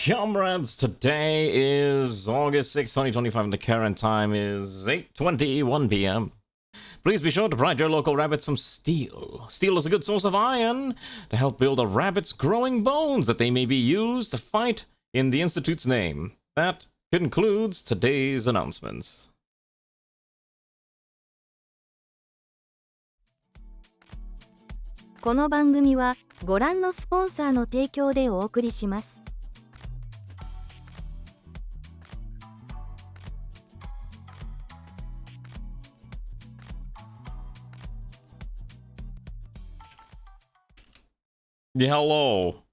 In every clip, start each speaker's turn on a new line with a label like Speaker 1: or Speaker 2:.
Speaker 1: Comrades, today is August 6, 2025, and the current time is 8:21 p.m. Please be sure to provide your local rabbit some steel. Steel is a good source of iron to help build a rabbit's growing bones that they may be used to fight in the Institute's name. That concludes today's announcements.
Speaker 2: この番組はご覧のスポンサーの提供でお送りします。
Speaker 1: Hello.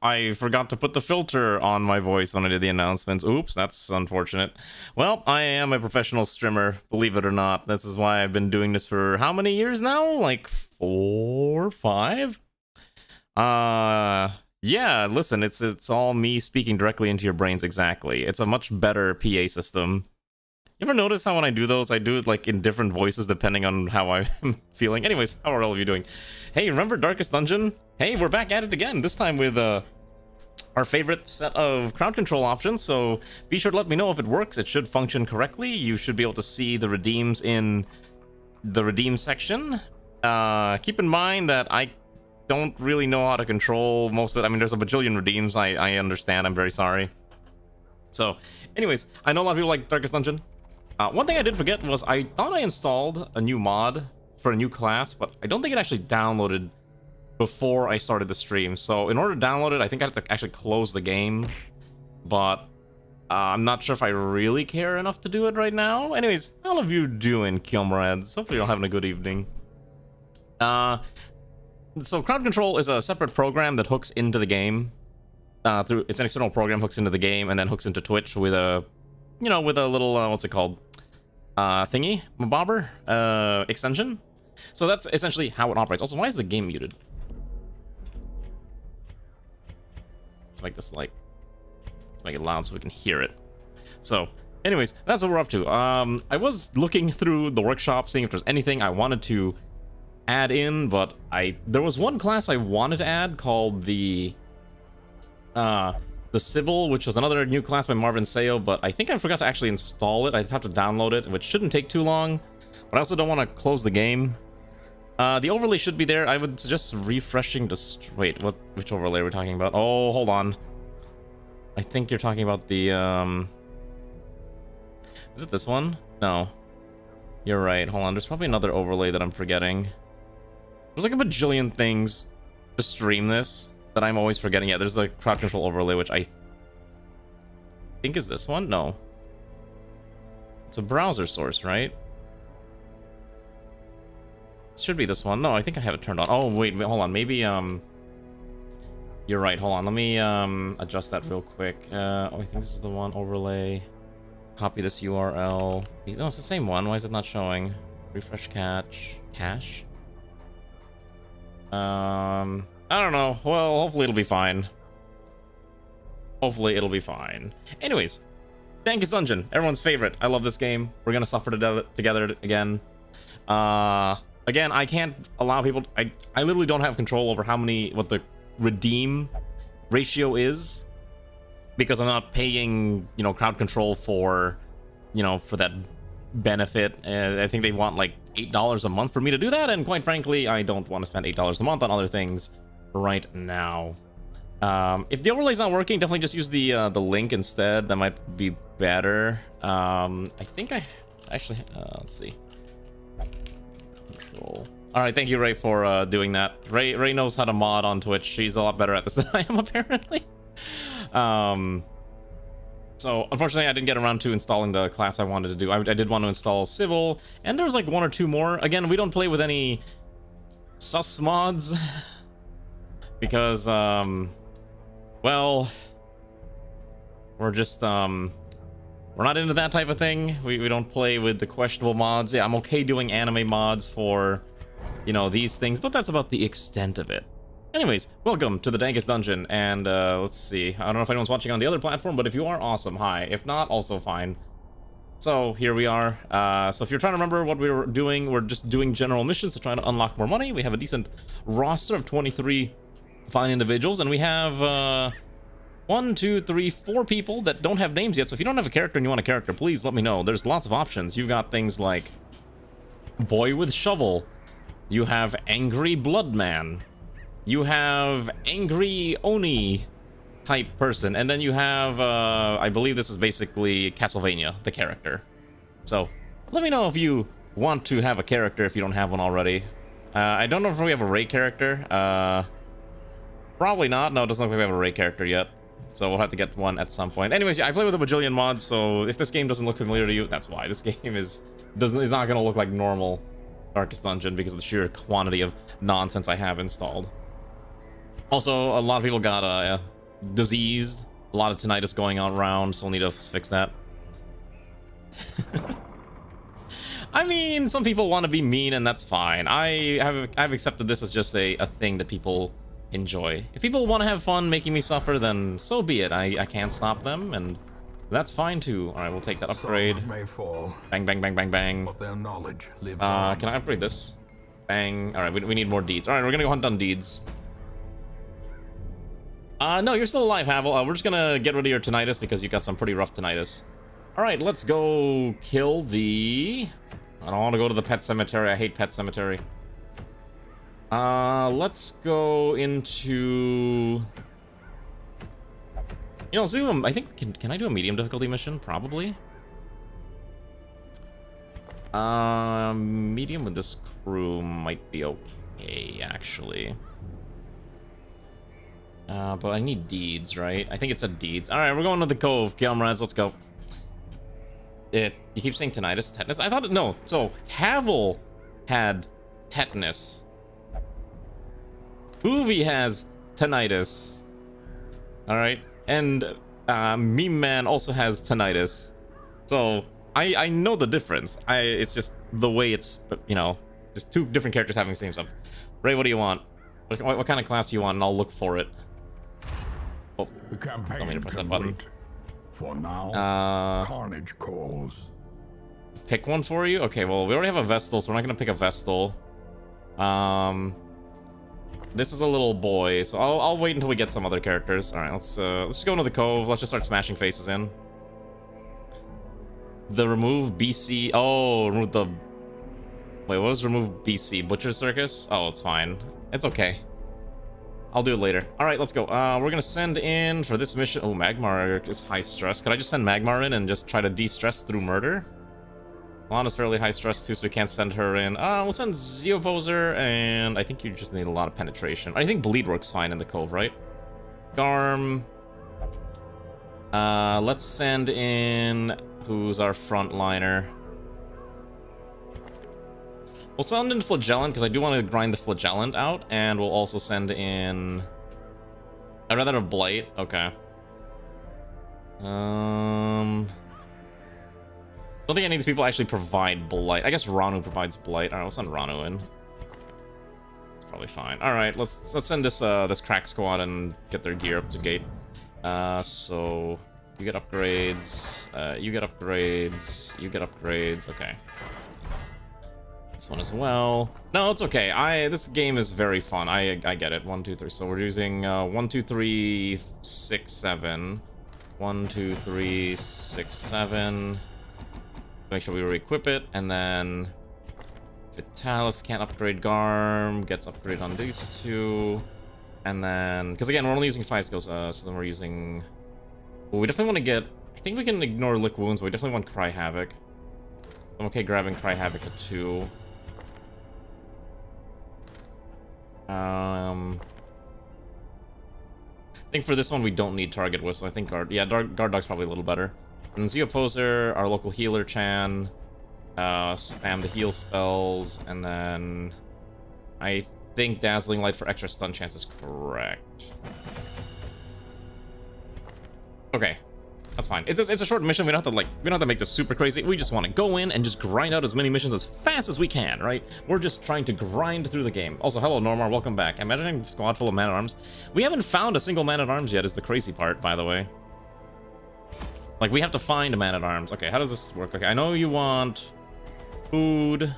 Speaker 1: I forgot to put the filter on my voice when I did the announcements. Oops, that's unfortunate. Well, I am a professional streamer, believe it or not. This is why I've been doing this for how many years now? Like 4, 5? Yeah, listen, it's all me speaking directly into your brains exactly. It's a much better PA system. You ever notice how when I do those, I do it like in different voices depending on how I'm feeling? Anyways, how are all of you doing? Hey, remember Darkest Dungeon? Hey, we're back at it again, this time with our favorite set of crowd control options, so be sure to let me know if it works. It should function correctly. You should be able to see the redeems in the redeem section. Keep in mind that I don't really know how to control most of it. I mean, there's a bajillion redeems, I understand, I'm very sorry. So, anyways, I know a lot of people like Darkest Dungeon. One thing I did forget was I thought I installed a new mod for a new class, but I don't think it actually downloaded before I started the stream. So in order to download it, I think I have to actually close the game. But I'm not sure if I really care enough to do it right now. Anyways, how are you doing, comrades? Hopefully you're having a good evening. So Crowd Control is a separate program that hooks into the game. It's an external program, hooks into the game, and then hooks into Twitch with a, you know, with a little, what's it called? Thingy? Bobber? Extension? So that's essentially how it operates. Also, why is the game muted? Make this like make it loud so we can hear it. So anyways, that's what we're up to. I was looking through the workshop seeing if there's anything I wanted to add in, but there was one class I wanted to add called the Sybil, which was another new class by Marvin Sayo, but I think I forgot to actually install it. I'd have to download it, which shouldn't take too long, but I also don't want to close the game. The overlay should be there. I would suggest refreshing the... Wait, which overlay are we talking about? Oh, hold on. I think you're talking about the, Is it this one? No. You're right. Hold on. There's probably another overlay that I'm forgetting. There's like a bajillion things to stream this that I'm always forgetting. Yeah, there's the crowd control overlay, which I think is this one? No. It's a browser source, right? Should be this one. No, I think I have it turned on. Oh, wait, hold on. Maybe, you're right. Hold on. Let me, adjust that real quick. Oh, I think this is the one. Overlay. Copy this URL. No, it's the same one. Why is it not showing? Refresh cache. I don't know. Well, hopefully it'll be fine. Hopefully it'll be fine. Anyways, Darkest Dungeon, everyone's favorite. I love this game. We're gonna suffer together again. Again, I can't allow people... I literally don't have control over what the redeem ratio is, because I'm not paying, you know, crowd control for, you know, for that benefit. I think they want like $8 a month for me to do that, and quite frankly, I don't want to spend $8 a month on other things right now. If the overlay's not working, definitely just use the link instead. That might be better. I think I actually... let's see. All right, thank you, Ray, for doing that. Ray knows how to mod on Twitch. She's a lot better at this than I am, apparently. So unfortunately, I didn't get around to installing the class I wanted to do. I did want to install Civil, and there was like 1 or 2 more. Again, we don't play with any sus mods because, well, we're just we're not into that type of thing. We don't play with the questionable mods. Yeah, I'm okay doing anime mods for, you know, these things, but that's about the extent of it. Anyways, welcome to the Darkest Dungeon, and let's see. I don't know if anyone's watching on the other platform, but if you are, awesome. Hi. If not, also fine. So here we are. So if you're trying to remember what we were doing, we're just doing general missions to try to unlock more money. We have a decent roster of 23 fine individuals, and we have 1, 2, 3, 4 people that don't have names yet. So if you don't have a character and you want a character, please let me know. There's lots of options. You've got things like Boy with Shovel. You have Angry Bloodman. You have Angry Oni type person. And then you have, I believe this is basically Castlevania, the character. So let me know if you want to have a character if you don't have one already. I don't know if we have a Ray character. Probably not. No, it doesn't look like we have a Ray character yet. So we'll have to get one at some point. Anyways, yeah, I play with a bajillion mods, so if this game doesn't look familiar to you, that's why. This game is not going to look like normal Darkest Dungeon because of the sheer quantity of nonsense I have installed. Also, a lot of people got diseased. A lot of tinnitus going on around, so we'll need to fix that. I mean, some people want to be mean, and that's fine. I've accepted this as just a thing that people enjoy. If people want to have fun making me suffer, then so be it. I can't stop them, and that's fine too. All right, we'll take that upgrade.
Speaker 3: Some may fall,
Speaker 1: bang, bang, bang, bang, bang.
Speaker 3: but their knowledge lives on.
Speaker 1: Can I upgrade this? Bang. All right, we need more deeds. All right, we're gonna go hunt on deeds. No, you're still alive, Havel. We're just gonna get rid of your tinnitus because you got some pretty rough tinnitus. All right, let's go kill the... I don't want to go to the pet cemetery. I hate pet cemetery. Let's go into... You know, Zoom, I think... Can I do a medium difficulty mission? Probably. Medium with this crew might be okay, actually. But I need deeds, right? I think it said deeds. Alright, we're going to the cove, comrades. Let's go. You keep saying tinnitus, tetanus? I thought... No, so Havel had tetanus. Hoovy has tinnitus. Alright? And Meme Man also has tinnitus. So, I know the difference. It's just the way it's, you know, just two different characters having the same stuff. Ray, what do you want? What kind of class do you want? And I'll look for it. Oh,
Speaker 3: The campaign
Speaker 1: don't mean to press that
Speaker 3: can
Speaker 1: button.
Speaker 3: wait. For now, Carnage calls.
Speaker 1: Pick one for you? Okay, well, we already have a Vestal, so we're not gonna pick a Vestal. This is a little boy, so I'll wait until we get some other characters. All right, let's just go into the cove. Let's just start smashing faces in. The remove BC. Oh, remove the. Wait, what was remove BC? Butcher Circus? Oh, it's fine. It's okay. I'll do it later. All right, let's go. We're gonna send in for this mission. Oh, Magmar is high stress. Could I just send Magmar in and just try to de-stress through murder? Lana's fairly high stress too, so we can't send her in. We'll send Zeoposer, and I think you just need a lot of penetration. I think bleed works fine in the cove, right? Garm. Let's send in who's our frontliner. We'll send in Flagellant because I do want to grind the Flagellant out, and we'll also send in. I'd rather have Blight. Okay. Don't think any of these people actually provide Blight. I guess Ranu provides Blight. All right, we'll send Ranu in. It's probably fine. All right, let's send this this crack squad and get their gear up to gate. So you get upgrades. You get upgrades. You get upgrades. Okay. This one as well. No, it's okay. This game is very fun. I get it. 1, 2, 3. So we're using 1, 2, 3, 6, 7. 1, 2, 3, 6, 7. Make sure we re-equip it, and then Vitalis can't upgrade Garm, gets upgraded on these two, and then because again we're only using 5 skills, so then we're using. Well, we definitely want to get. I think we can ignore Lick Wounds, but we definitely want Cry Havoc. I'm okay grabbing Cry Havoc to 2. I think for this one we don't need Target Whistle. I think Guard Dog's probably a little better. And Zeoposer, our local healer Chan, spam the heal spells, and then I think Dazzling Light for extra stun chance is correct. Okay, that's fine. It's a short mission. We don't have to make this super crazy. We just want to go in and just grind out as many missions as fast as we can, right? We're just trying to grind through the game. Also, hello Normar, welcome back. Imagining a squad full of man-at-arms. We haven't found a single man-at-arms yet. Is the crazy part, by the way. Like, we have to find a man-at-arms. Okay, how does this work? Okay, I know you want food,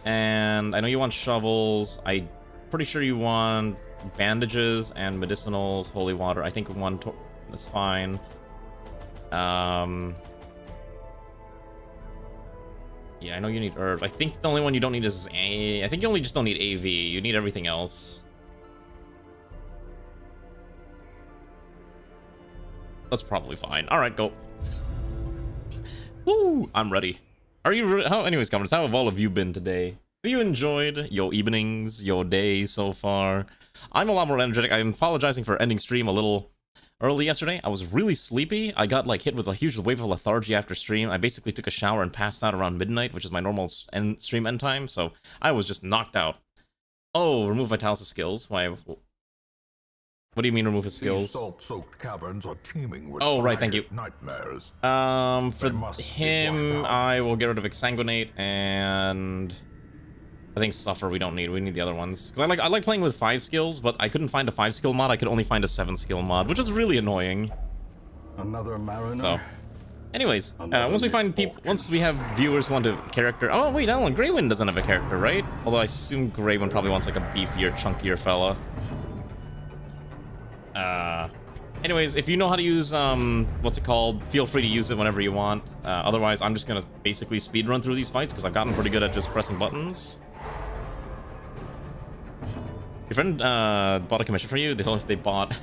Speaker 1: and I know you want shovels. I'm pretty sure you want bandages and medicinals, holy water. I think That's fine. Yeah, I know you need herbs. I think the only one you don't need is I think you only just don't need AV. You need everything else. That's probably fine. All right, go. Woo! I'm ready. Are you? Anyways, comments. How have all of you been today? Have you enjoyed your evenings, your day so far? I'm a lot more energetic. I'm apologizing for ending stream a little early yesterday. I was really sleepy. I got like hit with a huge wave of lethargy after stream. I basically took a shower and passed out around midnight, which is my normal stream end time. So I was just knocked out. Oh, remove Vitalis' skills. Why? What do you mean remove his skills?
Speaker 3: Salt-soaked caverns are teeming with
Speaker 1: Oh, right, thank you.
Speaker 3: Nightmares.
Speaker 1: For him, I will get rid of Exsanguinate and I think Suffer we don't need. We need the other ones. Because I like playing with 5 skills, but I couldn't find a 5 skill mod. I could only find a 7 skill mod, which is really annoying.
Speaker 3: Another mariner.
Speaker 1: So, anyways, once we have viewers who want a character. Oh wait, Alan, Greywind doesn't have a character, right? Although I assume Greywind probably wants like a beefier, chunkier fella. Anyways, if you know how to use what's it called, feel free to use it whenever you want. Otherwise, I'm just gonna basically speedrun through these fights because I've gotten pretty good at just pressing buttons. Your friend bought a commission for you? They told us they bought.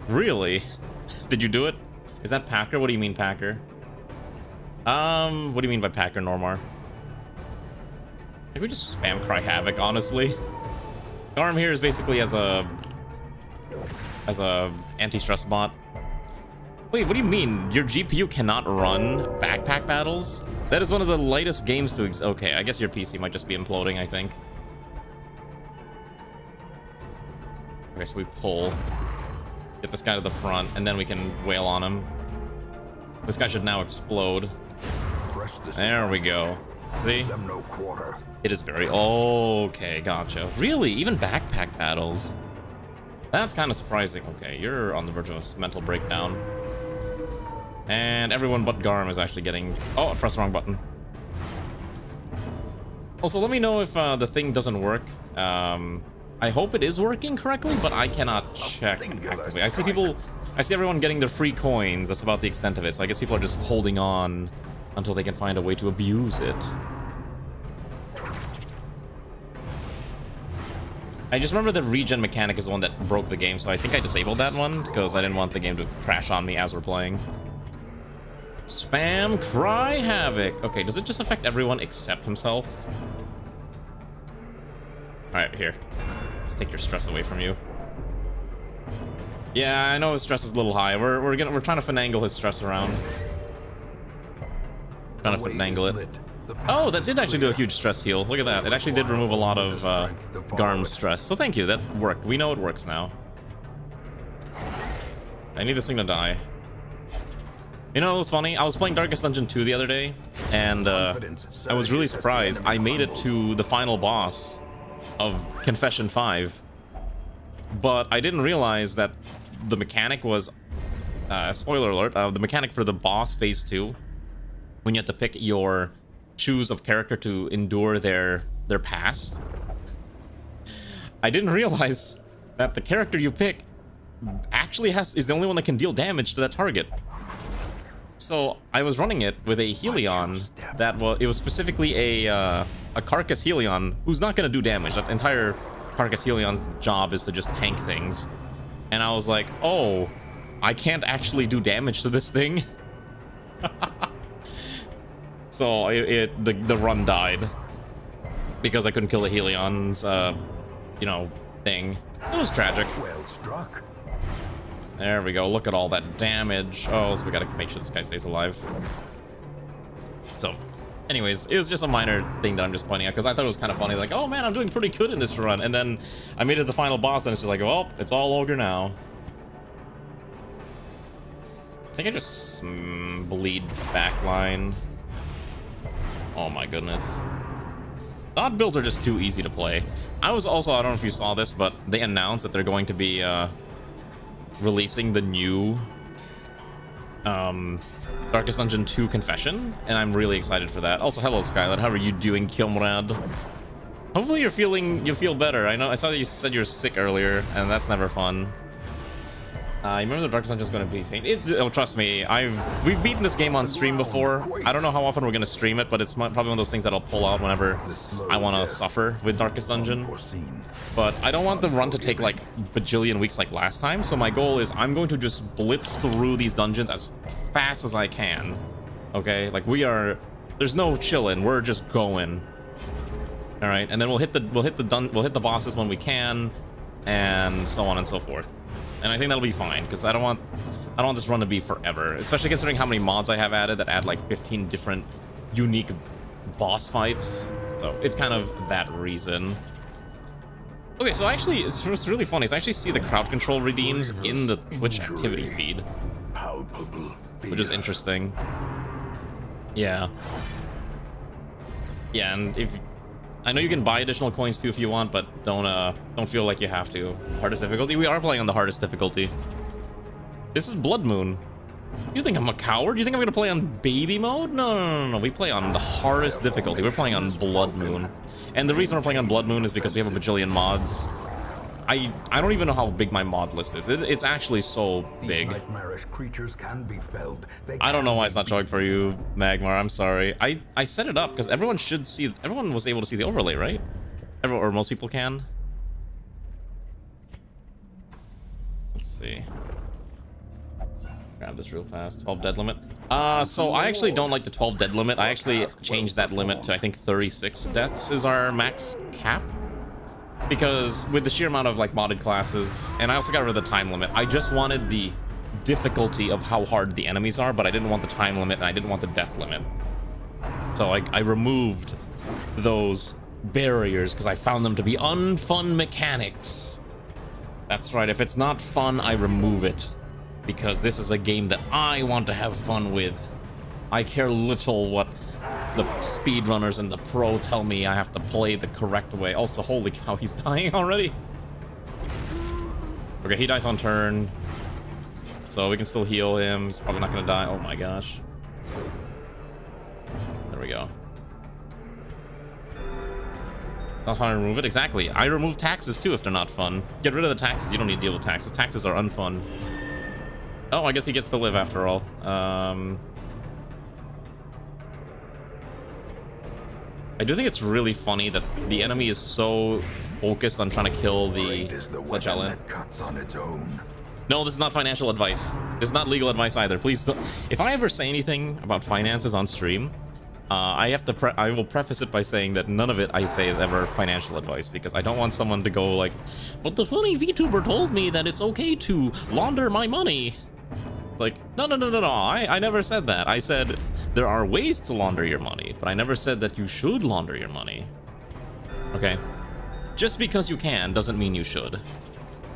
Speaker 1: Really? Did you do it? Is that Packer? What do you mean, Packer? What do you mean by Packer, Normar? Maybe we just spam Cry Havoc, honestly. Arm here is basically as a anti-stress bot. Wait, what do you mean? Your GPU cannot run backpack battles? That is one of the lightest games to okay, I guess your PC might just be imploding, I think. Okay, so we pull. Get this guy to the front, and then we can wail on him. This guy should now explode. There we go. See? It is very... Okay, gotcha. Really? Even backpack battles? That's kind of surprising. Okay, you're on the verge of a mental breakdown. And everyone but Garm is actually getting... Oh, I pressed the wrong button. Also, let me know if the thing doesn't work. I hope it is working correctly, but I cannot check actively. I see everyone getting their free coins. That's about the extent of it. So I guess people are just holding on until they can find a way to abuse it. I just remember the regen mechanic is the one that broke the game, so I think I disabled that one because I didn't want the game to crash on me as we're playing. Spam Cry Havoc. Okay, does it just affect everyone except himself? Alright, here. Let's take your stress away from you. Yeah, I know his stress is a little high. We're trying to finagle his stress around. Trying to finagle it. Oh, that did actually do a huge stress heal. Look at that. It actually did remove a lot of Garm's stress. So thank you. That worked. We know it works now. I need this thing to die. You know, it was funny. I was playing Darkest Dungeon 2 the other day, and I was really surprised. I made it to the final boss of Confession 5, but I didn't realize that the mechanic was... spoiler alert. The mechanic for the boss phase 2, when you have to pick your... choose of character to endure their past. I didn't realize that the character you pick actually is the only one that can deal damage to that target. So I was running it with a Helion that was specifically a Carcass Helion who's not going to do damage. That entire Carcass Helion's job is to just tank things. And I was like, oh, I can't actually do damage to this thing. So the run died because I couldn't kill the Helion's you know, thing. It was tragic.
Speaker 3: Well struck.
Speaker 1: There we go. Look at all that damage. Oh, so we gotta make sure this guy stays alive. So, anyways, it was just a minor thing that I'm just pointing out because I thought it was kind of funny. Like, oh man, I'm doing pretty good in this run, and then I made it to the final boss, and it's just like, well, it's all ogre now. I think I just bleed backline. Oh my goodness. Odd builds are just too easy to play. I don't know if you saw this, but they announced that they're going to be releasing the new Darkest Dungeon 2 Confession, and I'm really excited for that. Also, hello Skylet, how are you doing, Kilmrad? Hopefully you'll feel better. I know I saw that you said you were sick earlier, and that's never fun. You remember the Darkest Dungeon is going to be pain. Oh, trust me, we've beaten this game on stream before. I don't know how often we're going to stream it, but it's probably one of those things that I'll pull out whenever I want to suffer with Darkest Dungeon. But I don't want the run to take like bajillion weeks like last time, so my goal is I'm going to just blitz through these dungeons as fast as I can. Okay, like there's no chilling, we're just going. All right, and then we'll hit the bosses when we can, and so on and so forth. And I think that'll be fine, because I don't want this run to be forever, especially considering how many mods I have added that add like 15 different unique boss fights. So it's kind of that reason. Okay, so actually, it's really funny. So I actually see the crowd control redeems in the Twitch activity feed, which is interesting. Yeah. Yeah, and I know you can buy additional coins too if you want, but don't feel like you have to. Hardest difficulty? We are playing on the hardest difficulty. This is Blood Moon. You think I'm a coward? You think I'm gonna play on baby mode? No. We play on the hardest difficulty. We're playing on Blood Moon. And the reason we're playing on Blood Moon is because we have a bajillion mods. I don't even know how big my mod list is. It's actually so big.
Speaker 3: Nightmarish creatures can be felled.
Speaker 1: I don't know why it's not showing for you, Magmar. I'm sorry. I set it up because everyone was able to see the overlay, right? Or most people can. Let's see. Grab this real fast. 12 dead limit. So I actually don't like the 12 dead limit. I actually changed that limit to I think 36 deaths is our max cap. Because with the sheer amount of like modded classes, and I also got rid of the time limit, I just wanted the difficulty of how hard the enemies are, but I didn't want the time limit and I didn't want the death limit. So I removed those barriers because I found them to be unfun mechanics. That's right, if it's not fun, I remove it. Because this is a game that I want to have fun with. I care little what the speedrunners and the pro tell me I have to play the correct way. Also, holy cow, he's dying already. Okay, he dies on turn. So we can still heal him. He's probably not gonna die. Oh my gosh. There we go. It's not fun to remove it. Exactly. I remove taxes too if they're not fun. Get rid of the taxes. You don't need to deal with taxes. Taxes are unfun. Oh, I guess he gets to live after all. I do think it's really funny that the enemy is so focused on trying to kill the flagellant. No, this is not financial advice. This is not legal advice either. Please don't. If I ever say anything about finances on stream, I will preface it by saying that none of it I say is ever financial advice, because I don't want someone to go like, but the funny VTuber told me that it's okay to launder my money. It's like, no. I never said that. I said there are ways to launder your money, but I never said that you should launder your money. Okay? Just because you can doesn't mean you should.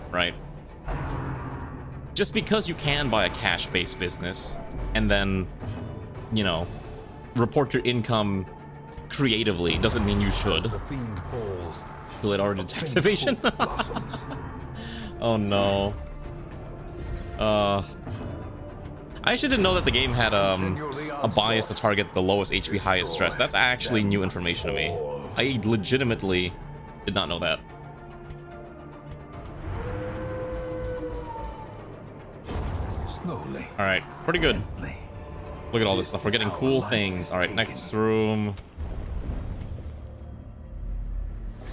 Speaker 1: Right? Just because you can buy a cash-based business and then, you know, report your income creatively doesn't mean you should. Will it already tax evasion? Oh no. I actually didn't know that the game had a bias to target the lowest HP, highest stress. That's actually new information to me. I legitimately did not know that. All right, pretty good. Look at all this stuff. We're getting cool things. All right, next room.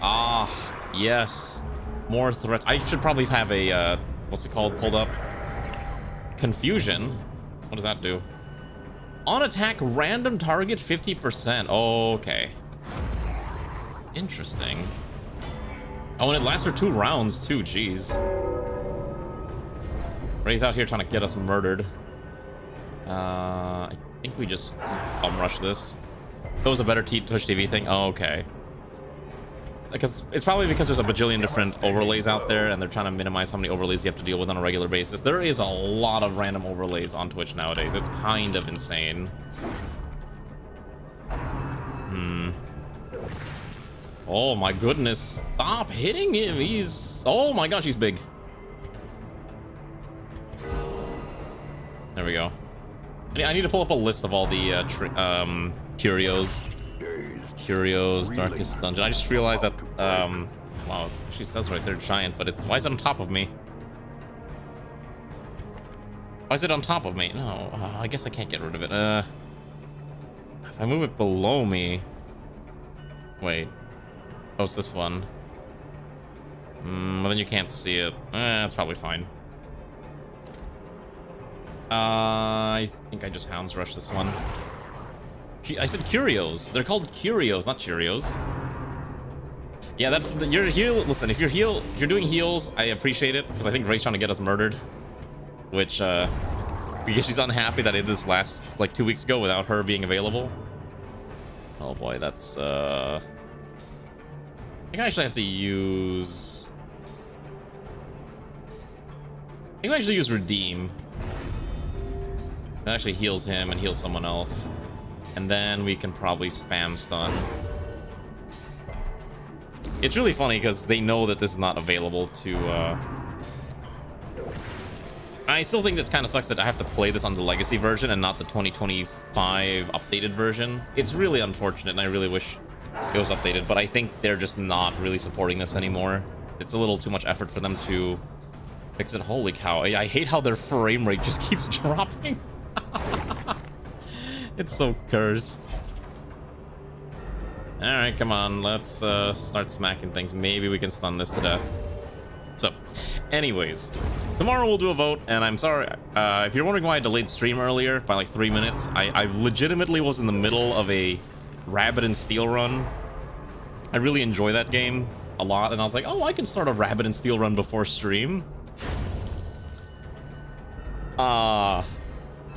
Speaker 1: Ah, yes. More threats. I should probably have a, what's it called, pulled up? Confusion. What does that do? On attack, random target 50%. Okay. Interesting. Oh, and it lasts for 2 rounds too, jeez. Ray's out here trying to get us murdered. I think we just bum rush this. That was a better Twitch TV thing. Oh, okay. Because it's probably because there's a bajillion different overlays out there, and they're trying to minimize how many overlays you have to deal with on a regular basis. There is a lot of random overlays on Twitch nowadays. It's kind of insane. Oh my goodness. Stop hitting him. Oh my gosh, he's big. There we go. I need to pull up a list of all the curios. Curios, Darkest Dungeon. I just realized that, wow, she says right there, giant, but why is it on top of me? Why is it on top of me? No, I guess I can't get rid of it. If I move it below me... Wait. Oh, it's this one. Well, then you can't see it. That's probably fine. I think I just Hounds Rush this one. I said Curios. They're called Curios, not Cheerios. Yeah, you're heal. Listen, if you're doing heals, I appreciate it because I think Ray's trying to get us murdered, which because she's unhappy that it this last like 2 weeks ago without her being available. Oh boy, that's I think I actually have to use. I think I actually use Redeem. That actually heals him and heals someone else, and then we can probably spam stun. It's really funny because they know that this is not available to, I still think that kind of sucks that I have to play this on the legacy version and not the 2025 updated version. It's really unfortunate and I really wish it was updated, but I think they're just not really supporting this anymore. It's a little too much effort for them to fix it. Holy cow, I hate how their frame rate just keeps dropping. It's so cursed. Alright, come on, let's start smacking things. Maybe we can stun this to death. So, anyways, tomorrow we'll do a vote, and I'm sorry, if you're wondering why I delayed stream earlier by like 3 minutes, I legitimately was in the middle of a Rabbit and Steel run. I really enjoy that game a lot, and I was like, oh, I can start a Rabbit and Steel run before stream.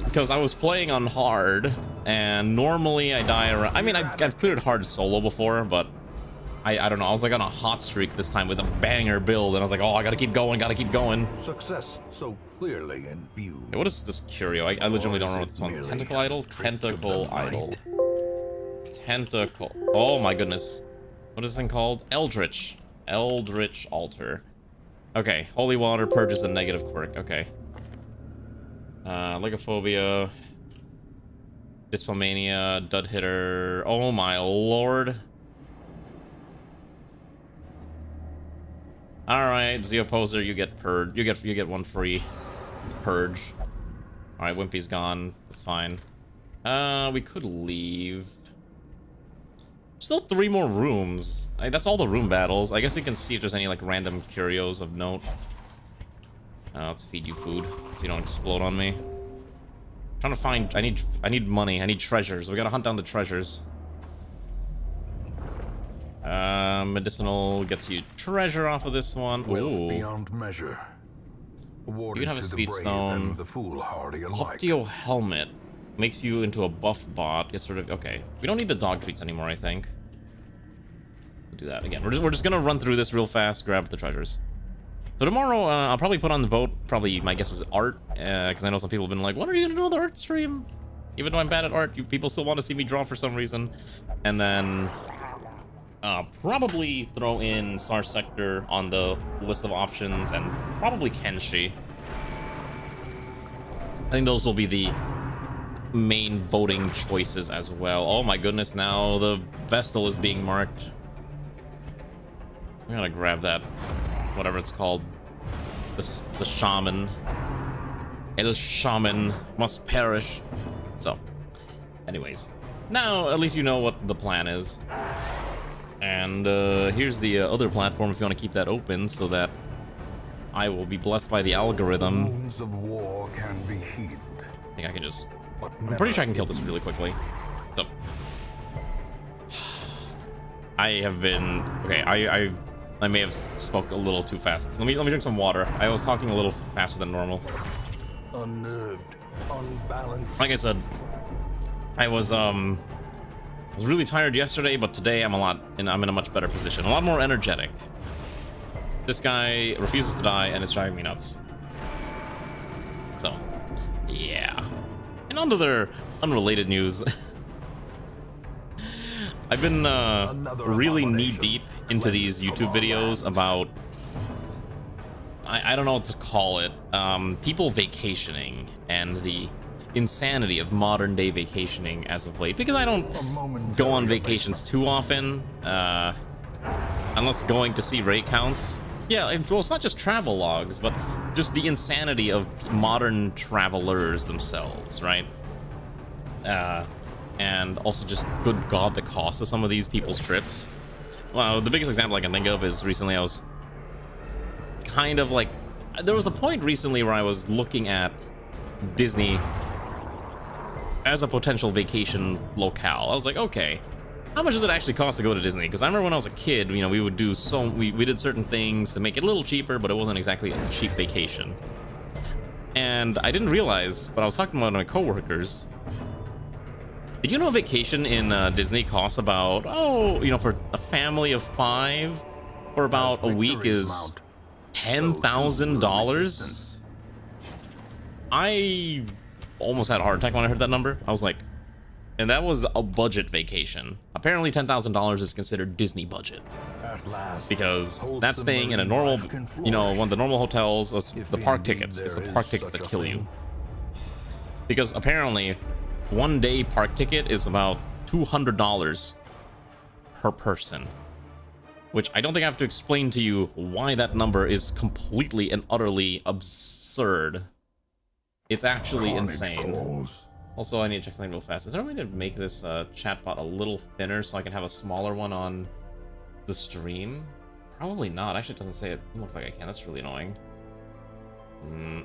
Speaker 1: Because I was playing on hard, and normally I die around... I mean, I've cleared hard solo before, but I don't know. I was like on a hot streak this time with a banger build, and I was like, oh, I gotta keep going,
Speaker 3: Success so clearly in view.
Speaker 1: Hey, what is this curio? I legitimately don't know what this one. Tentacle idol? Tentacle idol. Tentacle. Oh my goodness. What is this thing called? Eldritch. Eldritch altar. Okay. Holy water purges a negative quirk. Okay. Lycophobia, Dysphomania, Dud Hitter. Oh my lord. Alright, Zeoposer, you get purge. You get one free purge. Alright, Wimpy's gone. That's fine. We could leave. Still 3 more rooms. That's all the room battles. I guess we can see if there's any like random curios of note. Let's feed you food so you don't explode on me. I'm trying to find... I need money. I need treasures. We gotta hunt down the treasures. Medicinal gets you treasure off of this one. Ooh.
Speaker 3: Beyond measure.
Speaker 1: You can have a speed stone. Optio helmet makes you into a buff bot. Gets rid of... Okay. We don't need the dog treats anymore, I think. We'll do that again. We're just gonna run through this real fast, grab the treasures. So tomorrow, I'll probably put on the vote, probably my guess is art, because I know some people have been like, when are you going to do another art stream? Even though I'm bad at art, people still want to see me draw for some reason. And then probably throw in Star Sector on the list of options, and probably Kenshi. I think those will be the main voting choices as well. Oh my goodness, now the Vestal is being marked. I'm gonna grab that. Whatever it's called, the shaman. El shaman must perish. So, anyways, now at least you know what the plan is. And here's the other platform if you want to keep that open, so that I will be blessed by the algorithm.
Speaker 3: Wounds of war can be healed.
Speaker 1: I think I can just... I'm pretty sure I can kill this really quickly. So, I have been... Okay, I may have spoke a little too fast. Let me drink some water. I was talking a little faster than normal.
Speaker 3: Unnerved, unbalanced.
Speaker 1: Like I said, I was really tired yesterday, but today I'm in a much better position. A lot more energetic. This guy refuses to die, and it's driving me nuts. So, yeah. And on to their unrelated news. I've been really knee-deep into these YouTube videos about... I don't know what to call it. People vacationing and the insanity of modern-day vacationing as of late. Because I don't go on vacations too often. Unless going to see raid counts. Yeah, well, it's not just travel logs, but just the insanity of modern travelers themselves, right? And also just, good God, the cost of some of these people's trips. Well, the biggest example I can think of is recently I was kind of like, there was a point recently where I was looking at Disney as a potential vacation locale. I was like, okay, how much does it actually cost to go to Disney? Because I remember when I was a kid, you know, we would do we did certain things to make it a little cheaper, but it wasn't exactly a cheap vacation. And I didn't realize, but I was talking to one of my coworkers. Did you know a vacation in Disney costs about, for a family of 5 for about a week is $10,000? I almost had a heart attack when I heard that number. I was like, and that was a budget vacation. Apparently $10,000 is considered Disney budget. Because that's staying in a normal, one of the normal hotels, the park tickets. It's the park tickets that kill you. Because apparently, 1 day park ticket is about $200 per person. Which I don't think I have to explain to you why that number is completely and utterly absurd. It's actually insane. Also, I need to check something real fast. Is there a way to make this chatbot a little thinner so I can have a smaller one on the stream? Probably not. Actually, it doesn't say it. Doesn't look like I can. That's really annoying.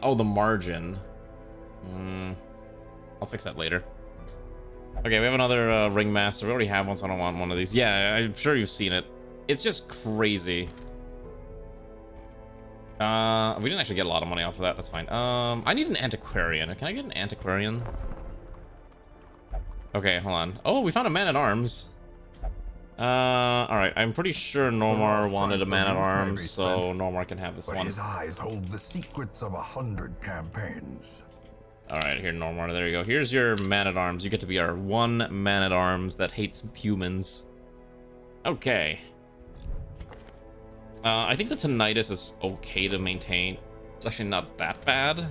Speaker 1: Oh, the margin. I'll fix that later. Okay, we have another ringmaster. We already have one, so I don't want one of these. Yeah, I'm sure you've seen it. It's just crazy. We didn't actually get a lot of money off of that. That's fine. I need an antiquarian. Can I get an antiquarian? Okay, hold on. Oh, we found a man-at-arms. Alright, I'm pretty sure Normar wanted a man-at-arms, so Normar can have this one.
Speaker 3: His eyes hold the secrets of 100 campaigns.
Speaker 1: Alright, here, Normar, there you go. Here's your man-at-arms. You get to be our one man-at-arms that hates humans. Okay. I think the tinnitus is okay to maintain. It's actually not that bad.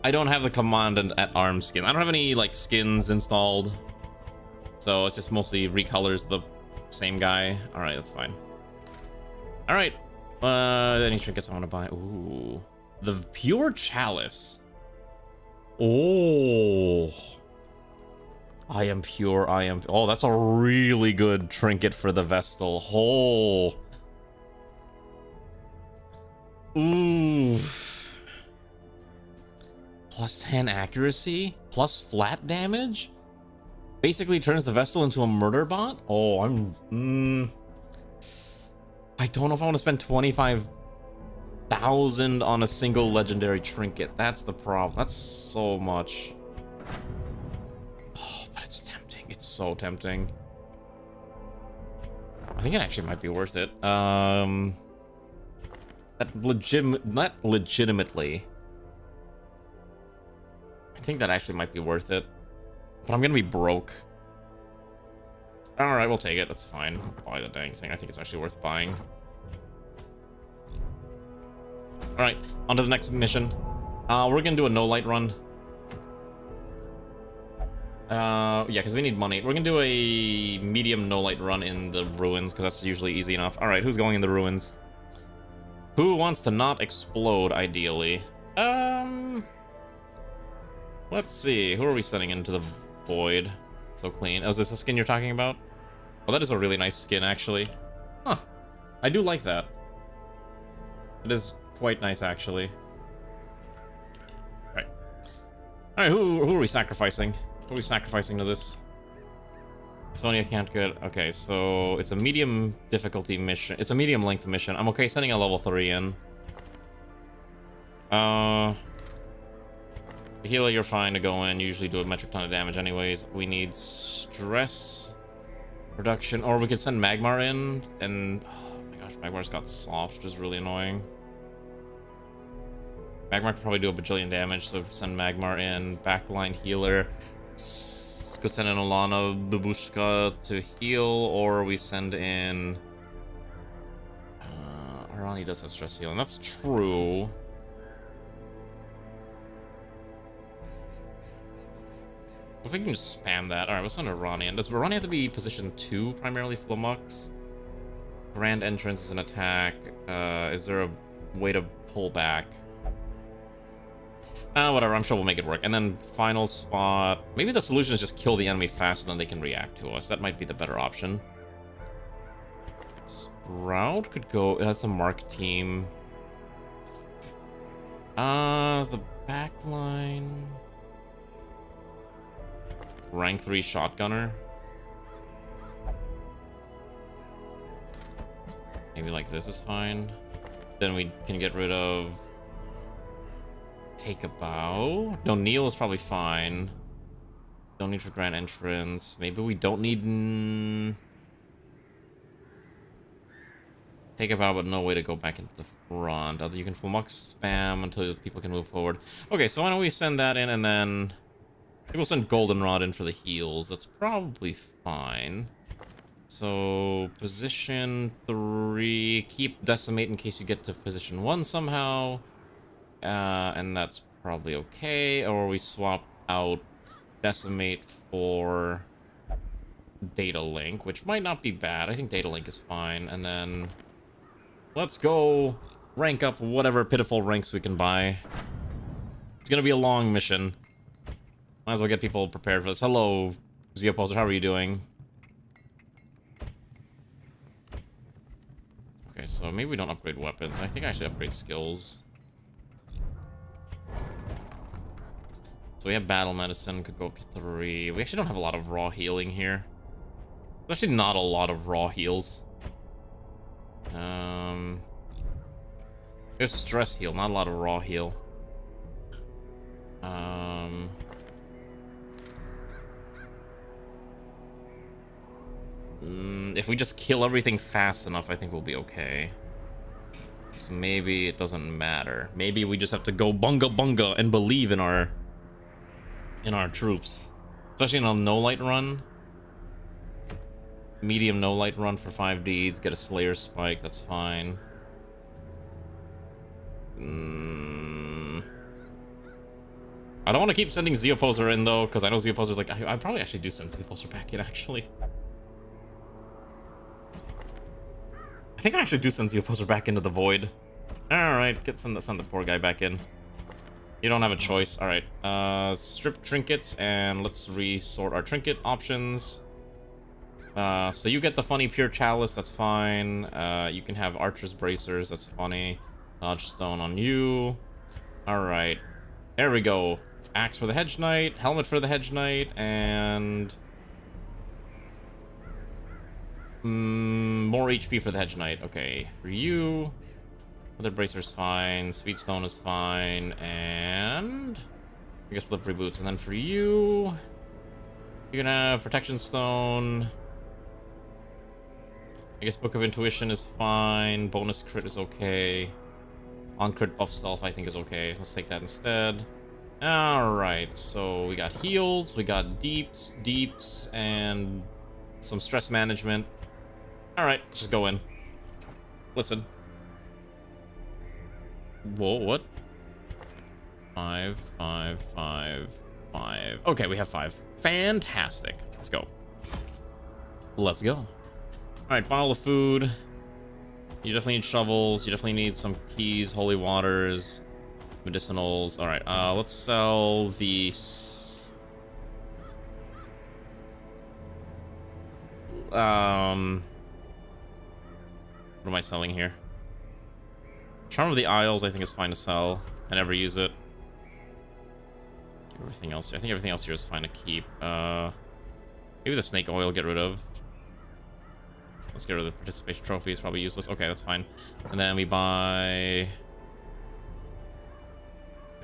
Speaker 1: I don't have the commandant at arms skin. I don't have any like skins installed, so it's just mostly recolors the same guy. All right, that's fine. All right, any trinkets I want to buy? Ooh, the pure chalice. Oh, I am pure. I am. Oh, that's a really good trinket for the Vestal. Oh. Ooh. Plus 10 accuracy, plus flat damage. Basically turns the Vestal into a murder bot. Oh, I don't know if I want to spend 25,000 on a single legendary trinket. That's the problem. That's so much. Oh, but it's tempting. It's so tempting. I think it actually might be worth it. Not legitimately. I think that actually might be worth it. But I'm gonna be broke. Alright, we'll take it. That's fine. I'll buy the dang thing. I think it's actually worth buying. Alright, on to the next mission. We're gonna do a no-light run. Yeah, because we need money. We're gonna do a medium no-light run in the ruins, because that's usually easy enough. Alright, who's going in the ruins? Who wants to not explode, ideally? Let's see. Who are we sending into the void? So clean. Oh, is this the skin you're talking about? Oh, that is a really nice skin, actually. Huh. I do like that. It is quite nice, actually. Right. Alright, who are we sacrificing? Who are we sacrificing to this? Sonya can't get... Okay, so it's a medium difficulty mission. It's a medium length mission. I'm okay sending a level 3 in. Healer, you're fine to go in. You usually do a metric ton of damage anyways. We need stress reduction. Or we could send Magmar in. And... oh my gosh, Magmar's got soft, which is really annoying. Magmar could probably do a bajillion damage, so send Magmar in. Backline healer. Could send in Alana Babushka to heal, or we send in... Arani does have stress healing. That's true. I think we can just spam that. Alright, we'll send Arani in. Does Arani have to be position 2, primarily Flumux? Grand Entrance is an attack. Is there a way to pull back. Whatever, I'm sure we'll make it work. And then final spot... Maybe the solution is just kill the enemy faster than they can react to us. That might be the better option. Sprout could go... That's a mark team. The back line... Rank 3 shotgunner. Maybe like this is fine. Then we can get rid of... Take a bow. No, Neil is probably fine. Don't need for grand entrance. Maybe we don't need... Take a bow, but no way to go back into the front. Other you can full mux spam until people can move forward. Okay, so why don't we send that in, and then... Maybe we'll send Goldenrod in for the heals. That's probably fine. So, position 3. Keep Decimate in case you get to position 1 somehow. And that's probably okay. Or we swap out Decimate for Data Link, which might not be bad. I think Data Link is fine. And then let's go rank up whatever pitiful ranks we can buy. It's gonna be a long mission. Might as well get people prepared for this. Hello, Zeoposer, how are you doing? Okay, so maybe we don't upgrade weapons. I think I should upgrade skills. So we have battle medicine, could go up to 3. We actually don't have a lot of raw healing here. There's actually not a lot of raw heals. There's stress heal, not a lot of raw heal. If we just kill everything fast enough, I think we'll be okay. So maybe it doesn't matter. Maybe we just have to go bunga bunga and believe in our troops. Especially in a no-light run. Medium no-light run for 5 deeds. Get a Slayer Spike, that's fine. I don't want to keep sending Zeoposer in, though, because I know Zeoposer's like... I probably actually do send Zeoposer back in, actually. I think I actually do send Zeoposer back into the void. Alright, send the poor guy back in. You don't have a choice. Alright, strip trinkets, and let's resort our trinket options. So you get the funny pure chalice, that's fine. You can have archer's bracers, that's funny. Dodge stone on you. Alright, there we go. Axe for the hedge knight, helmet for the hedge knight, and... more HP for the hedge knight. Okay, for you... Other bracer's fine, sweet stone is fine, and... I guess slippery boots. And then for you... You can have protection stone... I guess Book of Intuition is fine, bonus crit is okay. On crit buff self I think is okay. Let's take that instead. Alright, so we got heals, we got deeps, and some stress management. Alright, let's just go in. Listen. Whoa, what? 5, 5, 5, 5. Okay, we have 5. Fantastic. Let's go. Let's go. Alright, bottle of food. You definitely need shovels. You definitely need some keys, holy waters, medicinals. Alright, let's sell these. What am I selling here? Charm of the Isles, I think is fine to sell. I never use it. Everything else, I think everything else here is fine to keep. Maybe the snake oil, get rid of. Let's get rid of the participation trophies, probably useless. Okay, that's fine. And then we buy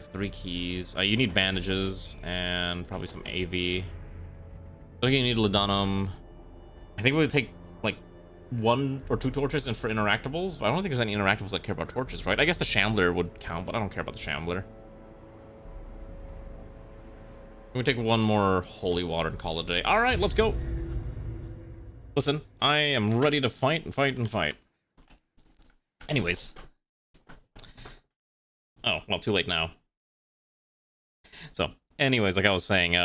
Speaker 1: 3 keys. You need bandages and probably some AV. I think you need Laudanum. I think we would take like 1 or 2 torches and for interactables, but I don't think there's any interactables that care about torches, right? I guess the Shambler would count, but I don't care about the Shambler. We take 1 more holy water and call it a day. All right, let's go. Listen, I am ready to fight and fight and fight. Anyways. Oh, well, too late now. So, anyways, like I was saying,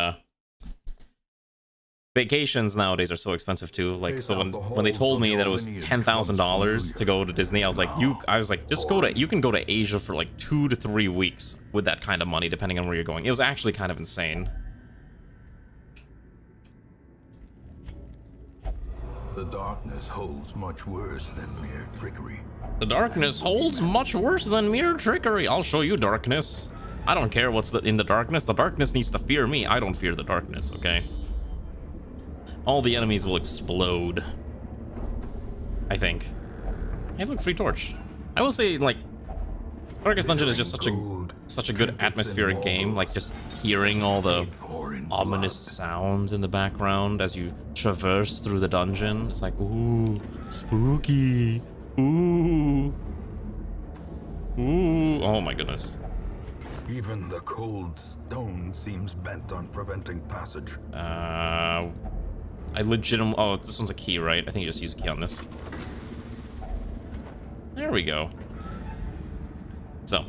Speaker 1: Vacations nowadays are so expensive too. Like, so when they told me that it was $10,000 to go to Disney, I was like, just go to, you can go to Asia for like 2 to 3 weeks with that kind of money, depending on where you're going. It was actually kind of insane.
Speaker 3: The darkness holds much worse than mere trickery.
Speaker 1: The darkness holds much worse than mere trickery. I'll show you darkness. I don't care what's in the darkness. The darkness needs to fear me. I don't fear the darkness, okay? All the enemies will explode. I think. Hey, look, free torch. I will say, like, Darkest Dungeon is just such a good atmospheric game. Like, just hearing all the ominous sounds in the background as you traverse through the dungeon. It's like, ooh, spooky. Ooh. Ooh. Oh my goodness.
Speaker 3: Even the cold stone seems bent on preventing passage.
Speaker 1: I legitimately... Oh, this one's a key, right? I think you just use a key on this. There we go. So,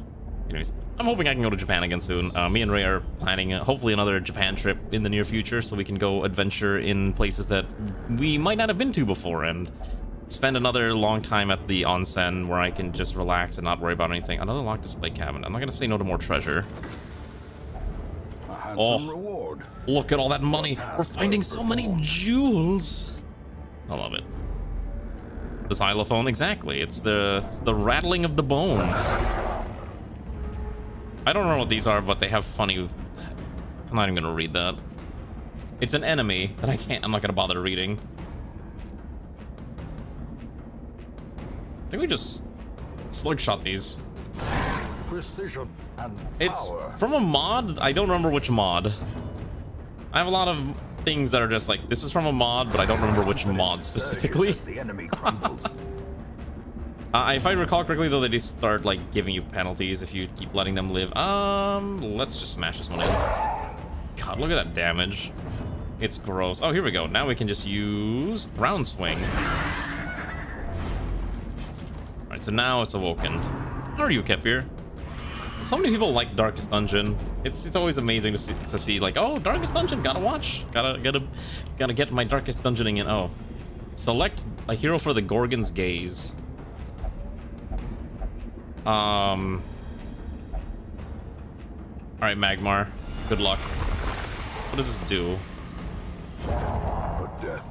Speaker 1: anyways, I'm hoping I can go to Japan again soon. Me and Ray are planning, hopefully, another Japan trip in the near future, so we can go adventure in places that we might not have been to before, and spend another long time at the onsen where I can just relax and not worry about anything. Another locked display cabinet. I'm not gonna say no to more treasure. Oh,
Speaker 3: reward.
Speaker 1: Look at all that money. We're finding so many jewels. I love it. The xylophone, exactly. It's the rattling of the bones. I don't know what these are, but they have funny... I'm not even gonna read that. It's an enemy that I'm not gonna bother reading. I think we just slugshot these.
Speaker 3: Precision and
Speaker 1: It's
Speaker 3: power.
Speaker 1: from a mod. I don't remember which mod. I have a lot of things that are just like, this is from a mod, but I don't remember which mod specifically.
Speaker 3: The enemy crumbles.
Speaker 1: If I recall correctly, though, they just start like giving you penalties if you keep letting them live. Let's just smash this one in. God, look at that damage. It's gross. Oh, here we go. Now we can just use ground swing. All right, so now it's awoken. How are you, Kefir? So many people like Darkest Dungeon. It's always amazing to see like, oh, Darkest Dungeon, gotta watch, gotta get my Darkest Dungeoning in. Oh, select a hero for the Gorgon's Gaze. All right, Magmar, good luck. What does this do?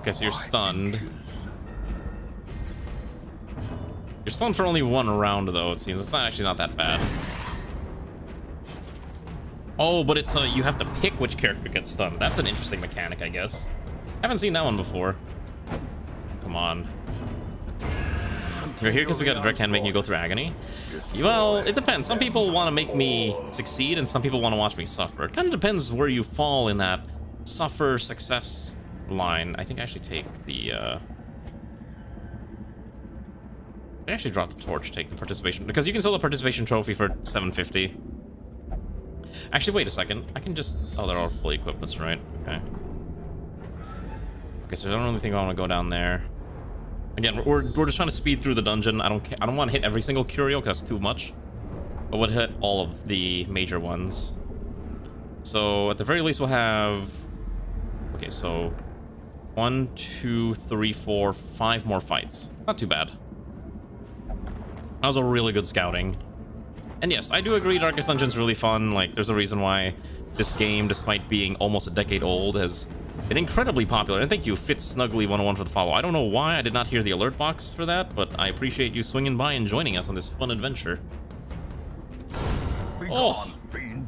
Speaker 1: Okay, so you're stunned. You're stunned for only 1 round, though. It seems it's not that bad. Oh, but it's you have to pick which character gets stunned. That's an interesting mechanic, I guess. Haven't seen that one before. Come on. You're here because we got a direct hand making you go through agony? Well, it depends. Some people want to make me succeed, and some people want to watch me suffer. It kind of depends where you fall in that suffer-success line. I think I actually take the... I actually dropped the torch, take the participation... Because you can sell the participation trophy for $750. Actually, wait a second. I can just... Oh, they're all fully equipped, that's right. Okay. Okay, so I don't really think I want to go down there. Again, we're just trying to speed through the dungeon. I don't want to hit every single curio because that's too much. But we'll hit all of the major ones. So at the very least we'll have... Okay, so 1, 2, 3, 4, 5 more fights. Not too bad. That was a really good scouting. And yes, I do agree Darkest Dungeon's really fun. Like, there's a reason why this game, despite being almost a decade old, has been incredibly popular. And thank you, FitSnuggly101 for the follow. I don't know why I did not hear the alert box for that, but I appreciate you swinging by and joining us on this fun adventure. Oh,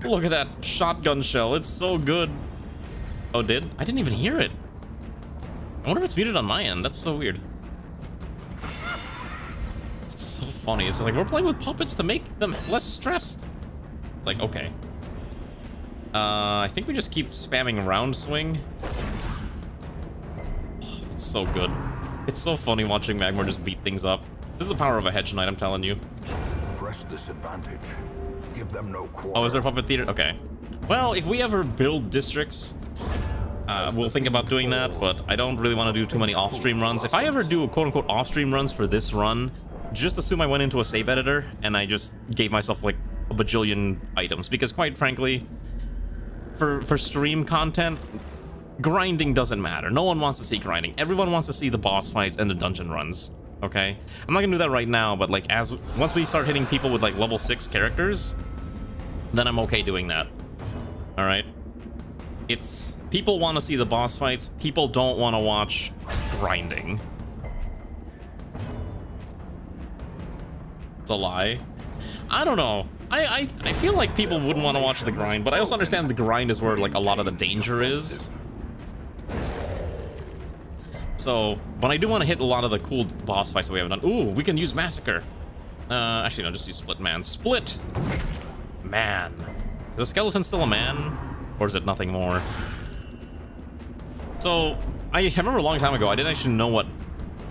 Speaker 1: look at that shotgun shell. It's so good. Oh, did? I didn't even hear it. I wonder if it's muted on my end. That's so weird. It's so funny. It's just like, we're playing with puppets to make them less stressed. It's like, okay. I think we just keep spamming round swing. Oh, it's so good. It's so funny watching Magmar just beat things up. This is the power of a Hedge Knight, I'm telling you.
Speaker 3: Press disadvantage. Give them no quarter.
Speaker 1: Oh, is there a puppet theater? Okay. Well, if we ever build districts, we'll think about doing that, but I don't really want to do too many off-stream runs. If I ever do quote-unquote off-stream runs for this run, just assume I went into a save editor and I just gave myself like a bajillion items, because quite frankly, for stream content, grinding doesn't matter. No one wants to see grinding. Everyone wants to see the boss fights and the dungeon runs. Okay? I'm not gonna do that right now, but like once we start hitting people with like level 6 characters, then I'm okay doing that. Alright? It's people want to see the boss fights, people don't want to watch grinding. It's a lie. I don't know. I feel like people wouldn't want to watch the grind, but I also understand the grind is where like a lot of the danger is. So, but I do want to hit a lot of the cool boss fights that we haven't done. Ooh, we can use Massacre. Actually, no, just use Split Man. Split Man. Is a skeleton still a man? Or is it nothing more? So, I remember a long time ago, I didn't actually know what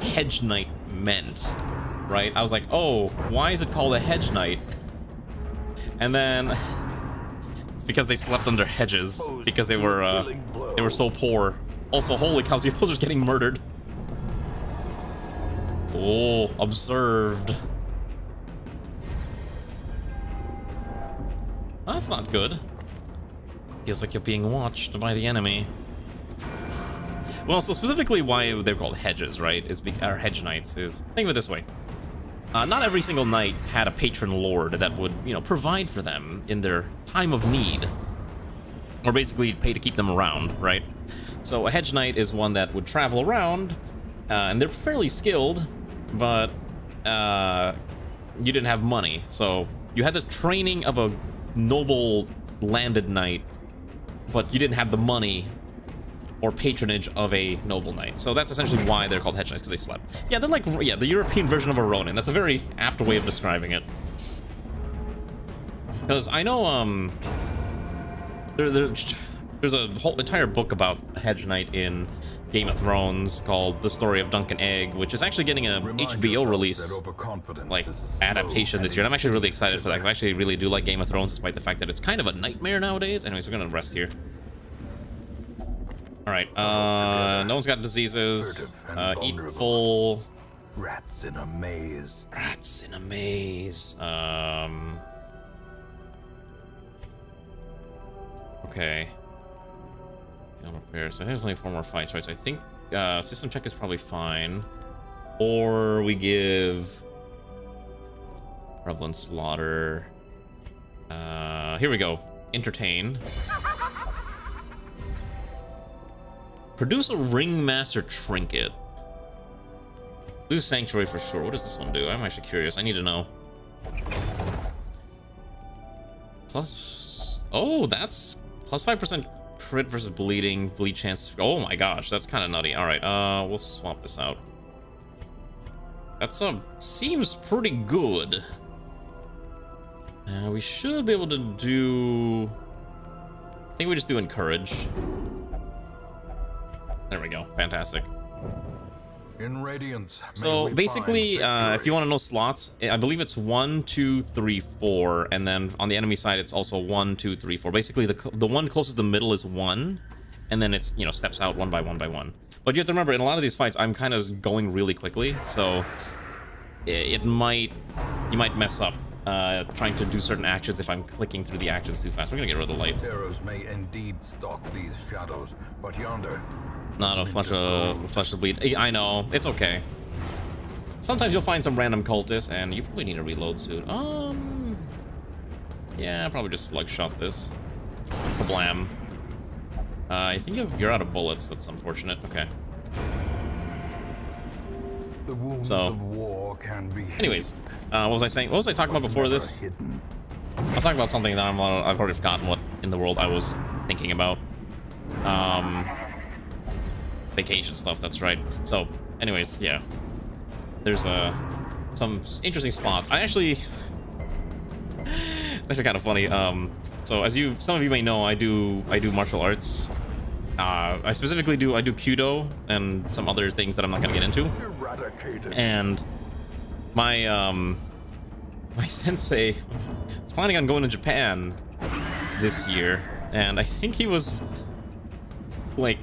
Speaker 1: Hedge Knight meant, right? I was like, oh, why is it called a Hedge Knight? And then it's because they slept under hedges because they were so poor. Also, holy cow, the opposer's getting murdered. Oh, observed. That's not good. Feels like you're being watched by the enemy. Well, so specifically why they're called hedges, right? Or hedge knights is, think of it this way. Not every single knight had a patron lord that would, you know, provide for them in their time of need. Or basically pay to keep them around, right? So a hedge knight is one that would travel around, and they're fairly skilled, but you didn't have money. So you had this training of a noble landed knight, but you didn't have the money or patronage of a noble knight. So that's essentially why they're called hedge knights, because they slept. Yeah, they're like, yeah, the European version of a Ronin. That's a very apt way of describing it. Because I know, there's a whole entire book about a hedge knight in Game of Thrones called The Story of Dunk and Egg, which is actually getting a HBO release, like, adaptation this year. And I'm actually really excited for that, because I actually really do like Game of Thrones, despite the fact that it's kind of a nightmare nowadays. Anyways, we're gonna rest here. Alright, no one's got diseases. Eat full.
Speaker 3: Rats in a maze.
Speaker 1: Rats in a maze. Okay. Repair. So I think there's only 4 more fights, right? So I think system check is probably fine. Or we give Prevalent Slaughter. Here we go. Entertain. Produce a Ringmaster Trinket. Lose Sanctuary for sure. What does this one do? I'm actually curious. I need to know. Plus... Oh, that's... Plus 5% crit versus bleeding. Bleed chance... Oh my gosh, that's kind of nutty. Alright, we'll swap this out. That's seems pretty good. We should be able to do... I think we just do Encourage. There we go. Fantastic.
Speaker 3: In Radiance,
Speaker 1: so basically, if you want to know slots, I believe it's 1, 2, 3, 4, and then on the enemy side, it's also 1, 2, 3, 4. Basically, the one closest to the middle is 1, and then it's, you know, steps out one by one by one. But you have to remember, in a lot of these fights, I'm kind of going really quickly, so you might mess up trying to do certain actions if I'm clicking through the actions too fast. We're gonna get rid of the light.
Speaker 3: Terrors may indeed stalk these shadows, but yonder.
Speaker 1: Not a flesh of bleed. I know, it's okay. Sometimes you'll find some random cultist, and you probably need a reload soon. Yeah, I'll probably just slug shot this. Kablam. I think you're out of bullets. That's unfortunate. Okay.
Speaker 3: The wounds of war can be.
Speaker 1: Anyways, what was I saying? What was I talking about before this?
Speaker 3: Hidden.
Speaker 1: I was talking about something that I've already forgotten what in the world I was thinking about. Vacation stuff, that's right. So, anyways, yeah. There's some interesting spots. I actually... It's actually kind of funny. So, as some of you may know, I do martial arts. I specifically do Kyudo and some other things that I'm not gonna get into.
Speaker 3: Eradicated.
Speaker 1: And my my sensei is planning on going to Japan this year, and I think he was like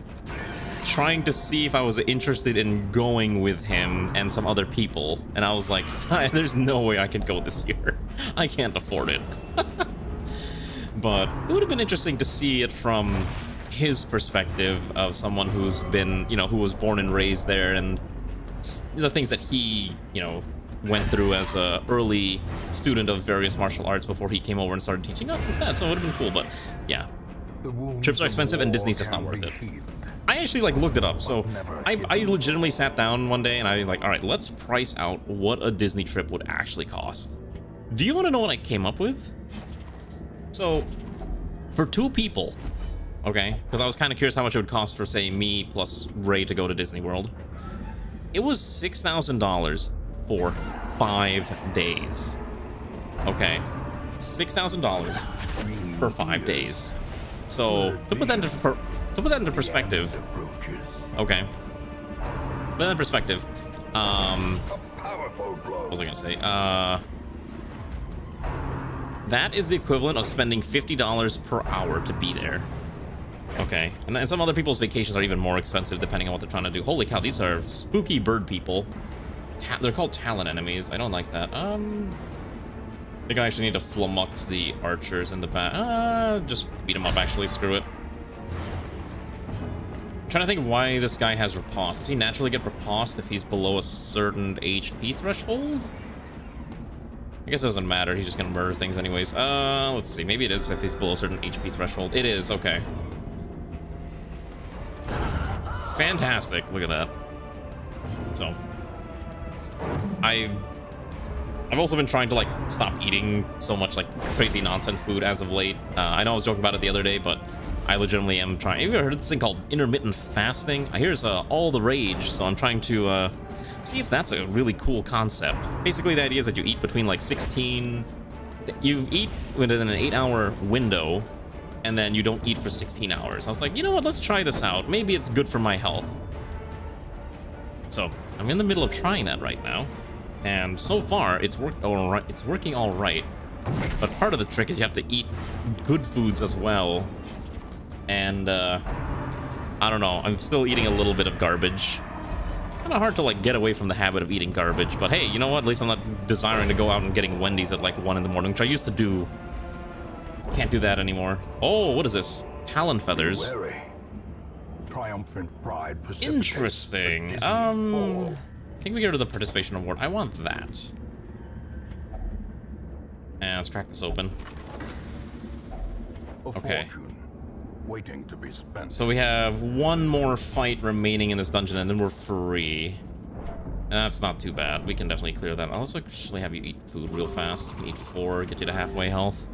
Speaker 1: trying to see if I was interested in going with him and some other people, and I was like, there's no way I can go this year. I can't afford it. But it would have been interesting to see it from his perspective of someone who's been, you know, who was born and raised there, and the things that he, you know, went through as a early student of various martial arts before he came over and started teaching us instead. So it would have been cool, but yeah, trips are expensive and Disney's just not worth it. I actually like looked it up. So I legitimately sat down one day and I was like, all right, let's price out what a Disney trip would actually cost. Do you want to know what I came up with? So for 2 people, okay, because I was kind of curious how much it would cost for, say, me plus Ray to go to Disney World. It was $6,000 for 5 days. Okay, $6,000 for 5 days. So to put that into perspective, okay. Put that in perspective. What was I gonna say? That is the equivalent of spending $50 per hour to be there. Okay, and some other people's vacations are even more expensive depending on what they're trying to do. Holy cow, these are spooky bird people. They're called talon enemies. I don't like that. I think I actually need to flummox the archers in the back. Just beat them up, actually. Screw it. I'm trying to think of why this guy has riposte. Does he naturally get riposte if he's below a certain HP threshold? I guess it doesn't matter. He's just gonna murder things anyways. Let's see. Maybe it is if he's below a certain HP threshold. It is. Okay. Fantastic. Look at that. So I've also been trying to like stop eating so much like crazy nonsense food as of late. I know I was joking about it the other day, but I legitimately am trying. Have you ever heard of this thing called intermittent fasting? I hear it's all the rage, so I'm trying to see if that's a really cool concept. Basically, the idea is that you eat between like 16... You eat within an 8-hour window, and then you don't eat for 16 hours. I was like, you know what, let's try this out. Maybe it's good for my health. So, I'm in the middle of trying that right now. And so far, it's worked all right. It's working all right. But part of the trick is you have to eat good foods as well. And, I don't know. I'm still eating a little bit of garbage. Kind of hard to, like, get away from the habit of eating garbage. But hey, you know what? At least I'm not desiring to go out and getting Wendy's at, like, 1 in the morning, which I used to do. Can't do that anymore. Oh, what is this? Talon feathers.
Speaker 3: Triumphant pride.
Speaker 1: Interesting. I think we go to the participation award. I want that. And let's crack this open. Okay.
Speaker 3: Waiting to be spent.
Speaker 1: So we have 1 more fight remaining in this dungeon, and then we're free. And that's not too bad. We can definitely clear that. I'll also actually have you eat food real fast. You can eat 4, get you to halfway health.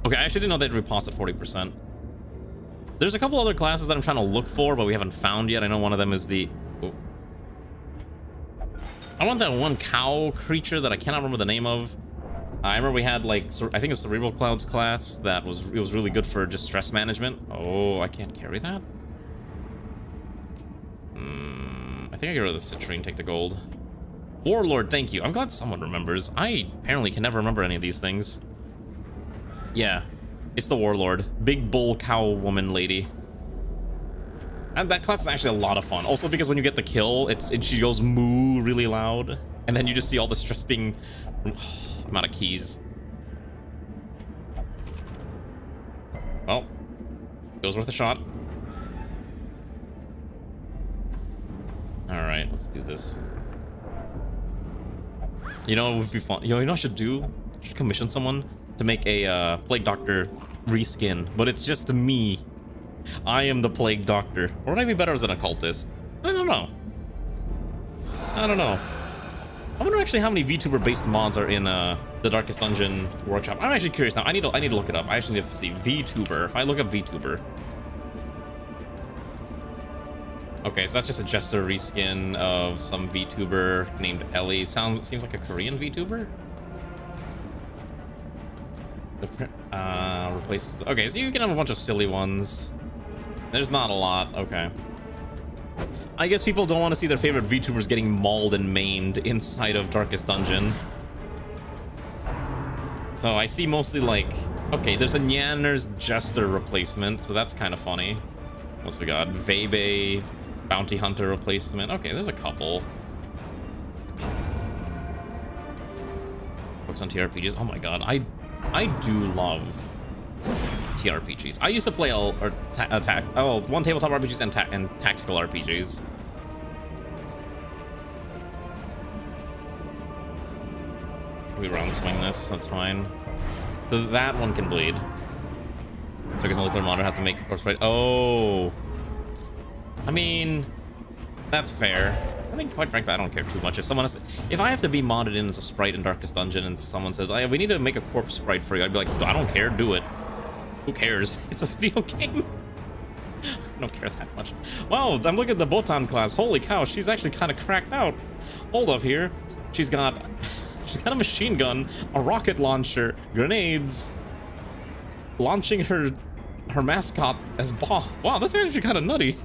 Speaker 1: Okay, I actually didn't know they'd repost at 40%. There's a couple other classes that I'm trying to look for, but we haven't found yet. I know one of them is the... Oh. I want that one cow creature that I cannot remember the name of. I remember we had, like, I think it was Cerebral Cloud's class that was really good for just stress management. Oh, I can't carry that? I think I get rid of the citrine, take the gold. Warlord, thank you. I'm glad someone remembers. I apparently can never remember any of these things. Yeah, it's the Warlord. Big bull cow woman lady. And that class is actually a lot of fun. Also because when you get the kill, she goes moo really loud. And then you just see all the stress being... I'm out of keys. Well, it was worth a shot. Alright, let's do this. You know what would be fun? You know what I should do? I should commission someone to make a Plague Doctor reskin, but it's just me. I am the Plague Doctor. Or would I be better as an occultist? I don't know. I don't know. I wonder actually how many VTuber-based mods are in the Darkest Dungeon workshop. I'm actually curious now. I need to look it up. I actually need to see VTuber. If I look up VTuber. Okay, so that's just a Jester reskin of some VTuber named Ellie. Seems like a Korean VTuber. Replaces. Okay, so you can have a bunch of silly ones. There's not a lot. Okay. I guess people don't want to see their favorite VTubers getting mauled and maimed inside of Darkest Dungeon. So I see mostly like... Okay, there's a Nyanner's Jester replacement, so that's kind of funny. What else we got? Vebe, Bounty Hunter replacement. Okay, there's a couple. Books on TRPGs. Oh my god, I do love TRPGs. I used to play one tabletop RPGs and tactical RPGs. We round swing this, that's fine. So that one can bleed. So I can only put a monitor, have to make force fight. Oh. I mean, that's fair. I mean, quite frankly, I don't care too much. If I have to be modded in as a sprite in Darkest Dungeon and someone says, we need to make a corpse sprite for you, I'd be like, I don't care, do it. Who cares? It's a video game. I don't care that much. Wow, I'm looking at the Botan class. Holy cow, she's actually kind of cracked out. Hold up here. She's got a machine gun, a rocket launcher, grenades, launching her mascot as Ba. Wow, that's actually kind of nutty.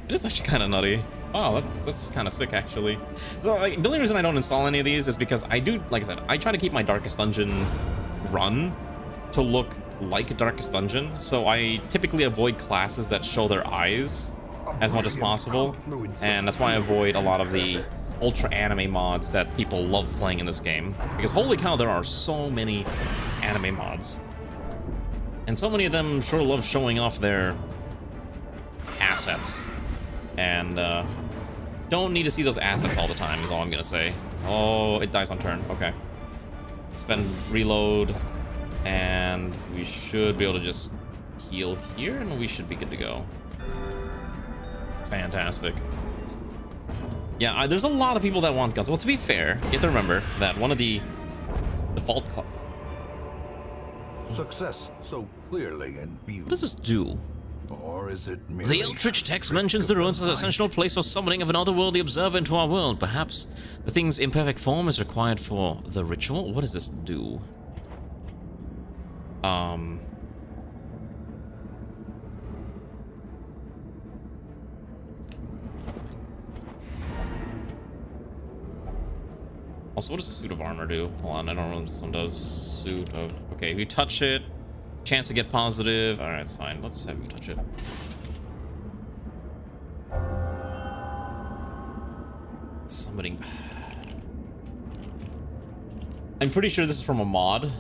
Speaker 1: It is actually kind of nutty. Wow, that's kind of sick, actually. So, like, the only reason I don't install any of these is because I do, like I said, I try to keep my Darkest Dungeon run to look like Darkest Dungeon, so I typically avoid classes that show their eyes as much as possible, and that's why I avoid a lot of the ultra anime mods that people love playing in this game, because holy cow, there are so many anime mods, and so many of them sure love showing off their assets, and don't need to see those assets all the time is all I'm gonna say. Oh, it dies on turn. Okay, spend reload, and we should be able to just heal here, and we should be good to go. Fantastic. Yeah, there's a lot of people that want guns. Well, to be fair, you have to remember that one of the default
Speaker 3: Success so clearly in view.
Speaker 1: What does this do?
Speaker 3: Or is it merely
Speaker 1: The Eldritch text mentions the ruins as an essential place for summoning of an otherworldly observer into our world. Perhaps the thing's imperfect form is required for the ritual? What does this do? Also, what does the suit of armor do? Hold on, I don't know what this one does. Suit of... Okay, if you touch it, chance to get positive. Alright, it's fine. Let's have you touch it. Summoning... I'm pretty sure this is from a mod.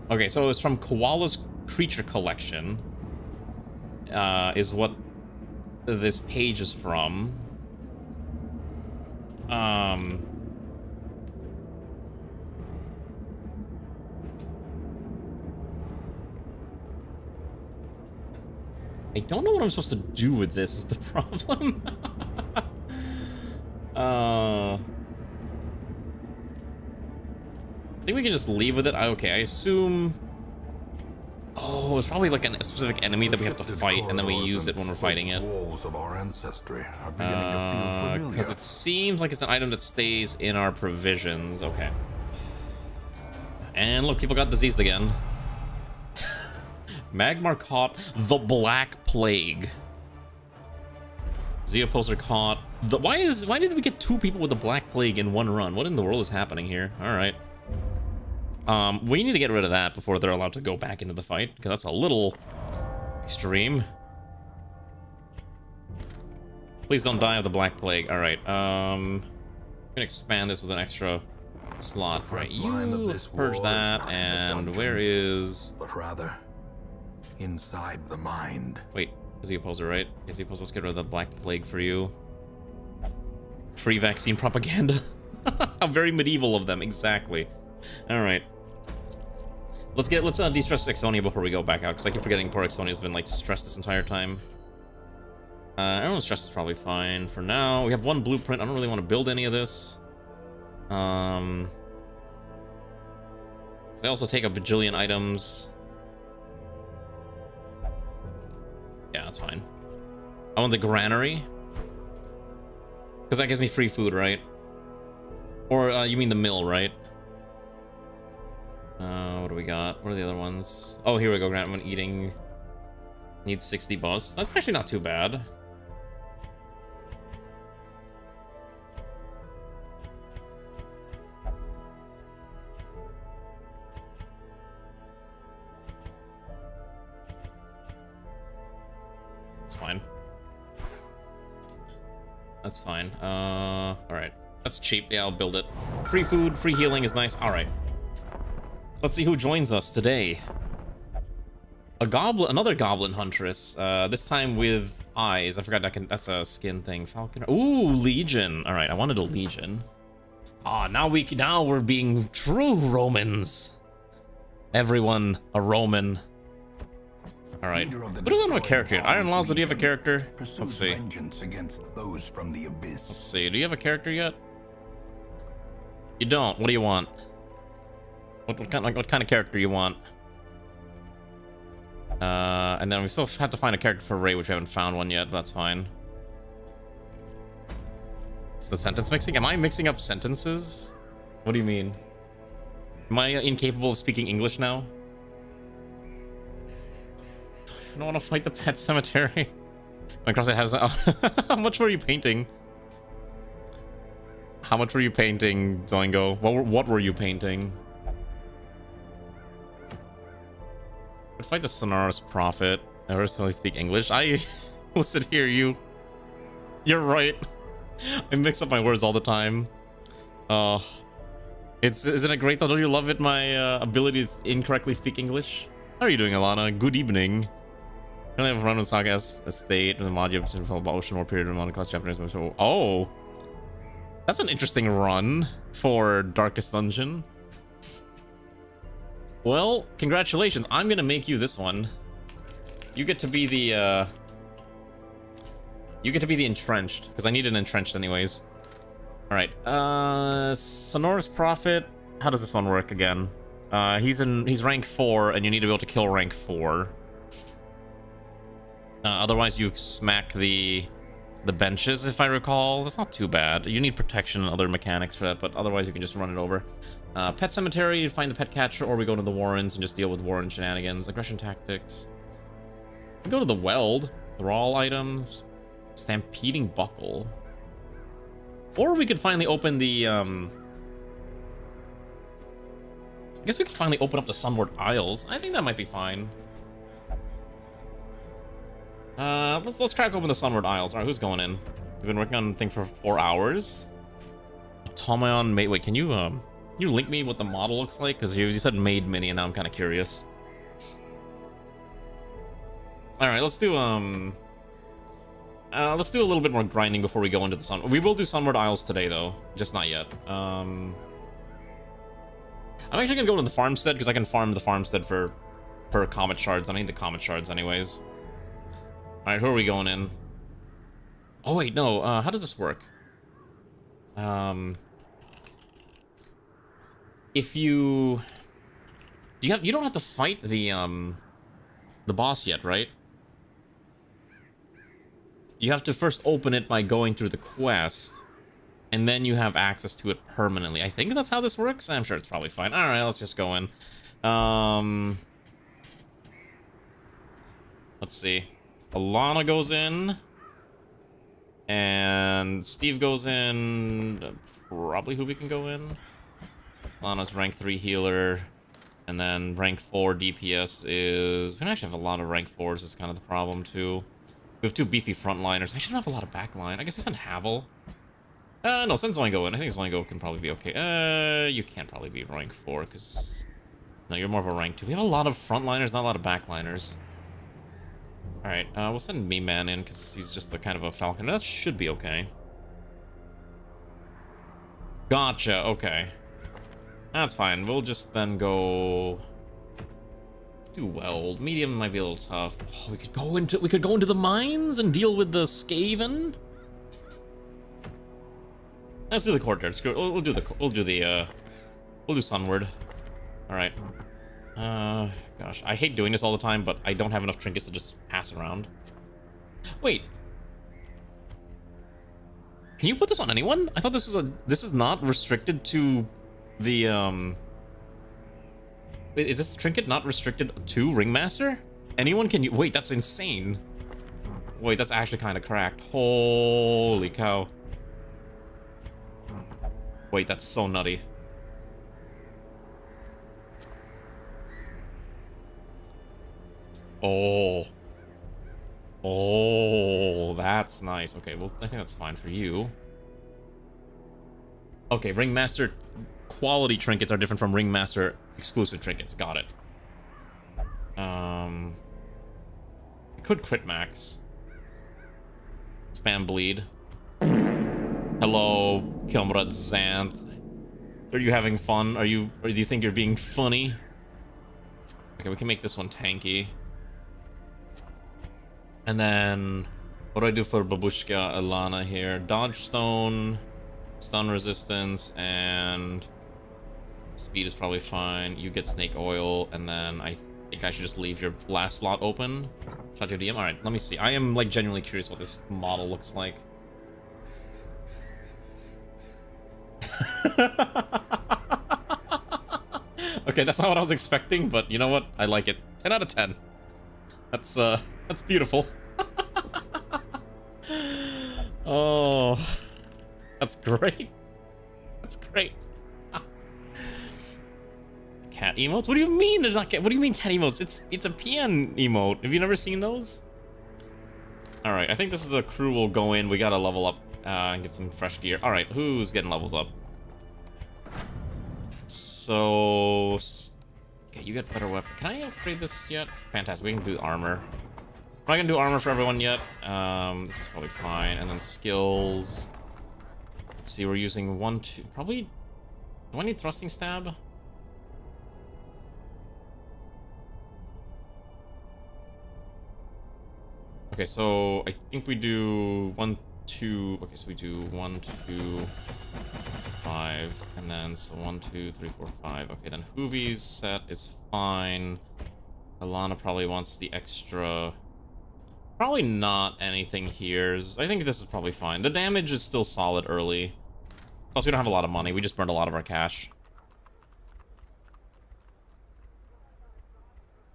Speaker 1: Okay, so it's from Koala's Creature Collection. Is what this page is from. I don't know what I'm supposed to do with this is the problem. I think we can just leave with it. Okay, I assume... Oh, it's probably like a specific enemy that we have to fight, and then we use it when we're fighting it.
Speaker 3: Walls of our ancestry are beginning to feel familiar.
Speaker 1: Because it seems like it's an item that stays in our provisions. Okay. And look, people got diseased again. Magmar caught the Black Plague. Zeoposter caught the... Why did we get 2 people with the Black Plague in one run? What in the world is happening here? Alright. We need to get rid of that before they're allowed to go back into the fight, because that's a little extreme. Please don't die of the Black Plague. Alright, I'm gonna expand this with an extra slot. Right, let's purge that, and where is...
Speaker 3: But rather, inside the mind.
Speaker 1: Wait, is the opposer right? Is the opposer? Let's get rid of the Black Plague for you. Free vaccine propaganda. How very medieval of them, exactly. Alright. Let's de-stress Exonia before we go back out, because I keep forgetting poor Exonia's been like stressed this entire time. Everyone's stress is probably fine for now. We have 1 blueprint. I don't really want to build any of this. They also take a bajillion items. Yeah, that's fine. I want the granary. Because that gives me free food, right? Or you mean the mill, right? What do we got? What are the other ones? Oh, here we go. Grant one eating. Needs 60 buffs. That's actually not too bad. That's fine. That's fine. Alright. That's cheap. Yeah, I'll build it. Free food, free healing is nice. Alright. Let's see who joins us today. Another goblin huntress. This time with eyes. I forgot that's a skin thing. Falcon. Ooh, Legion. All right, I wanted a Legion. Ah, now we're being true Romans. Everyone a Roman. All right. What is on my character yet? Iron Laws, do you have a character? Let's see.
Speaker 3: Against those from the abyss.
Speaker 1: Let's see. Do you have a character yet? You don't. What do you want? What kind of character you want? And then we still have to find a character for Ray, which we haven't found one yet. But that's fine. It's the sentence mixing. Am I mixing up sentences? What do you mean? Am I incapable of speaking English now? I don't want to fight the pet cemetery. My cross has. How much were you painting? How much were you painting, Zoingo? What were you painting? I'd fight the Sonorous Prophet. I really speak English. Listen here, you're right. I mix up my words all the time. Isn't it great though? Don't you love it? My ability to incorrectly speak English. How are you doing, Alana? Good evening. I have a run with Saga's estate and the Maji of the Ocean War period of monoclass Japanese. So, oh, that's an interesting run for Darkest Dungeon. Well, congratulations. I'm gonna make you this one. You get to be the entrenched, because I need an entrenched anyways. All right. Sonorous Prophet. How does this one work again? He's rank 4, and you need to be able to kill rank 4. Otherwise, you smack the benches, if I recall. That's not too bad. You need protection and other mechanics for that, but otherwise you can just run it over. Pet Cemetery, you find the pet catcher, or we go to the Warrens and just deal with Warren shenanigans. Aggression Tactics. We go to the Weld. Thrall items. Stampeding Buckle. Or we could finally open the, I guess we could finally open up the Sunward Isles. I think that might be fine. Let's crack open the Sunward Isles. Alright, who's going in? We've been working on the thing for 4 hours. Tomayon mate. Wait, can you link me what the model looks like? Because you said Maid Mini, and now I'm kind of curious. Alright, let's do a little bit more grinding before we go into the sun. We will do Sunward Isles today, though. Just not yet. I'm actually gonna go to the farmstead, because I can farm the farmstead for comet shards. I need the comet shards anyways. Alright, who are we going in? Oh wait, no, how does this work? If you don't have to fight the boss yet, right? You have to first open it by going through the quest, and then you have access to it permanently. I think that's how this works. I'm sure it's probably fine. Alright, let's just go in. Let's see. Alana goes in, and Steve goes in. Probably who we can go in. Alana's rank 3 healer, and then rank 4 DPS is. We can actually have a lot of rank 4s. Is kind of the problem too. We have 2 beefy frontliners. I should have a lot of backline. I guess we send Havel. No, send Zoingo in. I think Zoingo can probably be okay. You can't probably be rank 4 because no, you're more of a rank 2. We have a lot of frontliners, not a lot of backliners. Alright, we'll send Me-Man in, because he's just a kind of a falcon. That should be okay. Gotcha, okay. That's fine. We'll just then go... do Weld. Medium might be a little tough. Oh, we could go into the mines and deal with the Skaven? Let's do the courtyard. Screw it. We'll do Sunward. Alright. Gosh, I hate doing this all the time, but I don't have enough trinkets to just pass around. Wait. Can you put this on anyone? I thought this is not restricted to the, Wait, is this trinket not restricted to Ringmaster? Anyone can use... Wait, that's insane. Wait, that's actually kind of cracked. Holy cow. Wait, that's so nutty. Oh. Oh, that's nice. Okay, well, I think that's fine for you. Okay, Ringmaster quality trinkets are different from Ringmaster exclusive trinkets. Got it. Could crit max. Spam bleed. Hello, Comrade Xanth. Are you having fun? Or do you think you're being funny? Okay, we can make this one tanky. And then, what do I do for Babushka Alana here? Dodge stone, stun resistance, and speed is probably fine. You get snake oil, and then I think I should just leave your last slot open. Shot your DM. All right, let me see. I am like genuinely curious what this model looks like. Okay, that's not what I was expecting, but you know what? I like it. 10 out of 10. That's beautiful. Oh, that's great. That's great. Cat emotes? What do you mean there's not cat? What do you mean cat emotes? It's a PN emote. Have you never seen those? All right, I think this is a crew will go in. We gotta level up and get some fresh gear. All right, who's getting levels up? So, okay, you get better weapon. Can I upgrade this yet? Fantastic. We can do armor. I'm not gonna do armor for everyone yet. This is probably fine. And then skills. Let's see. We're using 1, 2. Probably. Do I need thrusting stab? Okay, so I think we do 1, 2. Okay, so we do 1, 2, 5, and then so 1, 2, 3, 4, 5. Okay, then Hoovy's set is fine. Alana probably wants the extra. Probably not anything here. I think this is probably fine. The damage is still solid early. Plus, we don't have a lot of money. We just burned a lot of our cash.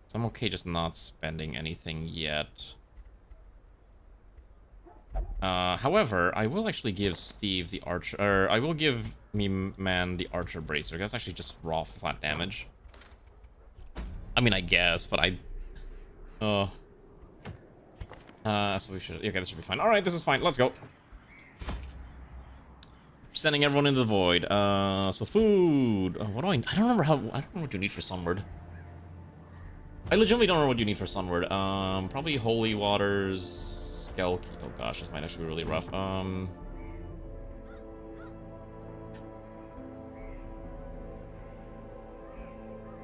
Speaker 1: So I'm okay just not spending anything yet. However, I will actually give Steve the archer, or I will give Man the archer bracer. That's actually just raw flat damage. I mean, I guess, but so we should, okay, this should be fine. All right, this is fine. Let's go. Sending everyone into the void. So food. What do I don't remember how, I don't know what you need for Sunward. I legitimately don't know what you need for Sunward. Probably holy waters. Oh gosh, this might actually be really rough.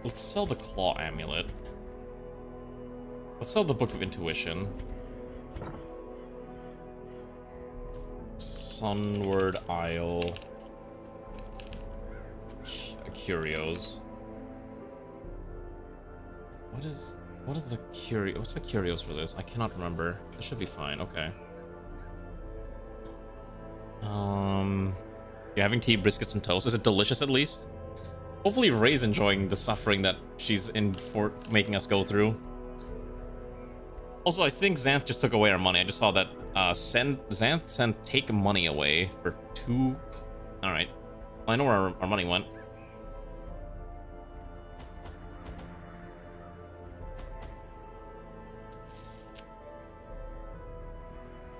Speaker 1: Let's sell the claw amulet. Let's sell the book of intuition. Sunward Isle. Curios. What is the curio? What's the curios for this? I cannot remember. This should be fine. Okay. You're having tea, biscuits, and toast. Is it delicious at least? Hopefully Ray's enjoying the suffering that she's in for making us go through. Also, I think Xanth just took away our money. I just saw that Xanth sent take money away for 2. All right. I know where our money went.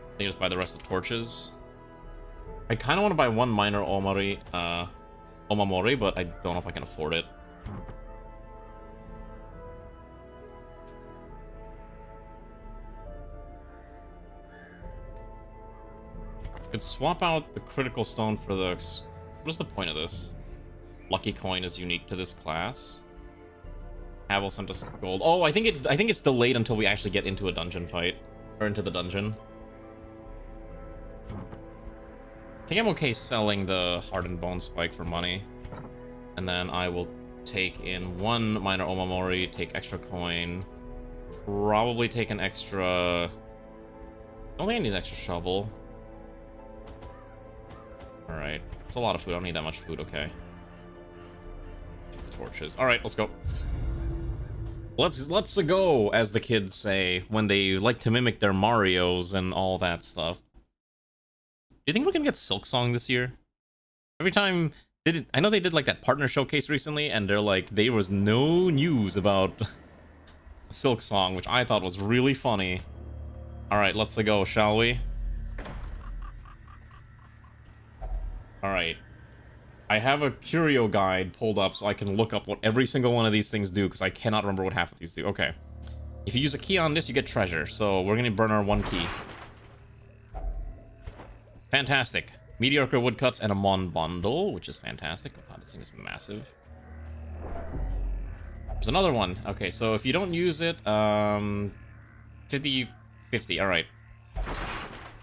Speaker 1: I think just buy the rest of the torches. I kind of want to buy 1 minor Omamori, but I don't know if I can afford it. Could swap out the critical stone for the. What is the point of this? Lucky coin is unique to this class. Havel sent us gold. Oh, I think it's delayed until we actually get into a dungeon fight, or into the dungeon. I think I'm okay selling the hardened bone spike for money, and then I will take in 1 minor Omamori, take extra coin, probably take an extra. I don't think I need an extra shovel. All right, it's a lot of food. I don't need that much food. Okay. Torches. All right, let's go. Let's go, as the kids say when they like to mimic their Marios and all that stuff. Do you think we're gonna get Silk Song this year? Every time I know they did like that partner showcase recently, and they're like, there was no news about Silk Song, which I thought was really funny. All right, let's go, shall we? All right. I have a curio guide pulled up so I can look up what every single one of these things do, because I cannot remember what half of these do. Okay. If you use a key on this, you get treasure. So we're going to burn our one key. Fantastic. Mediocre woodcuts and a Mon bundle, which is fantastic. Oh god, this thing is massive. There's another one. Okay, so if you don't use it, 50, 50. All right.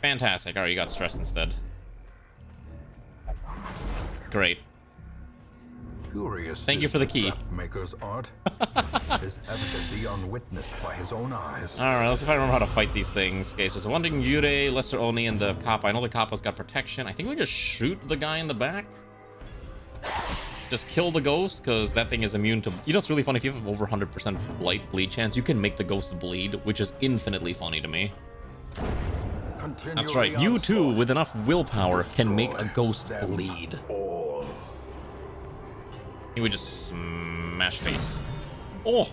Speaker 1: Fantastic. All right, you got stress instead. Great.
Speaker 3: Curious.
Speaker 1: Thank you for the key.
Speaker 3: Maker's art. His efficacy unwitnessed by his own eyes.
Speaker 1: Alright, let's see if I remember how to fight these things. Okay, so it's a Wandering Yurei, Lesser Oni, and the Kappa. I know the Kappa's got protection. I think we just shoot the guy in the back. Just kill the ghost, because that thing is immune to... You know, it's really funny. If you have over 100% light bleed chance, you can make the ghost bleed, which is infinitely funny to me. That's right. You too, with enough willpower, can make a ghost bleed. He would just smash face. Oh,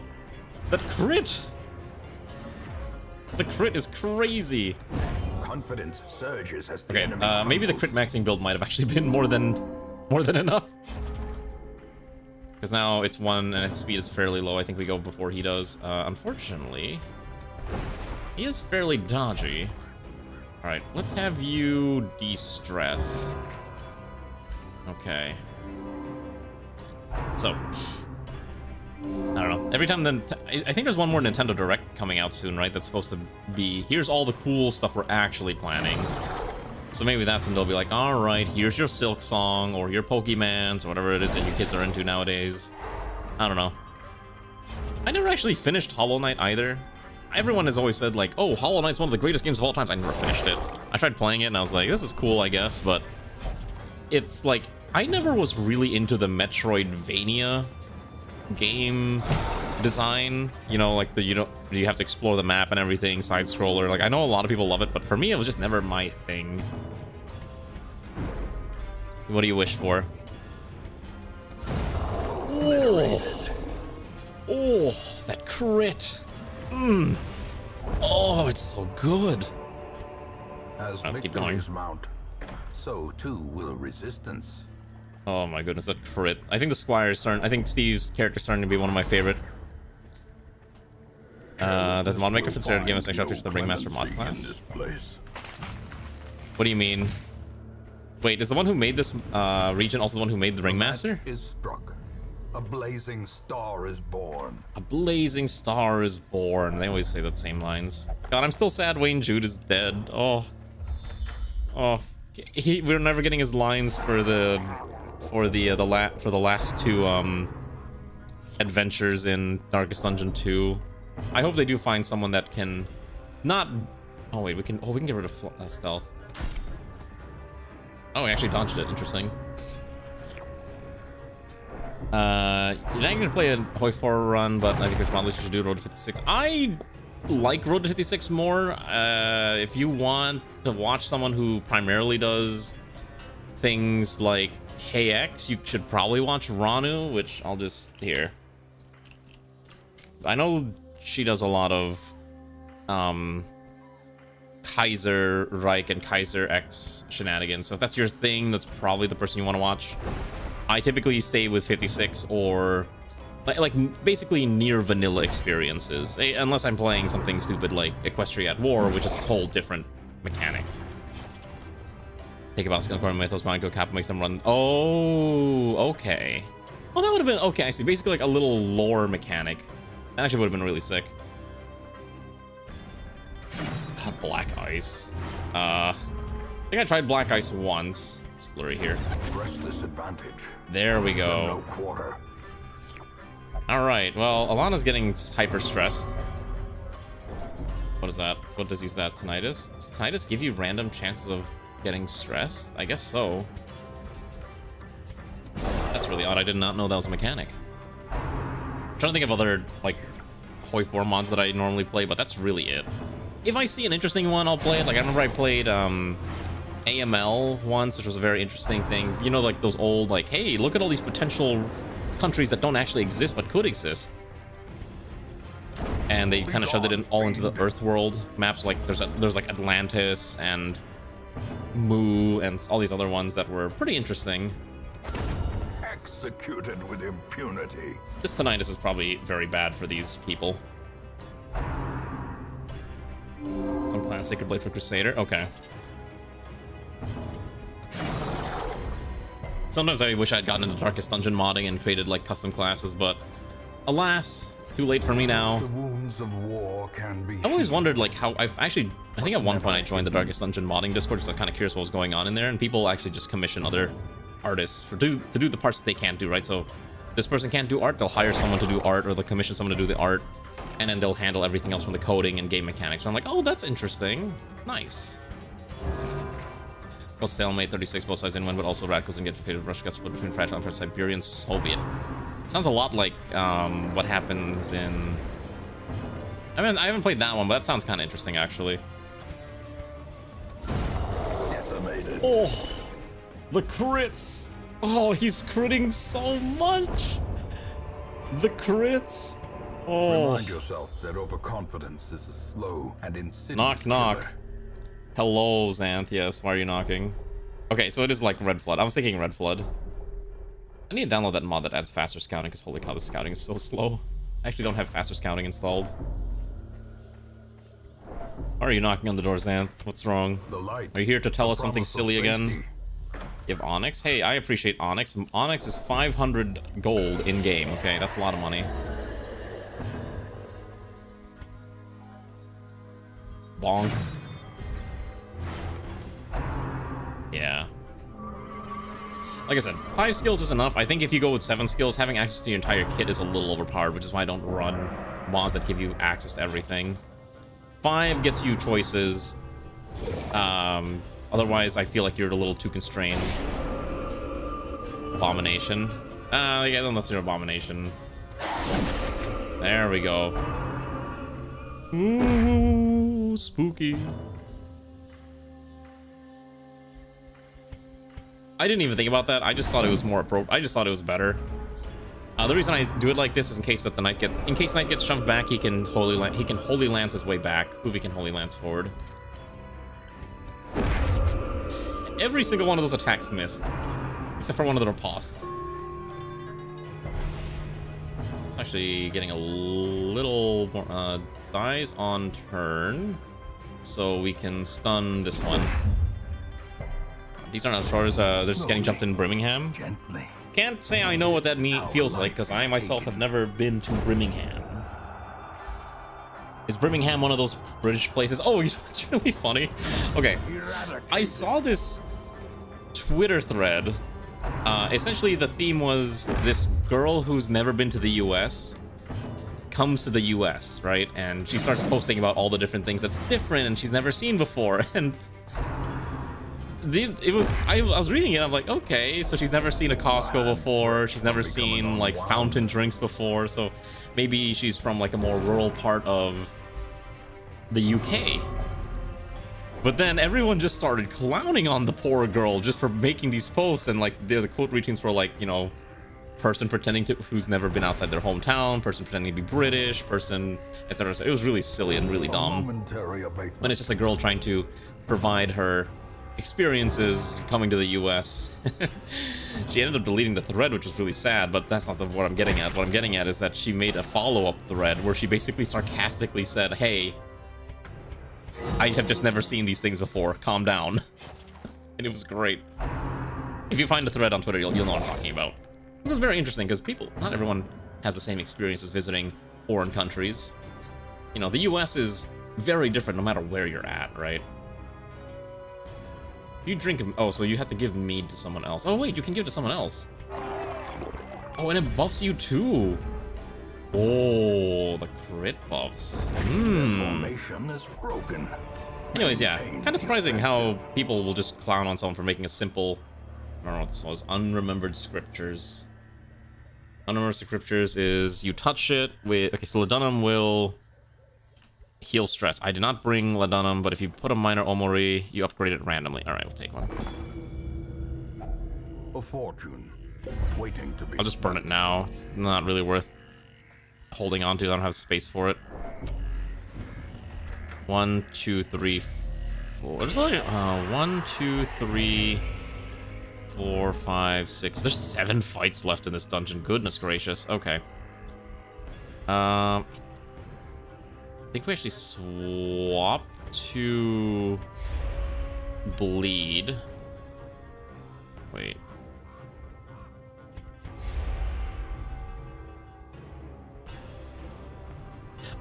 Speaker 1: that crit! The crit is crazy.
Speaker 3: Confidence surges as the
Speaker 1: Okay,
Speaker 3: enemy
Speaker 1: maybe the crit maxing build might have actually been more than enough. Because now it's 1 and its speed is fairly low. I think we go before he does. Unfortunately, he is fairly dodgy. All right, let's have you de-stress. Okay. So, I don't know. Every time then, I think there's one more Nintendo Direct coming out soon, right? That's supposed to be, here's all the cool stuff we're actually planning. So maybe that's when they'll be like, all right, here's your Silk Song or your Pokemans or whatever it is that you kids are into nowadays. I don't know. I never actually finished Hollow Knight either. Everyone has always said like, oh, Hollow Knight's one of the greatest games of all time. I never finished it. I tried playing it and I was like, this is cool, I guess, but it's like, I never was really into the Metroidvania game design. You know, like you have to explore the map and everything, side scroller. Like I know a lot of people love it, but for me, it was just never my thing. What do you wish for? Oh, oh, that crit. Oh, it's so good.
Speaker 3: As
Speaker 1: Let's keep going.
Speaker 3: mount, so too will resistance.
Speaker 1: Oh my goodness, that crit. I think the Squire's starting, I think Steve's character's starting to be one of my favorite. The mod maker for the game us extra options for the Ringmaster mod class. What do you mean? Wait, is the one who made this region also the one who made the Ringmaster?
Speaker 3: Is struck. A blazing star is born.
Speaker 1: A blazing star is born. They always say that same lines. God, I'm still sad Wayne Jude is dead. Oh. Oh. We're never getting his lines for the last two adventures in Darkest Dungeon 2. I hope they do find someone that can not. Oh wait, we can get rid of stealth. Oh, we actually dodged it. Interesting. You're not gonna play a Hoi 4 run, but I think it's probably should do Road to 56. I like Road to 56 more. If you want to watch someone who primarily does things like KX, you should probably watch Ranu, which I'll just here. I know she does a lot of Kaiser Reich and Kaiser X shenanigans. So if that's your thing, that's probably the person you want to watch. I typically stay with 56 or like basically near vanilla experiences, unless I'm playing something stupid like Equestria at War, which is a whole different mechanic. Take about Skunk Mythos Mind to a Kappa makes them run. Oh, okay. Well, that would have been okay. I see. Basically, like a little lore mechanic. That actually would have been really sick. God, Black Ice. I think I tried Black Ice once. It's blurry here.
Speaker 3: Restless advantage.
Speaker 1: There we go.
Speaker 3: No quarter.
Speaker 1: All right. Well, Alana's getting hyper stressed. What is that? What disease is that? Tinnitus? Does tinnitus give you random chances of getting stressed? I guess so. That's really odd. I did not know that was a mechanic. I'm trying to think of other like Hoi 4 mods that I normally play, but that's really it. If I see an interesting one, I'll play it. Like I remember I played AML once, which was a very interesting thing. You know, like those old like, hey, look at all these potential countries that don't actually exist but could exist. And they kind of shoved it in all into the Earth world maps. Like there's like Atlantis and Mu and all these other ones that were pretty interesting.
Speaker 3: executed with impunity.
Speaker 1: This Tinnitus is probably very bad for these people. Some plan Sacred Blade for Crusader? Okay. Sometimes I wish I'd gotten into Darkest Dungeon modding and created like custom classes, but alas, it's too late for me now.
Speaker 3: The wounds of war can be.
Speaker 1: I've always wondered like how I think at one point I joined the Darkest Dungeon modding Discord because I'm kind of curious what was going on in there, and people actually just commission other artists to do the parts that they can't do, right? So this person can't do art, they'll hire someone to do art, or they'll commission someone to do the art, and then they'll handle everything else from the coding and game mechanics. So I'm like, oh, that's interesting. Nice. Well, stalemate, 36, both sides in win, but also radicals and get defeated. Russia got split between fragile and Siberian Soviet. It sounds a lot like what happens in... I mean, I haven't played that one, but that sounds kind of interesting, actually.
Speaker 3: Decimated.
Speaker 1: Oh, the crits. Oh, he's critting so much. The crits. Oh.
Speaker 3: Remind yourself that overconfidence is a slow and insidious
Speaker 1: Knock, knock.
Speaker 3: killer.
Speaker 1: Hello, Xanth. Yes, why are you knocking? Okay, so it is like Red Flood. I was thinking Red Flood. I need to download that mod that adds faster scouting, because holy cow, the scouting is so slow. I actually don't have faster scouting installed. Why are you knocking on the door, Xanth? What's wrong?
Speaker 3: The light,
Speaker 1: Are you here to tell
Speaker 3: the
Speaker 1: us something
Speaker 3: promise of
Speaker 1: silly again?
Speaker 3: safety.
Speaker 1: You have Onyx? Hey, I appreciate Onyx. Onyx is 500 gold in-game. Okay, that's a lot of money. Bonk. Yeah. Like I said, 5 skills is enough. I think if you go with 7 skills, having access to your entire kit is a little overpowered, which is why I don't run mods that give you access to everything. 5 gets you choices. Otherwise, I feel like you're a little too constrained. Abomination. Yeah, unless you're Abomination. There we go. Ooh, spooky. I didn't even think about that. I just thought it was more appropriate. I just thought it was better. The reason I do it like this is in case that Knight gets shoved back, he can Holy Lance his way back. Hoovy can Holy Lance forward. Every single one of those attacks missed, except for one of the riposts. It's actually getting a little more dies on turn, so we can stun this one. These are not shores. They're just getting jumped in Birmingham.
Speaker 3: Gently.
Speaker 1: Can't say I know what that feels like, because I myself have never been to Birmingham. Is Birmingham one of those British places? Oh, you know, it's really funny. Okay, I saw this Twitter thread. Essentially, the theme was this girl who's never been to the US comes to the US, right? And she starts posting about all the different things that's different and she's never seen before. And I was reading it, I'm like, okay, so she's never seen a Costco before, she's never seen like fountain drinks before, so maybe she's from like a more rural part of the UK. But then everyone just started clowning on the poor girl just for making these posts, and like the quote retweets were like, you know, person pretending to who's never been outside their hometown, person pretending to be British, person, etc. So it was really silly and really dumb. When it's just a girl trying to provide her experiences coming to the US. She ended up deleting the thread, which was really sad, but that's not what I'm getting at. What I'm getting at is that she made a follow-up thread where she basically sarcastically said, hey, I have just never seen these things before, calm down. And it was great. If you find the thread on Twitter, you'll know what I'm talking about. This is very interesting because not everyone has the same experiences visiting foreign countries. You know, the US is very different no matter where you're at, right? You drink... Oh, so you have to give mead to someone else. Oh, wait, you can give to someone else. Oh, and it buffs you too. Oh, the crit buffs.
Speaker 3: Formation is broken.
Speaker 1: Anyways, yeah. Kind of surprising how people will just clown on someone for making a simple... I don't know what this was. Unremembered Scriptures. Unremembered Scriptures is you touch it with... Okay, so Ladunum will... heal stress. I did not bring Ladunum, but if you put a minor Omori, you upgrade it randomly. Alright, we'll take one.
Speaker 3: A fortune waiting to be.
Speaker 1: I'll just burn it now. It's not really worth holding on to. I don't have space for it. 1, 2, 3, 4. There's like 1, 2, 3, 4, 5, 6. There's 7 fights left in this dungeon. Goodness gracious. Okay. I think we actually swap to bleed. Wait.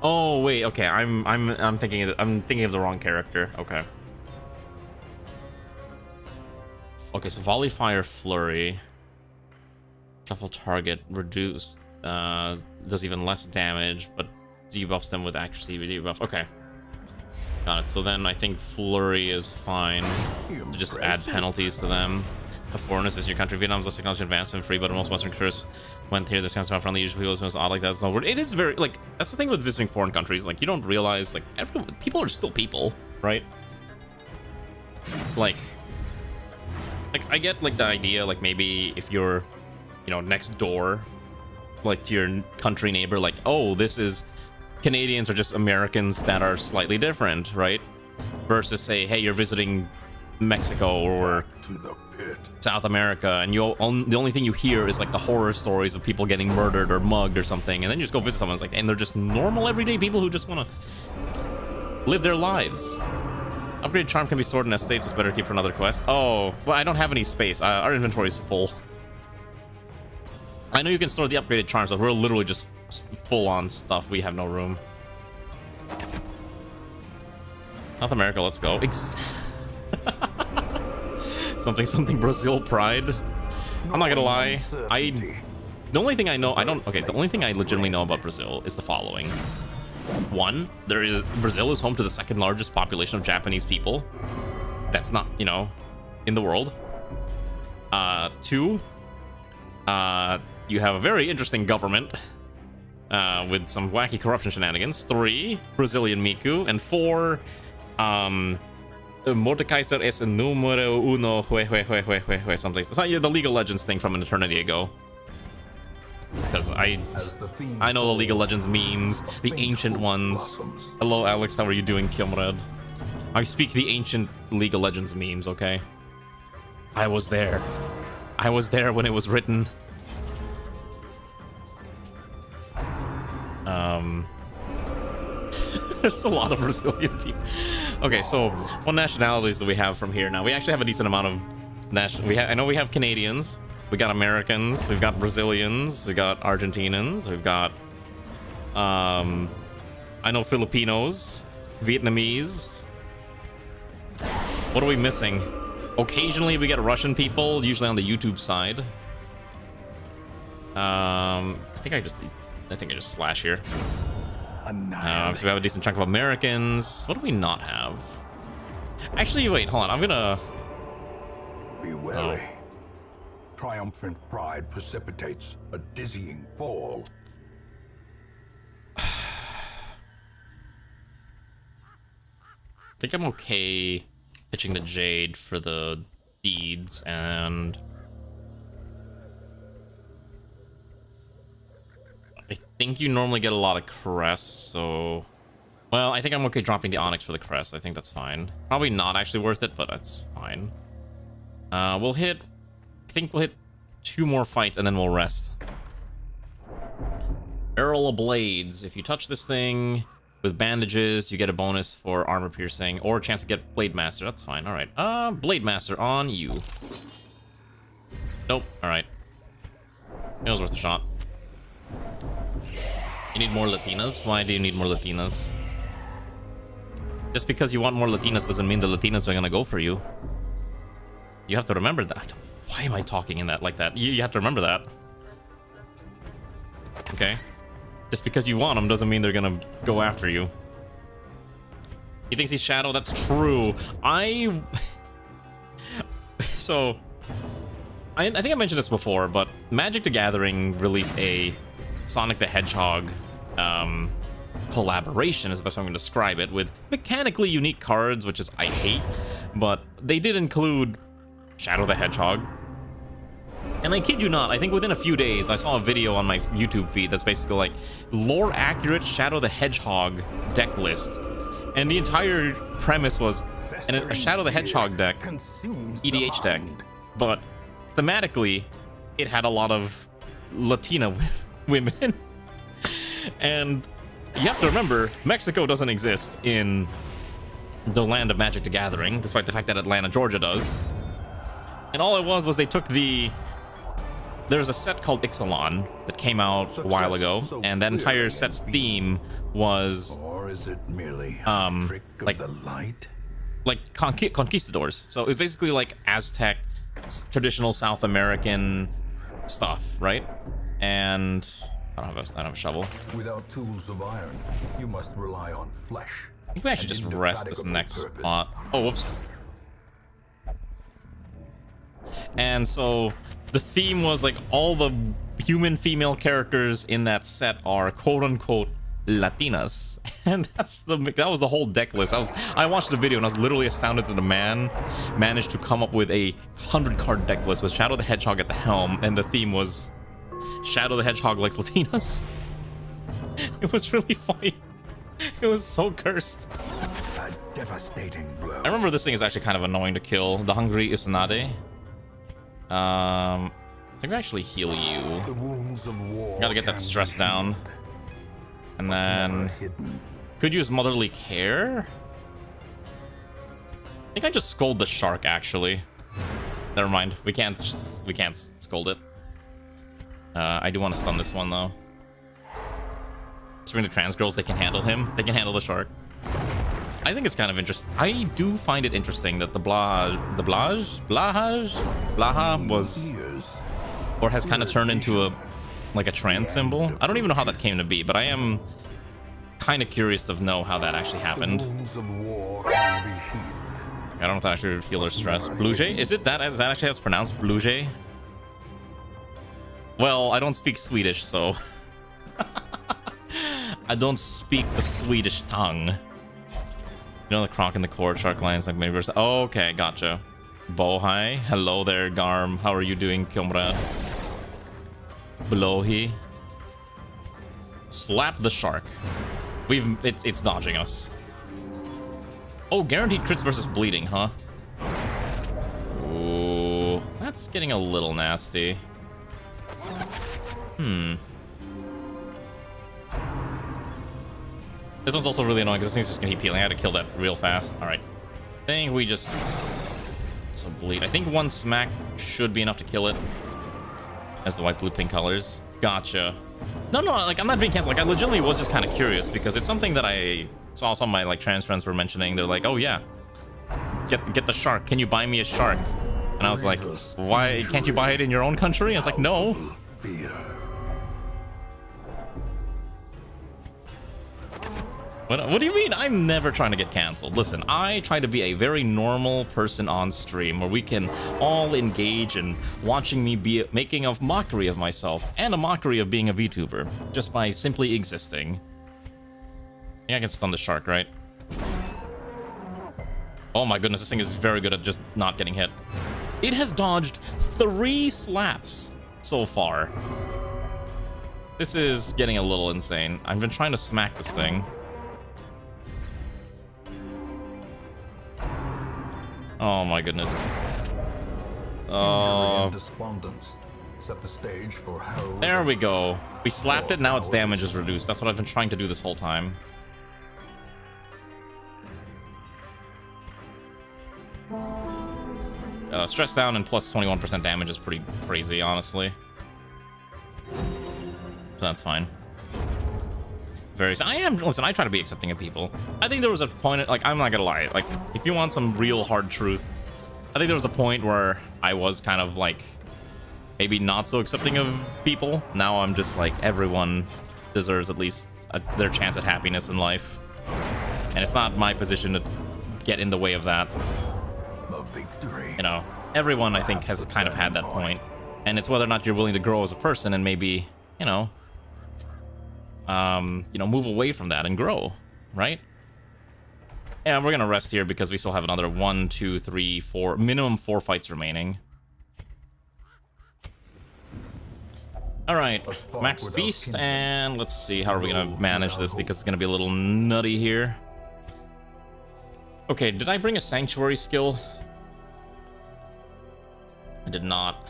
Speaker 1: Oh wait, okay. I'm thinking of the wrong character. Okay. Okay, so volley fire flurry. Shuffle target reduced. Does even less damage, but debuffs them with accuracy debuff. Okay. Got it. So then I think flurry is fine to just add penalties to them. The foreigners visit your country. Vietnam's less technology advanced and free, but most Western cultures went here. This sounds not friendly. Usually people most odd like that. It's not weird. It is very like that's the thing with visiting foreign countries. Like you don't realize like people are still people, right? Like I get like the idea. Like maybe if you're, you know, next door, like to your country neighbor, like oh this is Canadians are just Americans that are slightly different, right? Versus say hey you're visiting Mexico or
Speaker 3: To the pit.
Speaker 1: South America, and the only thing you hear is like the horror stories of people getting murdered or mugged or something, and then you just go visit someone, it's like, and they're just normal everyday people who just want to live their lives. Upgraded charm can be stored in estates, so it's better to keep for another quest. Oh, well, I don't have any space. Our inventory is full. I know you can store the upgraded charms, but we're literally just full on stuff. We have no room. South America, let's go. Something Brazil pride. I'm not gonna lie. The only thing I know, the only thing I legitimately know about Brazil is the following. One, Brazil is home to the second largest population of Japanese people. That's not, you know, in the world. Two, you have a very interesting government with some wacky corruption shenanigans. 3, Brazilian Miku. And 4, Mordekaiser es numero uno, something. It's not the League of Legends thing from an eternity ago. Because I know the League of Legends memes, the ancient ones. Hello, Alex. How are you doing, Comrade? I speak the ancient League of Legends memes, okay? I was there. I was there when it was written. There's a lot of Brazilian people. Okay, so what nationalities do we have from here now? We actually have a decent amount of I know we have Canadians, we got Americans, we've got Brazilians, we got Argentinians, we've got I know Filipinos, Vietnamese. What are we missing? Occasionally we get Russian people, usually on the YouTube side. I think I just slash here. So we have a decent chunk of Americans. What do we not have? Actually, wait, hold on. I'm gonna...
Speaker 3: Be wary. Triumphant pride precipitates a dizzying fall.
Speaker 1: I think I'm okay pitching the Jade for the deeds, and I think you normally get a lot of crest, so well, I think I'm okay dropping the Onyx for the crest. I think that's fine. Probably not actually worth it, but that's fine. I think we'll hit 2 more fights and then we'll rest. Barrel of Blades. If you touch this thing with bandages, you get a bonus for armor piercing or a chance to get Blade Master. That's fine. All right. Blade Master on you. Nope. All right. It was worth a shot. You need more Latinas? Why do you need more Latinas? Just because you want more Latinas doesn't mean the Latinas are gonna go for you. You have to remember that. Why am I talking in that like that? You have to remember that. Okay? Just because you want them doesn't mean they're gonna go after you. He thinks he's Shadow? That's true. So... I think I mentioned this before, but Magic the Gathering released a Sonic the Hedgehog collaboration, is the best way I'm going to describe it, with mechanically unique cards, which is I hate, but they did include Shadow the Hedgehog. And I kid you not, I think within a few days I saw a video on my YouTube feed that's basically like lore accurate Shadow the Hedgehog deck list, and the entire premise was a Shadow the Hedgehog deck, EDH deck, but thematically, it had a lot of Latina women. And you have to remember, Mexico doesn't exist in the land of Magic the Gathering, despite the fact that Atlanta, Georgia does. And all it was they took there's a set called Ixalan that came out a while ago, and that entire set's theme was
Speaker 3: Or is it merely a trick of
Speaker 1: like
Speaker 3: the light?
Speaker 1: conquistadors. So it was basically like Aztec, traditional South American stuff, right? And I don't have a shovel.
Speaker 3: Without tools of iron, you must rely on flesh.
Speaker 1: I think we actually just rest this next spot. Oh, whoops. And so the theme was like all the human female characters in that set are quote-unquote Latinas, and that was the whole deck list. I watched the video and I was literally astounded that the man managed to come up with a 100-card deck list with Shadow the Hedgehog at the helm, and the theme was Shadow the Hedgehog likes Latinas. It was really funny. It was so cursed.
Speaker 3: A devastating blow.
Speaker 1: I remember this thing is actually kind of annoying to kill. The Hungry Isanade. I think we actually heal you.
Speaker 3: The wounds of war
Speaker 1: Gotta get that
Speaker 3: can
Speaker 1: stress
Speaker 3: be
Speaker 1: down.
Speaker 3: healed,
Speaker 1: And
Speaker 3: never
Speaker 1: then
Speaker 3: hidden.
Speaker 1: could use Motherly Care. I think I just scold the shark actually. Never mind. We can't scold it. I do want to stun this one though. Bring the trans girls, they can handle him. They can handle the shark. I think it's kind of interesting. I do find it interesting that the Blaha was, or has kind of turned into like a trans symbol. I don't even know how that came to be, but I am kind of curious to know how that actually happened.
Speaker 3: Wounds of war can be healed.
Speaker 1: I don't know if that actually would heal their stress. Bluejay? Is that actually how it's pronounced? Bluejay? Well, I don't speak Swedish, so I don't speak the Swedish tongue. You know, the croc and the cord, shark lines, like maybe. Oh, okay, gotcha. Bohai, hello there, Garm. How are you doing, Comrade? Blohi. Slap the shark. It's dodging us. Oh, guaranteed crits versus bleeding, huh? Ooh, that's getting a little nasty. This one's also really annoying because this thing's just gonna keep healing. I had to kill that real fast. Alright. I think we just... So bleed. I think one smack should be enough to kill it. As the white, blue, pink colors. Gotcha. No, like, I'm not being canceled. Like, I legitimately was just kind of curious because it's something that I saw some of my, like, trans friends were mentioning. They're like, oh, yeah. Get the shark. Can you buy me a shark? And I was like, why can't you buy it in your own country? I was like, no.
Speaker 3: Fear.
Speaker 1: What do you mean? I'm never trying to get canceled. Listen, I try to be a very normal person on stream where we can all engage in watching me be making a mockery of myself and a mockery of being a VTuber just by simply existing. I think I can stun the shark, right? Oh my goodness, this thing is very good at just not getting hit. It has dodged 3 slaps so far. This is getting a little insane. I've been trying to smack this thing. Oh my goodness. Oh.
Speaker 3: Set the stage for how
Speaker 1: There we go. We slapped it, now its damage is reduced. That's what I've been trying to do this whole time. Stress down and plus 21% damage is pretty crazy, honestly. So that's fine. Listen, I try to be accepting of people. I think there was a point, like, I'm not gonna lie, like, if you want some real hard truth, I think there was a point where I was kind of, like, maybe not so accepting of people. Now I'm just like, everyone deserves at least their chance at happiness in life. And it's not my position to get in the way of that.
Speaker 3: a victory.
Speaker 1: You know, everyone, I think, has kind of had that point. And it's whether or not you're willing to grow as a person and maybe, you know, move away from that and grow, right? Yeah, we're gonna rest here because we still have another 1, 2, 3, 4, minimum 4 fights remaining. All right, max feast, and let's see how are we gonna manage this because it's gonna be a little nutty here. Okay, did I bring a sanctuary skill? I did not.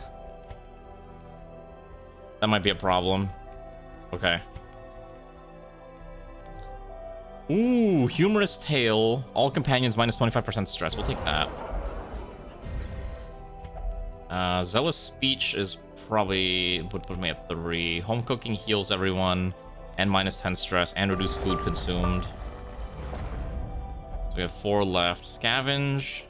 Speaker 1: That might be a problem. Okay. Ooh, humorous tale. All companions minus 25% stress. We'll take that. Zealous speech is probably would put me at 3. Home cooking heals everyone, and minus 10 stress, and reduce food consumed. So we have 4 left. Scavenge.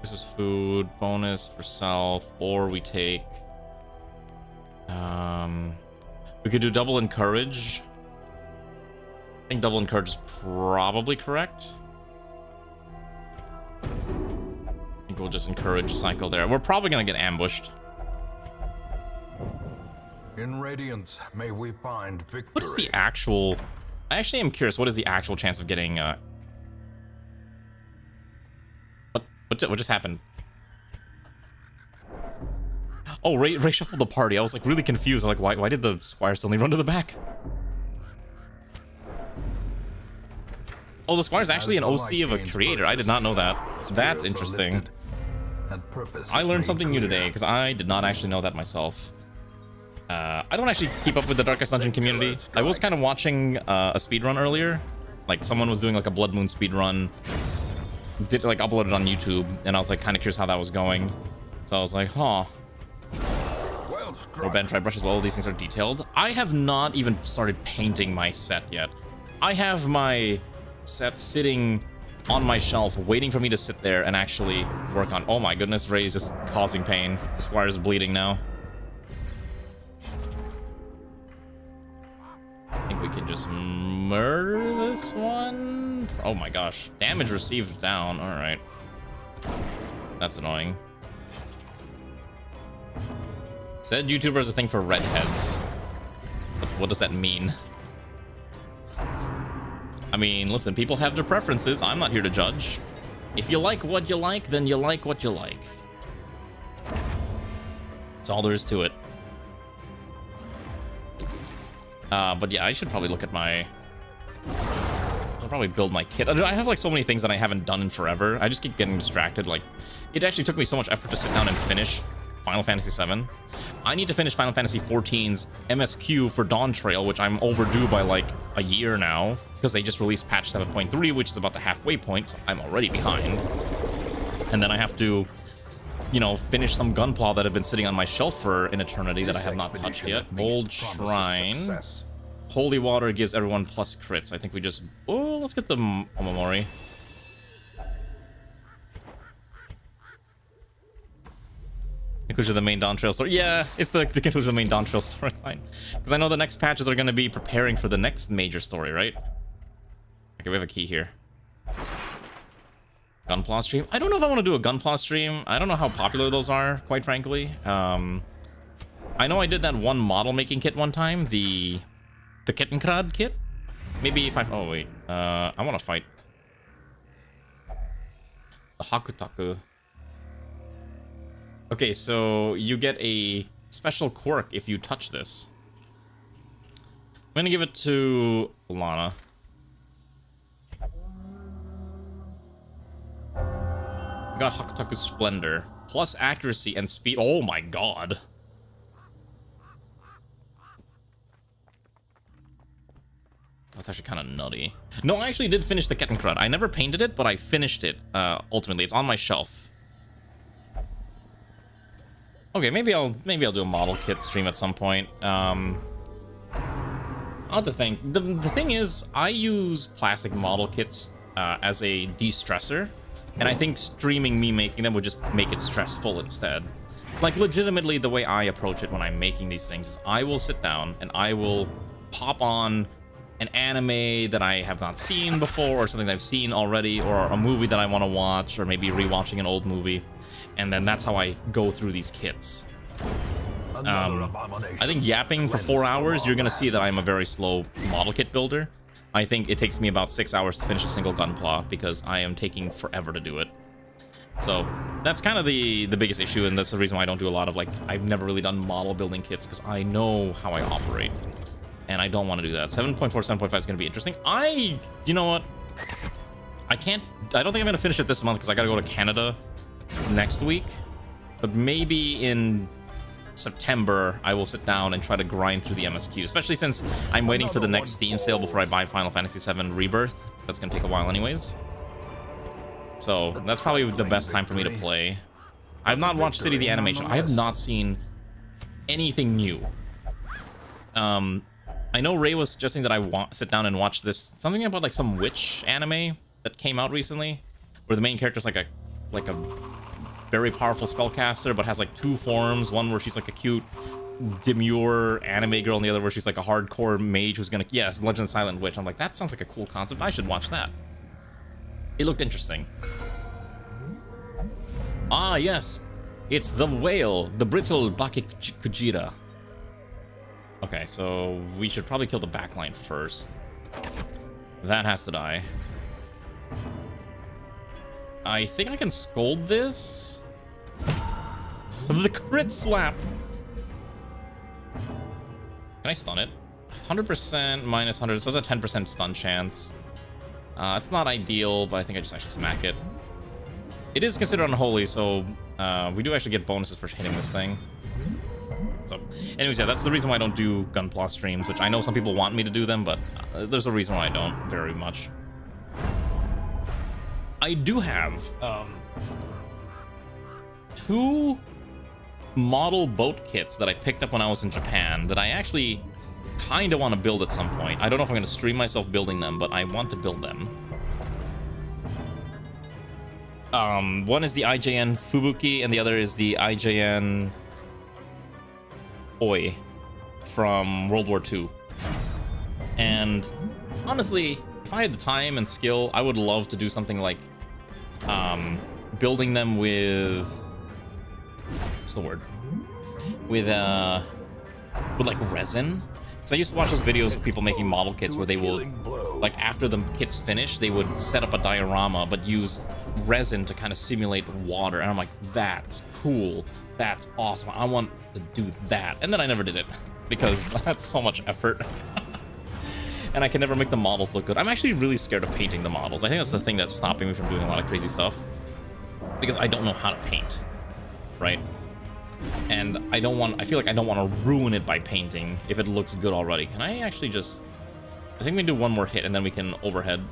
Speaker 1: This is food bonus for self, or we take. We could do double encourage. I think double encourage is probably correct. I think we'll just encourage cycle there. We're probably gonna get ambushed.
Speaker 3: In Radiance, may we find victory.
Speaker 1: What is the actual... I actually am curious, what is the actual chance of getting... What just happened? Oh, Ray shuffled the party. I was like really confused. I'm like, why did the squire suddenly run to the back? Oh, the squire's actually an OC of a creator. I did not know that. That's interesting. I learned something new today, because I did not actually know that myself. I don't actually keep up with the Darkest Dungeon community. I was kind of watching a speedrun earlier. Like, someone was doing like a Blood Moon speedrun. Did like upload it on YouTube, and I was like kind of curious how that was going. So I was like, huh. Or Ben, try brush as well. These things are detailed. I have not even started painting my set yet. I have my set sitting on my shelf, waiting for me to sit there and actually work on. Oh my goodness, Ray is just causing pain. The squire is bleeding now. I think we can just murder this one. Oh my gosh. Damage received down. All right. That's annoying. Said YouTuber is a thing for redheads. What does that mean? I mean, listen, people have their preferences. I'm not here to judge. If you like what you like, then you like what you like. That's all there is to it. But yeah, I should probably look at my... I'll probably build my kit. I have like so many things that I haven't done in forever. I just keep getting distracted. Like, it actually took me so much effort to sit down and finish Final Fantasy VII. I need to finish Final Fantasy XIV's MSQ for Dawn Trail, which I'm overdue by like a year now, because they just released patch 7.3, which is about the halfway point, so I'm already behind. And then I have to, you know, finish some Gunpla that have been sitting on my shelf for an eternity that I have not touched yet. Old Shrine. Holy Water gives everyone plus crits. I think we just... Oh, let's get the Omamori. Conclusion of the main Dawn Trail story. Yeah, it's the conclusion of the main Dawn Trail storyline. Because I know the next patches are going to be preparing for the next major story, right? Okay, we have a key here. Gunpla stream. I don't know if I want to do a Gunpla stream. I don't know how popular those are, quite frankly. I know I did that one model making kit one time. The Kettenkrad kit? Maybe if I... Oh, wait. I want to fight. The Hakutaku. Okay, so you get a special quirk if you touch this. I'm gonna give it to Lana. Got Hakutaku's Splendor. Plus accuracy and speed. Oh my god. That's actually kind of nutty. No, I actually did finish the Kettenkrad. I never painted it, but I finished it, ultimately. It's on my shelf. Okay, maybe I'll do a model kit stream at some point. I'll have to think. The thing is, I use plastic model kits as a de-stressor, and I think streaming me making them would just make it stressful instead. Like, legitimately, the way I approach it when I'm making these things is I will sit down and I will pop on an anime that I have not seen before, or something that I've seen already, or a movie that I want to watch, or maybe rewatching an old movie. And then that's how I go through these kits. I think yapping for 4 hours, you're going to see that I'm a very slow model kit builder. I think it takes me about 6 hours to finish a single Gunpla, because I am taking forever to do it. So that's kind of the biggest issue, and that's the reason why I don't do a lot of, like, I've never really done model building kits, because I know how I operate. And I don't want to do that. 7.4, 7.5 is going to be interesting. You know what? I don't think I'm going to finish it this month, because I got to go to Canada next week. But maybe in September, I will sit down and try to grind through the MSQ, especially since I'm waiting for the next Steam sale before I buy Final Fantasy VII Rebirth. That's gonna take a while anyways. So that's probably the best time for me to play. I've not watched City the Animation. I have not seen anything new. I know Ray was suggesting that I sit down and watch this, something about like some witch anime that came out recently, where the main character's like a very powerful spellcaster, but has like two forms. One where she's like a cute, demure anime girl, and the other where she's like a hardcore mage who's gonna... Yes, Legend of Silent Witch. I'm like, that sounds like a cool concept. I should watch that. It looked interesting. Ah, yes. It's the whale, the brittle Bakikujira. Okay, so we should probably kill the backline first. That has to die. I think I can scold this. The crit slap. Can I stun it? 100% minus 100, so it's a 10% stun chance. It's not ideal, but I think I just actually smack it. It is considered unholy, so we do actually get bonuses for hitting this thing. So, anyways, yeah, that's the reason why I don't do Gunpla streams, which I know some people want me to do them, but there's a reason why I don't very much. I do have 2 model boat kits that I picked up when I was in Japan that I actually kind of want to build at some point. I don't know if I'm going to stream myself building them, but I want to build them. One is the IJN Fubuki, and the other is the IJN Oi from World War II. And honestly, if I had the time and skill, I would love to do something like building them with... What's the word? With like resin. Because I used to watch those videos of people making model kits where they will, like after the kit's finished, they would set up a diorama but use resin to kind of simulate water. And I'm like, that's cool. That's awesome. I want to do that. And then I never did it because that's so much effort. And I can never make the models look good. I'm actually really scared of painting the models. I think that's the thing that's stopping me from doing a lot of crazy stuff. Because I don't know how to paint, right? And I feel like I don't want to ruin it by painting if it looks good already. Can I actually just... I think we can do one more hit and then we can overhead.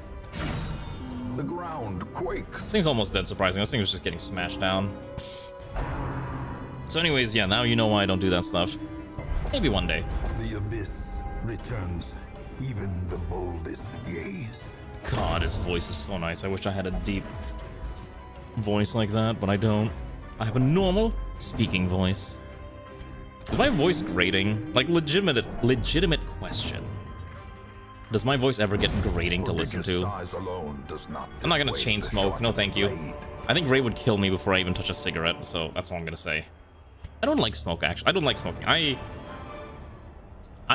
Speaker 3: The ground quakes.
Speaker 1: This thing's almost dead, surprising. This thing was just getting smashed down. So anyways, yeah, now you know why I don't do that stuff. Maybe one day.
Speaker 3: The abyss returns even the boldest gaze.
Speaker 1: God, his voice is so nice. I wish I had a deep voice like that, but I don't. I have a normal speaking voice. Is my voice grating? Like, legitimate question. Does my voice ever get grating to listen to? I'm not gonna chain smoke, no thank you. I think Ray would kill me before I even touch a cigarette, so that's all I'm gonna say. I don't like smoke, actually. I don't like smoking. I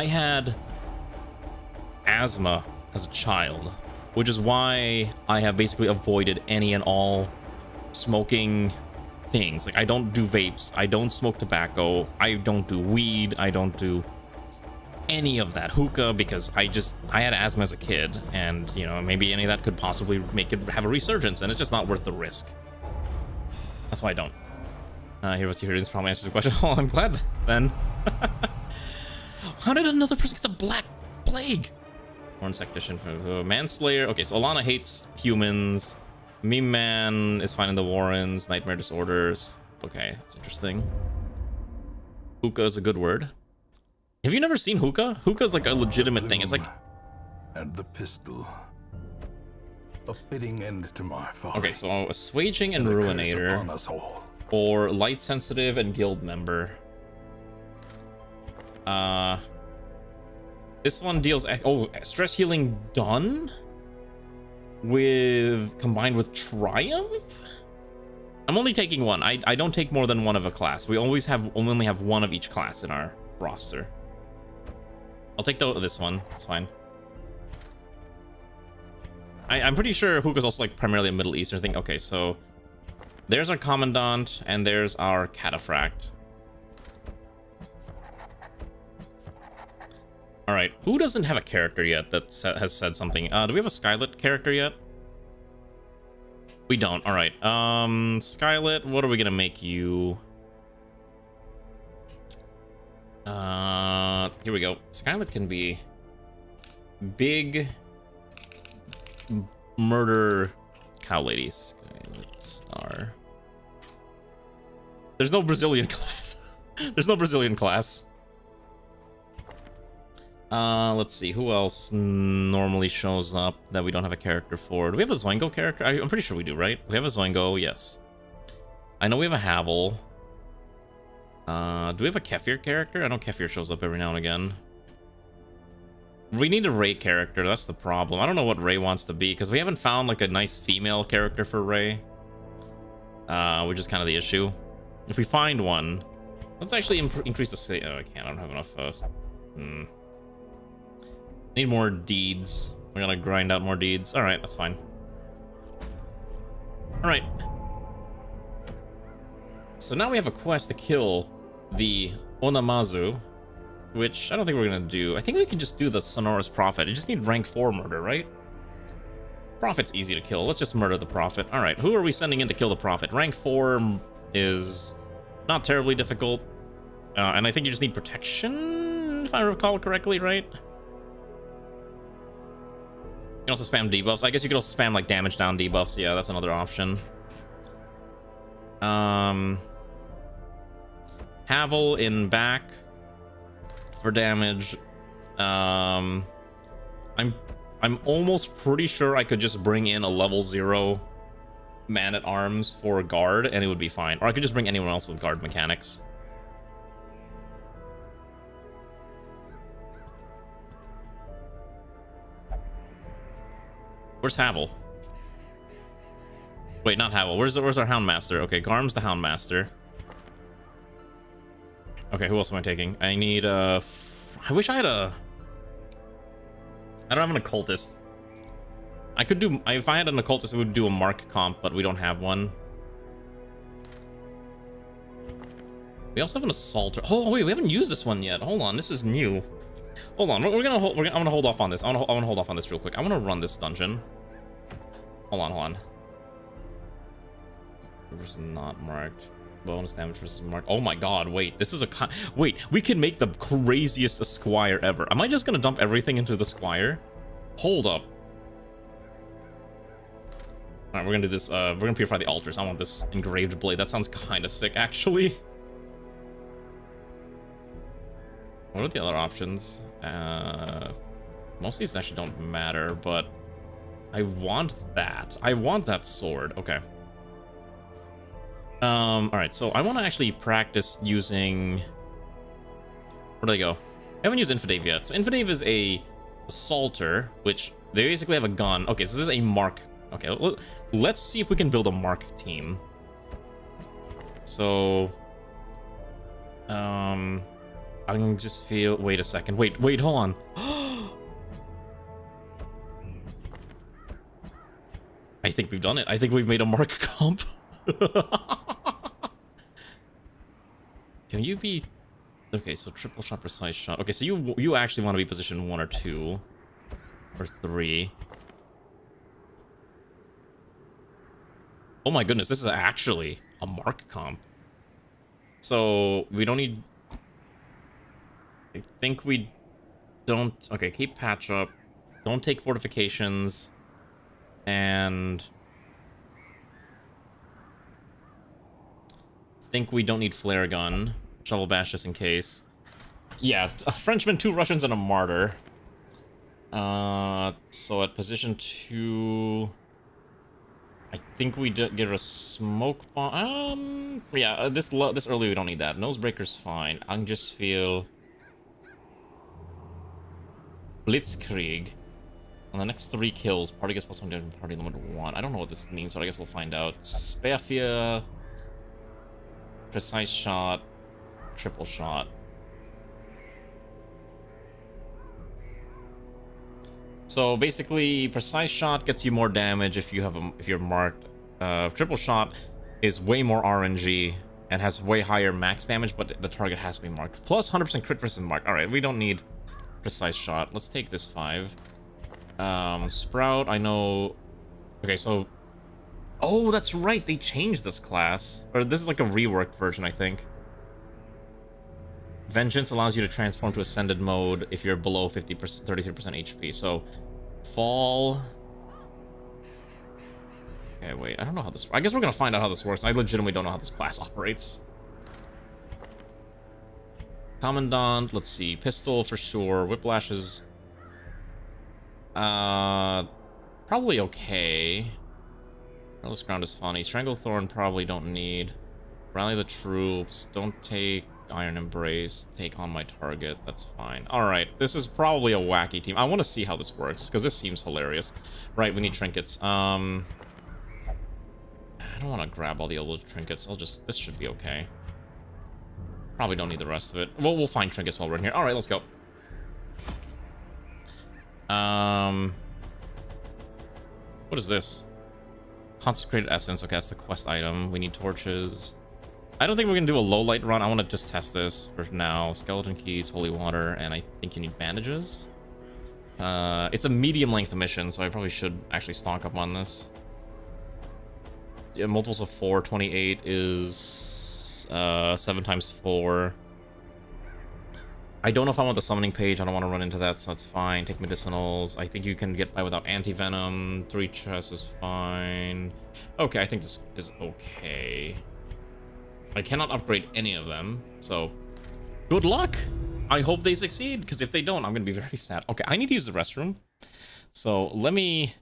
Speaker 1: had asthma as a child, which is why I have basically avoided any and all smoking things. Like, I don't do vapes, I don't smoke tobacco, I don't do weed, I don't do any of that, hookah, because I had asthma as a kid, and you know, maybe any of that could possibly make it have a resurgence, and it's just not worth the risk. That's why I don't. Here, what you hear, this probably answers the question. Oh, I'm glad then. How did another person get the Black Plague? Horn Sectician for Manslayer. Okay, so Alana hates humans. Meme Man is finding the Warrens. Nightmare Disorders. Okay, that's interesting. Hookah is a good word. Have you never seen hookah? Hookah is like a legitimate thing. It's like...
Speaker 3: And the pistol. A fitting end to my folly.
Speaker 1: Okay, so Assuaging and Ruinator. Or Light Sensitive and Guild Member. This one deals... Oh, Stress Healing done? Combined with Triumph? I'm only taking one. I don't take more than one of a class. We only have one of each class in our roster. I'll take this one. It's fine. I'm pretty sure hookah's also like primarily a Middle Eastern thing. Okay, so there's our Commandant and there's our Cataphract. All right, who doesn't have a character yet that has said something? Do we have a Skylit character yet? We don't. All right. Skylit, what are we gonna make you? Here we go. Skylet can be big murder cow ladies. Skylet star. There's no Brazilian class. There's no Brazilian class. Let's see. Who else normally shows up that we don't have a character for? Do we have a Zoingo character? I'm pretty sure we do, right? We have a Zoingo, yes. I know we have a Havel. Do we have a Kefir character? I know Kefir shows up every now and again. We need a Ray character, that's the problem. I don't know what Ray wants to be, because we haven't found like a nice female character for Ray. Which is kind of the issue. If we find one, let's actually increase the say. Oh, I can't. I don't have enough. Need more deeds. We're gonna grind out more deeds. All right, that's fine. All right. So now we have a quest to kill the Onamazu, which I don't think we're gonna do. I think we can just do the Sonorous Prophet. You just need rank 4 murder, right? Prophet's easy to kill. Let's just murder the Prophet. All right, who are we sending in to kill the Prophet? Rank 4 is not terribly difficult. And I think you just need protection, if I recall correctly, right? You can also spam debuffs. I guess you could also spam like damage down debuffs. Yeah, that's another option. Havel in back for damage. I'm almost pretty sure I could just bring in a level 0 man-at-arms for a guard and it would be fine. Or I could just bring anyone else with guard mechanics. Where's Havel? Wait, not Havel. Where's our Houndmaster? Okay, Garm's the Houndmaster. Okay, who else am I taking? I need I wish I had a... I don't have an occultist. I could do... If I had an occultist, we would do a mark comp, but we don't have one. We also have an assaulter. Oh wait, we haven't used this one yet. Hold on, this is new. Hold on, I'm gonna hold off on this. I wanna hold off on this real quick. I wanna run this dungeon. Hold on. Versus not marked. Bonus damage versus marked. Oh my god, wait. This is a... Wait, we can make the craziest Squire ever. Am I just gonna dump everything into the Squire? Hold up. Alright, we're gonna do this. We're gonna purify the altars. I want this engraved blade. That sounds kind of sick, actually. What are the other options? Most of these actually don't matter, but I want that. I want that sword. Okay. Alright, so I want to actually practice using... Where do they go? I haven't used Infidave yet. So Infidave is a assaulter, which they basically have a gun. Okay, so this is a mark. Okay, let's see if we can build a mark team. So... I can just feel... Wait a second. Wait, hold on. I think we've done it. I think we've made a mark comp. Can you be... Okay, so triple shot, precise shot. Okay, so you actually want to be position 1 or 2. Or 3. Oh my goodness, this is actually a mark comp. So, we don't need... I think we don't... Okay, keep patch up. Don't take fortifications. And... think we don't need flare gun. Shovel bash just in case. Yeah, a Frenchman, 2 Russians, and a martyr. So at position 2... I think we get a smoke bomb. Yeah, this early we don't need that. Nosebreaker's fine. I just feel... Blitzkrieg. On the next 3 kills, party gets plus 1 damage, party limit 1. I don't know what this means, but I guess we'll find out. Spearfear, precise shot, triple shot. So basically, precise shot gets you more damage if you're marked. Triple shot is way more RNG and has way higher max damage, but the target has to be marked. Plus 100% crit versus mark. All right, we don't need precise shot. Let's take this 5. Sprout, I know... Okay, so... Oh, that's right, they changed this class. Or this is like a reworked version, I think. Vengeance allows you to transform to Ascended mode if you're below 50%, 33% HP. So, Fall... Okay, wait, I don't know how this... I guess we're gonna find out how this works. I legitimately don't know how this class operates. Commandant, let's see. Pistol for sure. Whiplash is... probably okay. Careless Ground is funny. Stranglethorn probably don't need. Rally the troops. Don't take Iron Embrace. Take on my target. That's fine. Alright, this is probably a wacky team. I want to see how this works, because this seems hilarious. Right, we need trinkets. I don't want to grab all the old trinkets. This should be okay. Probably don't need the rest of it. Well, we'll find trinkets while we're in here. Alright, let's go. What is this? Consecrated Essence. Okay, that's the quest item. We need torches. I don't think we're gonna do a low light run. I want to just test this for now. Skeleton keys, holy water, and I think you need bandages. It's a medium length mission, so I probably should actually stock up on this. Yeah, multiples of 4. 28 is 7 times 4. I don't know if I want the summoning page. I don't want to run into that, so that's fine. Take medicinals. I think you can get by without anti-venom. 3 chests is fine. Okay, I think this is okay. I cannot upgrade any of them, so good luck. I hope they succeed, because if they don't, I'm going to be very sad. Okay, I need to use the restroom. So let me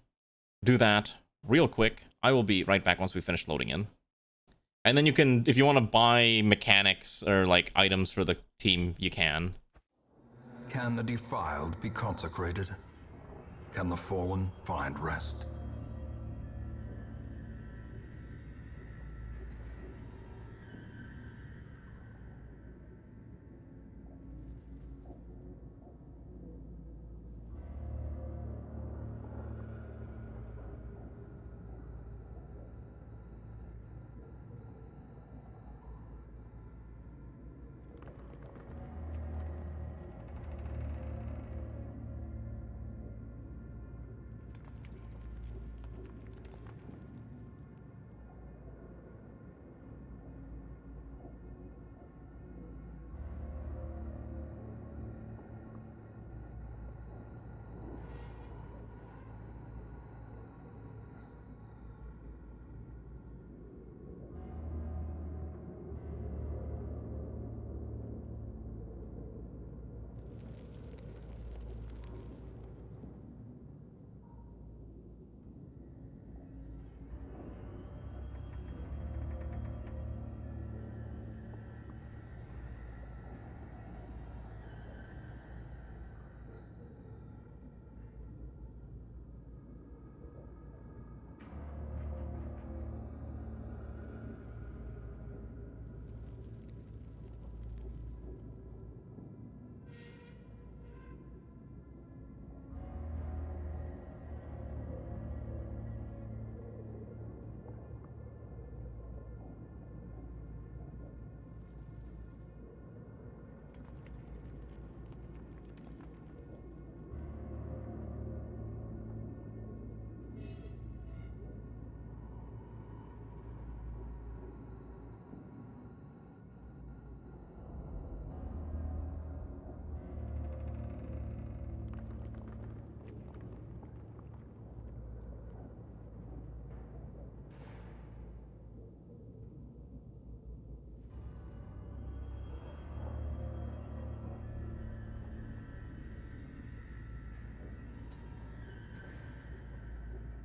Speaker 1: do that real quick. I will be right back once we finish loading in. And then you can, if you want to buy mechanics or like items for the team, you can.
Speaker 3: Can the defiled be consecrated? Can the fallen find rest?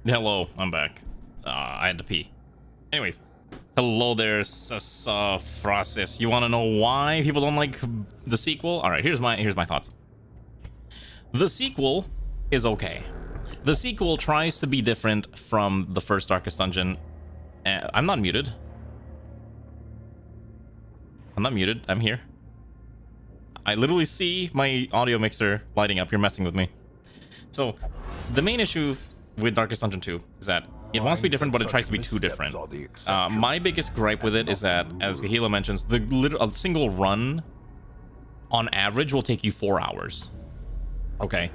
Speaker 1: Hello, I'm back. I had to pee. Anyways, hello there, Sassafrasis. You want to know why people don't like the sequel? All right, here's my thoughts. The sequel is okay. The sequel tries to be different from the first Darkest Dungeon. I'm not muted. I'm not muted. I'm here. I literally see my audio mixer lighting up. You're messing with me. So, the main issue with Darkest Dungeon 2 is that it wants to be different, but it tries to be too different. My biggest gripe with it is that, as Gahila mentions, a single run, on average, will take you 4 hours. Okay?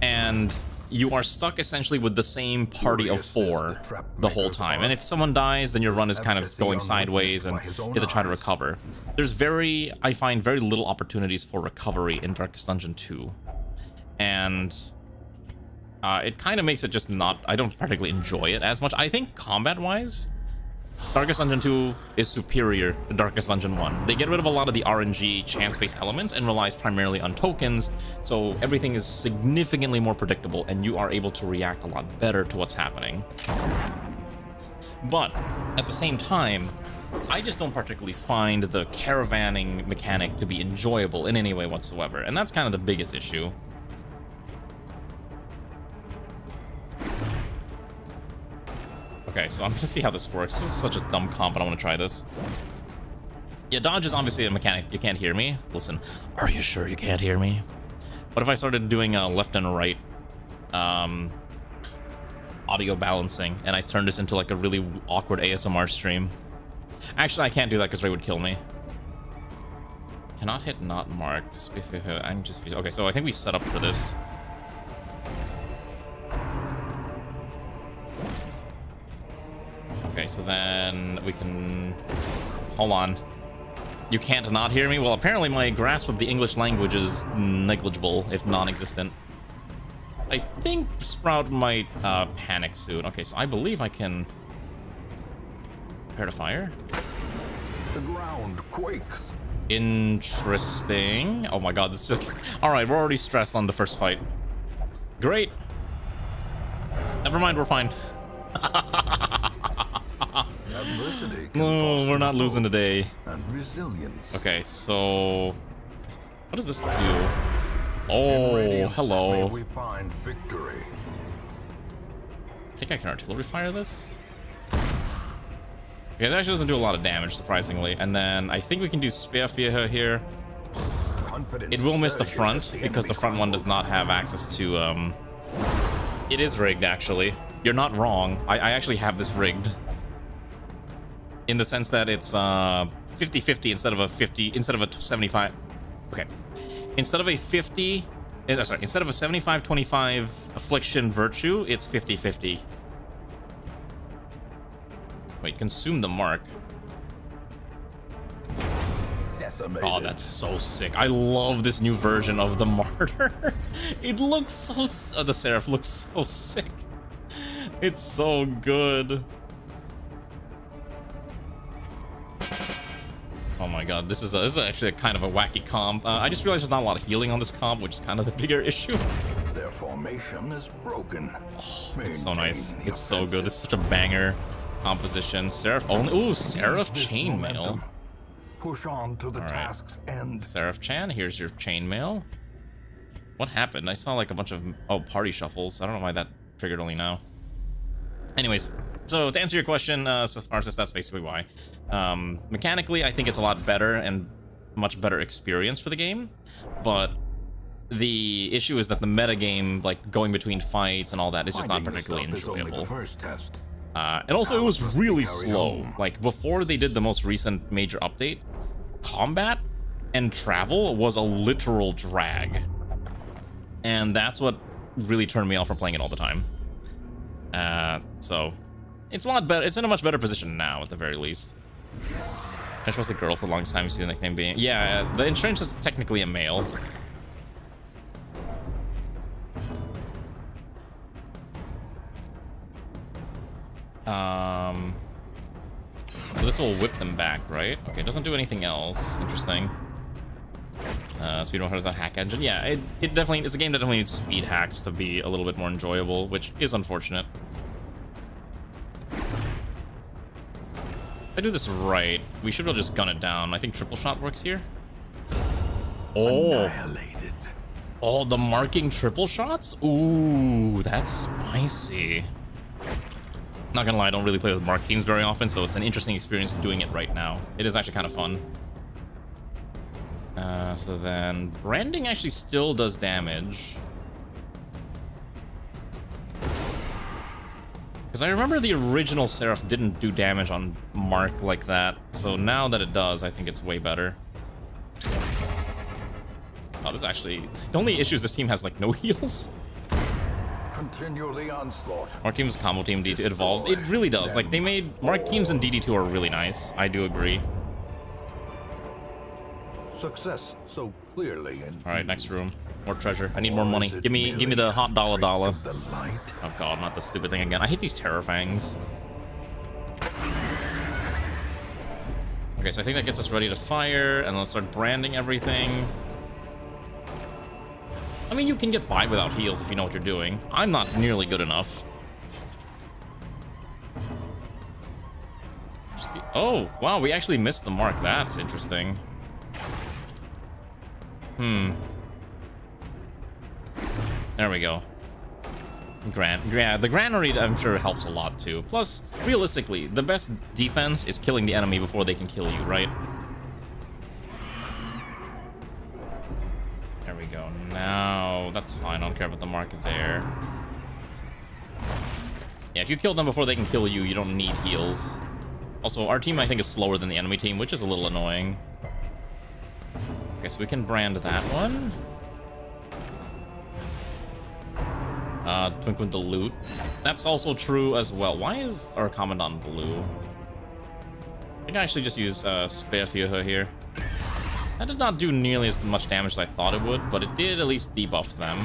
Speaker 1: And you are stuck essentially with the same party of 4 the whole time. And if someone dies, then your run is kind of going sideways and you have to try to recover. There's I find very little opportunities for recovery in Darkest Dungeon 2. And it kind of makes it just not... I don't particularly enjoy it as much. I think combat-wise, Darkest Dungeon 2 is superior to Darkest Dungeon 1. They get rid of a lot of the RNG chance-based elements and relies primarily on tokens, so everything is significantly more predictable and you are able to react a lot better to what's happening. But at the same time, I just don't particularly find the caravanning mechanic to be enjoyable in any way whatsoever, and that's kind of the biggest issue. Okay, so I'm gonna see how this works. This is such a dumb comp, but I want to try this. Yeah, dodge is obviously a mechanic. You can't hear me. Listen, are you sure you can't hear me? What if I started doing left and right audio balancing, and I turned this into like a really awkward ASMR stream? Actually, I can't do that because Ray would kill me. Cannot hit not marked. I'm just... Okay, so I think we set up for this. Okay, so then we can... Hold on. You can't not hear me? Well, apparently my grasp of the English language is negligible, if non-existent. I think Sprout might panic soon. Okay, so I believe I can... Prepare to fire?
Speaker 3: The ground quakes.
Speaker 1: Interesting. Oh my god, this is... Alright, we're already stressed on the first fight. Great. Never mind, we're fine. No, we're not losing today.
Speaker 3: And resilience.
Speaker 1: Okay, so what does this do? Oh, hello.
Speaker 3: We find victory.
Speaker 1: I think I can artillery fire this. Okay, that actually doesn't do a lot of damage, surprisingly. And then I think we can do Speerfire here. It will miss the front because the front one does not have access to. It is rigged, actually. You're not wrong. I actually have this rigged. In the sense that it's 50-50 instead of a 75. Okay. Instead of a 75-25 affliction virtue, it's 50-50. Wait, consume the mark.
Speaker 3: Decimated.
Speaker 1: Oh, that's so sick. I love this new version of the martyr. It looks so... the Seraph looks so sick. It's so good. Oh my god, this is actually kind of a wacky comp. I just realized there's not a lot of healing on this comp, which is kind of the bigger issue.
Speaker 3: Their formation is broken.
Speaker 1: Oh, it's so nice. It's so good. This is such a banger composition. Seraph only. Ooh, Seraph chainmail.
Speaker 3: Push on to the task's end.
Speaker 1: Seraph Chan, here's your chainmail. What happened? I saw like a bunch of party shuffles. I don't know why that triggered only now. Anyways, so to answer your question, Sarsis, that's basically why. Mechanically, I think it's a lot better and much better experience for the game, but the issue is that the metagame, like going between fights and all that, is just not particularly enjoyable. And also, it was really slow. Like, before they did the most recent major update, combat and travel was a literal drag. And that's what really turned me off from playing it all the time. So, it's a lot better. It's in a much better position now, at the very least. Trench was the girl for the longest time, you see the nickname being... Yeah, the Entrench is technically a male. So this will whip them back, right? Okay, it doesn't do anything else. Interesting. Speedrun has that hack engine. Yeah, it definitely... It's a game that definitely needs speed hacks to be a little bit more enjoyable, which is unfortunate. If I do this right, we should be able to just gun it down. I think triple shot works here. Oh.
Speaker 3: Annihilated.
Speaker 1: Oh, the marking triple shots? Ooh, that's spicy. Not gonna lie, I don't really play with markings very often, so it's an interesting experience doing it right now. It is actually kind of fun. So then, branding actually still does damage. Because I remember the original Seraph didn't do damage on mark like that, so now that it does, I think it's way better. Oh, this is actually... The only issue is this team has, like, no heals.
Speaker 3: Continue the onslaught.
Speaker 1: Mark Team's combo team D2 evolves. It really does. Like, they made... Mark Teams and DD2 are really nice. I do agree.
Speaker 3: Success so clearly in
Speaker 1: Alright, next room. More treasure. I need more money. Give me the hot dollar.
Speaker 3: the light.
Speaker 1: Oh god, not the stupid thing again. I hate these Terror Fangs. Okay, so I think that gets us ready to fire, and let's start branding everything. I mean, you can get by without heals if you know what you're doing. I'm not nearly good enough. Oh, wow, we actually missed the mark. That's interesting. There we go. Yeah, the granary I'm sure helps a lot too. Plus, realistically, the best defense is killing the enemy before they can kill you, right? There we go. Now, that's fine. I don't care about the market there. Yeah, if you kill them before they can kill you, you don't need heals. Also, our team, I think, is slower than the enemy team, which is a little annoying. Okay, so we can brand that one. The twink with the loot. That's also true as well. Why is our Commandant blue? I think I actually just use Spearführer here. That did not do nearly as much damage as I thought it would, but it did at least debuff them.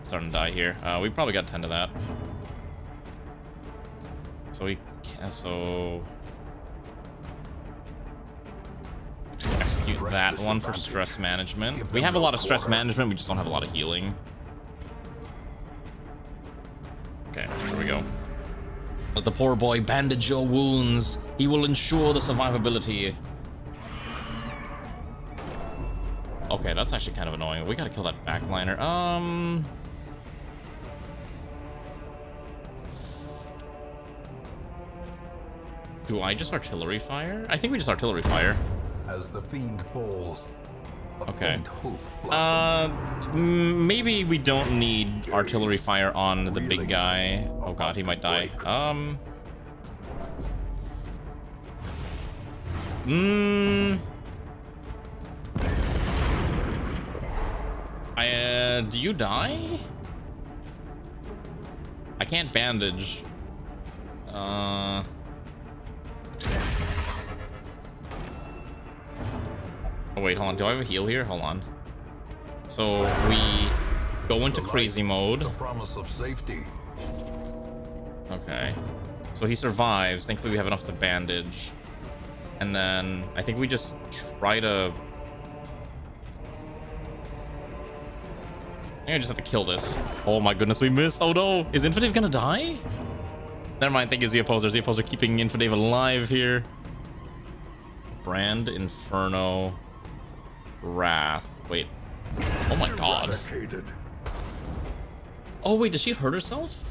Speaker 1: Starting to die here. We probably got 10 to that. So we can, execute that one for stress management. We have a lot of stress management, we just don't have a lot of healing. Okay, here we go. Let the poor boy bandage your wounds. He will ensure the survivability. Okay, that's actually kind of annoying. We gotta kill that backliner. Do I just artillery fire? I think we just artillery fire.
Speaker 3: As the fiend falls,
Speaker 1: okay. Maybe we don't need artillery fire on the big guy. Oh god, he might die. Do you die? I can't bandage. Oh wait, hold on. Do I have a heal here? Hold on. So we go into crazy mode.
Speaker 3: The promise of safety.
Speaker 1: Okay. So he survives. Thankfully we have enough to bandage. And then I think we just try to... I think I just have to kill this. Oh my goodness, we missed. Oh no. Is Infidave gonna die? Never mind. Thank you, the opposers. The opposers are keeping Infidave alive here. Brand, Inferno, Wrath. Wait. Oh my god. Oh wait, does she hurt herself?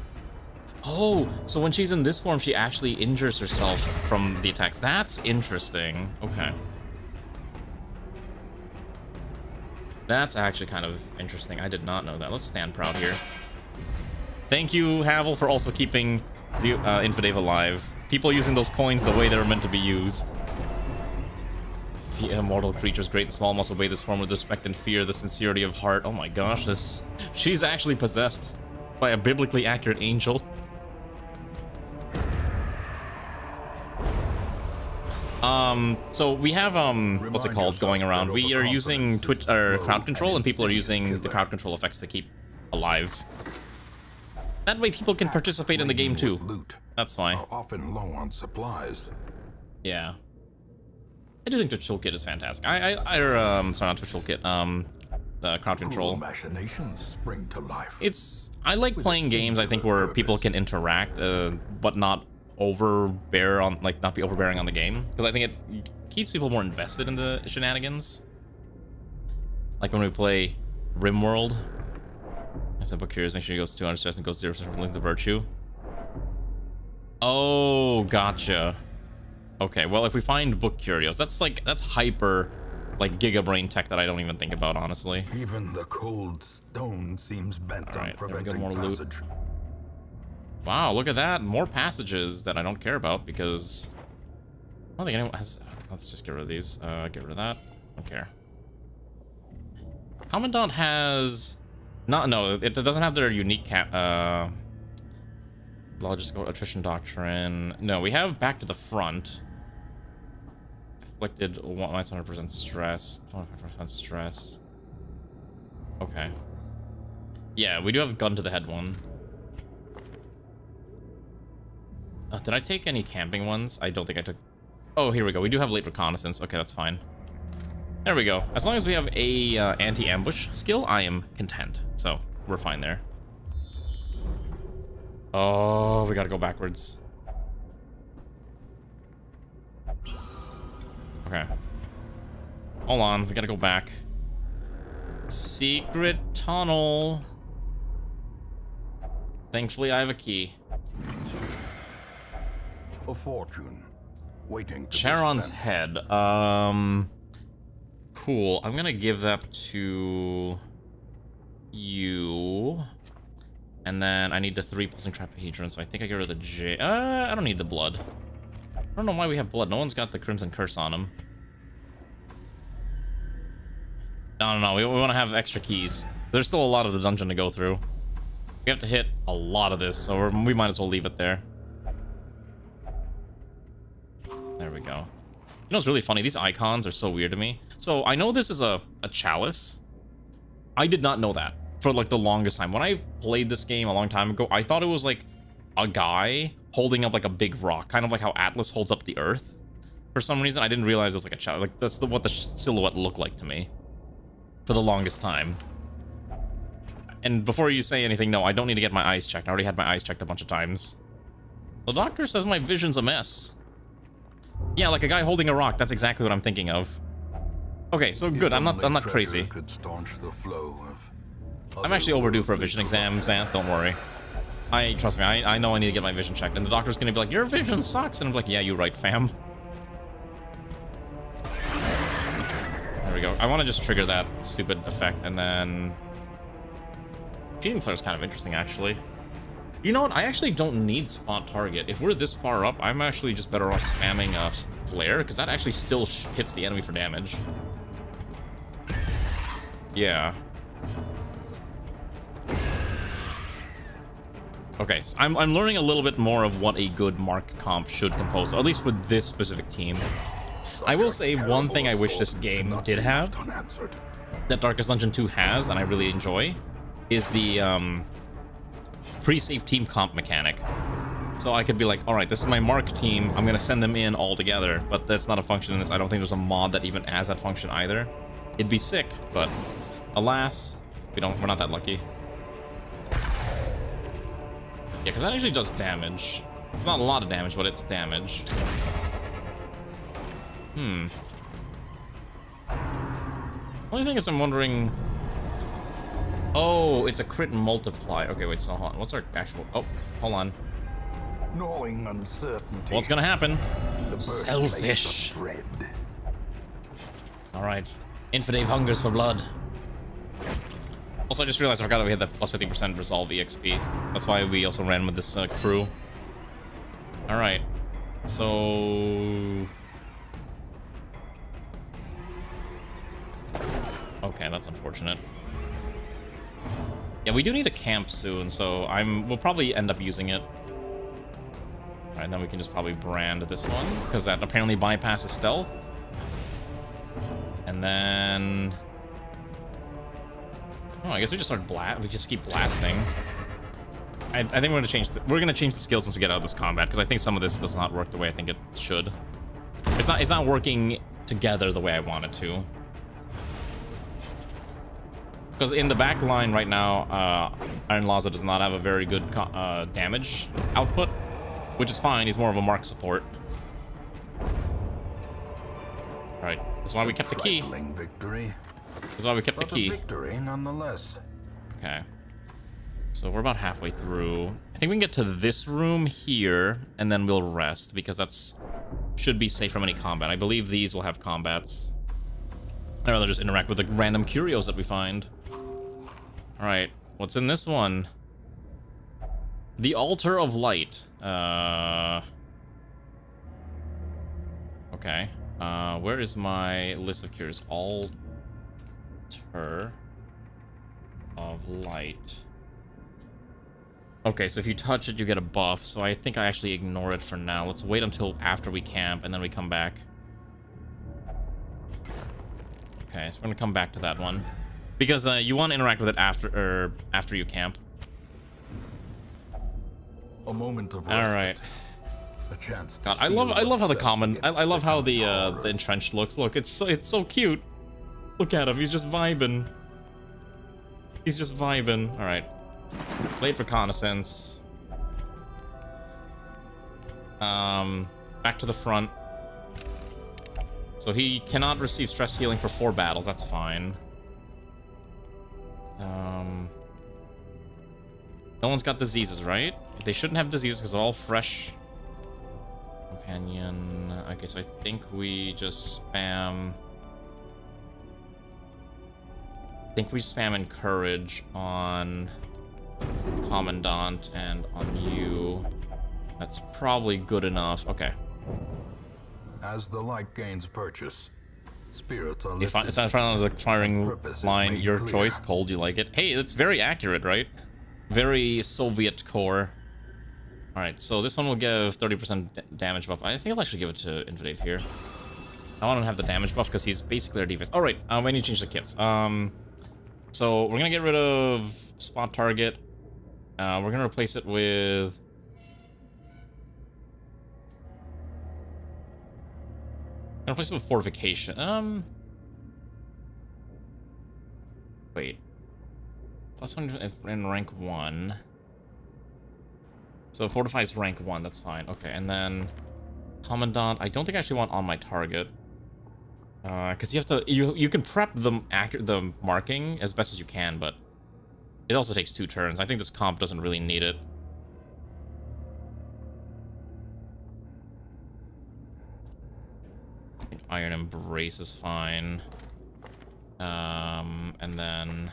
Speaker 1: Oh, so when she's in this form, she actually injures herself from the attacks. That's interesting. Okay. That's actually kind of interesting. I did not know that. Let's stand proud here. Thank you, Havel, for also keeping Infidave alive. People using those coins the way they were meant to be used. The immortal creatures, great and small, must obey this form with respect and fear, the sincerity of heart. Oh my gosh, this... She's actually possessed by a biblically accurate angel. So we have, what's it called, going around. We are using Twitch, or crowd control, and people are using the crowd control effects to keep alive. That way people can participate in the game too. That's fine.
Speaker 3: Often low on supplies.
Speaker 1: Yeah. I do think Twitch Toolkit is fantastic. Sorry, not Twitch Toolkit, the crowd control.
Speaker 3: Machinations spring to life.
Speaker 1: I like playing games, I think, where people can interact, but not not be overbearing on the game, because I think it keeps people more invested in the shenanigans. Like when we play RimWorld. I said, book curious, make sure he goes to 200 stress and goes 0% for link to virtue. Oh, gotcha. Okay, well, if we find book curios, that's hyper, like, gigabrain tech that I don't even think about, honestly.
Speaker 3: Even the cold stone seems bent on preventing
Speaker 1: more
Speaker 3: passage.
Speaker 1: loot. Wow, look at that. More passages that I don't care about because I don't think anyone has... Let's just get rid of these. Get rid of that. Don't care. Commandant has No, it doesn't have their unique logistical attrition doctrine. No, we have back to the front. Afflicted -100% stress, 25% stress. Okay. Yeah, we do have gun to the head one. Did I take any camping ones? I don't think I took... Oh, here we go. We do have late reconnaissance. Okay, that's fine. There we go. As long as we have a anti-ambush skill, I am content. So, we're fine there. Oh, we gotta go backwards. Okay. Hold on, we gotta go back. Secret tunnel. Thankfully, I have a key.
Speaker 3: A fortune waiting to be
Speaker 1: Charon's
Speaker 3: spent.
Speaker 1: head. Cool. I'm gonna give that to you. And then I need the 3 pulsing trapahedron, so I think I get rid of the J. I don't need the blood. I don't know why we have blood. No one's got the Crimson Curse on him. No. We want to have extra keys. There's still a lot of the dungeon to go through. We have to hit a lot of this, so we might as well leave it there. There we go. You know what's really funny? These icons are so weird to me. So I know this is a chalice. I did not know that for like the longest time. When I played this game a long time ago, I thought it was like a guy holding up like a big rock, kind of like how Atlas holds up the Earth. For some reason, I didn't realize it was like a chalice. Like that's what the silhouette looked like to me for the longest time. And before you say anything, no, I don't need to get my eyes checked. I already had my eyes checked a bunch of times. The doctor says my vision's a mess. Yeah, like a guy holding a rock. That's exactly what I'm thinking of. Okay, so good. I'm not crazy.
Speaker 3: Could staunch the flow of
Speaker 1: I'm actually overdue for a vision exam, Xanth. Don't worry. Trust me. I know I need to get my vision checked, and the doctor's gonna be like, "Your vision sucks," and I'm like, "Yeah, you're right, fam." There we go. I want to just trigger that stupid effect, and then cheating flare is kind of interesting, actually. You know what? I actually don't need spot target. If we're this far up, I'm actually just better off spamming a flare, because that actually still hits the enemy for damage. Yeah. Okay, so I'm learning a little bit more of what a good Mark comp should compose, at least with this specific team. I will say one thing I wish this game did have, that Darkest Dungeon 2 has, and I really enjoy, is the pre-save team comp mechanic. So I could be like, alright, this is my Mark team, I'm gonna send them in all together, but that's not a function in this. I don't think there's a mod that even has that function either. It'd be sick, but alas, we're not that lucky. Yeah, because that actually does damage. It's not a lot of damage, but it's damage. Only thing is I'm wondering... Oh, it's a crit multiply. Okay, wait, so hold on. What's our actual... Oh, hold on.
Speaker 3: gnawing uncertainty.
Speaker 1: What's gonna happen?
Speaker 3: The birthplace
Speaker 1: Selfish.
Speaker 3: of dread.
Speaker 1: Alright. Infidave hungers for blood. Also, I just realized I forgot that we had that plus 50% resolve EXP. That's why we also ran with this crew. Alright. So... Okay, that's unfortunate. Yeah, we do need a camp soon, so we'll probably end up using it. Alright, then we can just probably brand this one, because that apparently bypasses stealth. And then... Oh, I guess we just we just keep blasting. I think we're gonna change the skills once we get out of this combat, because I think some of this does not work the way I think it should. It's not working together the way I want it to. Because in the back line right now, Iron Lazo does not have a very good damage output, which is fine. He's more of a Mark support. Alright, that's why we kept the key.
Speaker 3: Victory,
Speaker 1: That's why we kept the
Speaker 3: but a
Speaker 1: key.
Speaker 3: victory nonetheless.
Speaker 1: Okay. So we're about halfway through. I think we can get to this room here, and then we'll rest, because should be safe from any combat. I believe these will have combats. I'd rather just interact with the random curios that we find. Alright, what's in this one? The Altar of Light. Okay. Where is my list of cures? Altar of light. Okay, so if you touch it, you get a buff. So I think I actually ignore it for now. Let's wait until after we camp, and then we come back. Okay, so we're gonna come back to that one. Because you want to interact with it after you camp.
Speaker 3: A moment of respite.
Speaker 1: All right.
Speaker 3: A chance to
Speaker 1: God, I love how the common. I love how the entrenched looks. Look, it's so cute. Look at him. He's just vibing. He's just vibing. All right. Late reconnaissance. Back to the front. So he cannot receive stress healing for 4 battles. That's fine. No one's got diseases, right? They shouldn't have diseases because they're all fresh. Companion. I guess I think we just spam. I think we spam encourage on Commandant and on you. That's probably good enough. Okay.
Speaker 3: As the light gains purchase, spirits are
Speaker 1: If
Speaker 3: lifted.
Speaker 1: it's not front of the firing
Speaker 3: Purpose is
Speaker 1: line,
Speaker 3: made
Speaker 1: your
Speaker 3: clear.
Speaker 1: choice. Cold, you like it? Hey, that's very accurate, right? Very Soviet core. All right, so this one will give 30% damage buff. I think I'll actually give it to Invadave here. I want to have the damage buff because he's basically our defense. All right, we need to change the kits. So we're gonna get rid of spot target. We're gonna replace it with. Replace it with fortification. Wait. +1 if in rank 1. So fortifies rank 1. That's fine. Okay, and then Commandant. I don't think I actually want on my target. Because you have to. You can prep the marking as best as you can, but it also takes 2 turns. I think this comp doesn't really need it. I think Iron Embrace is fine. And then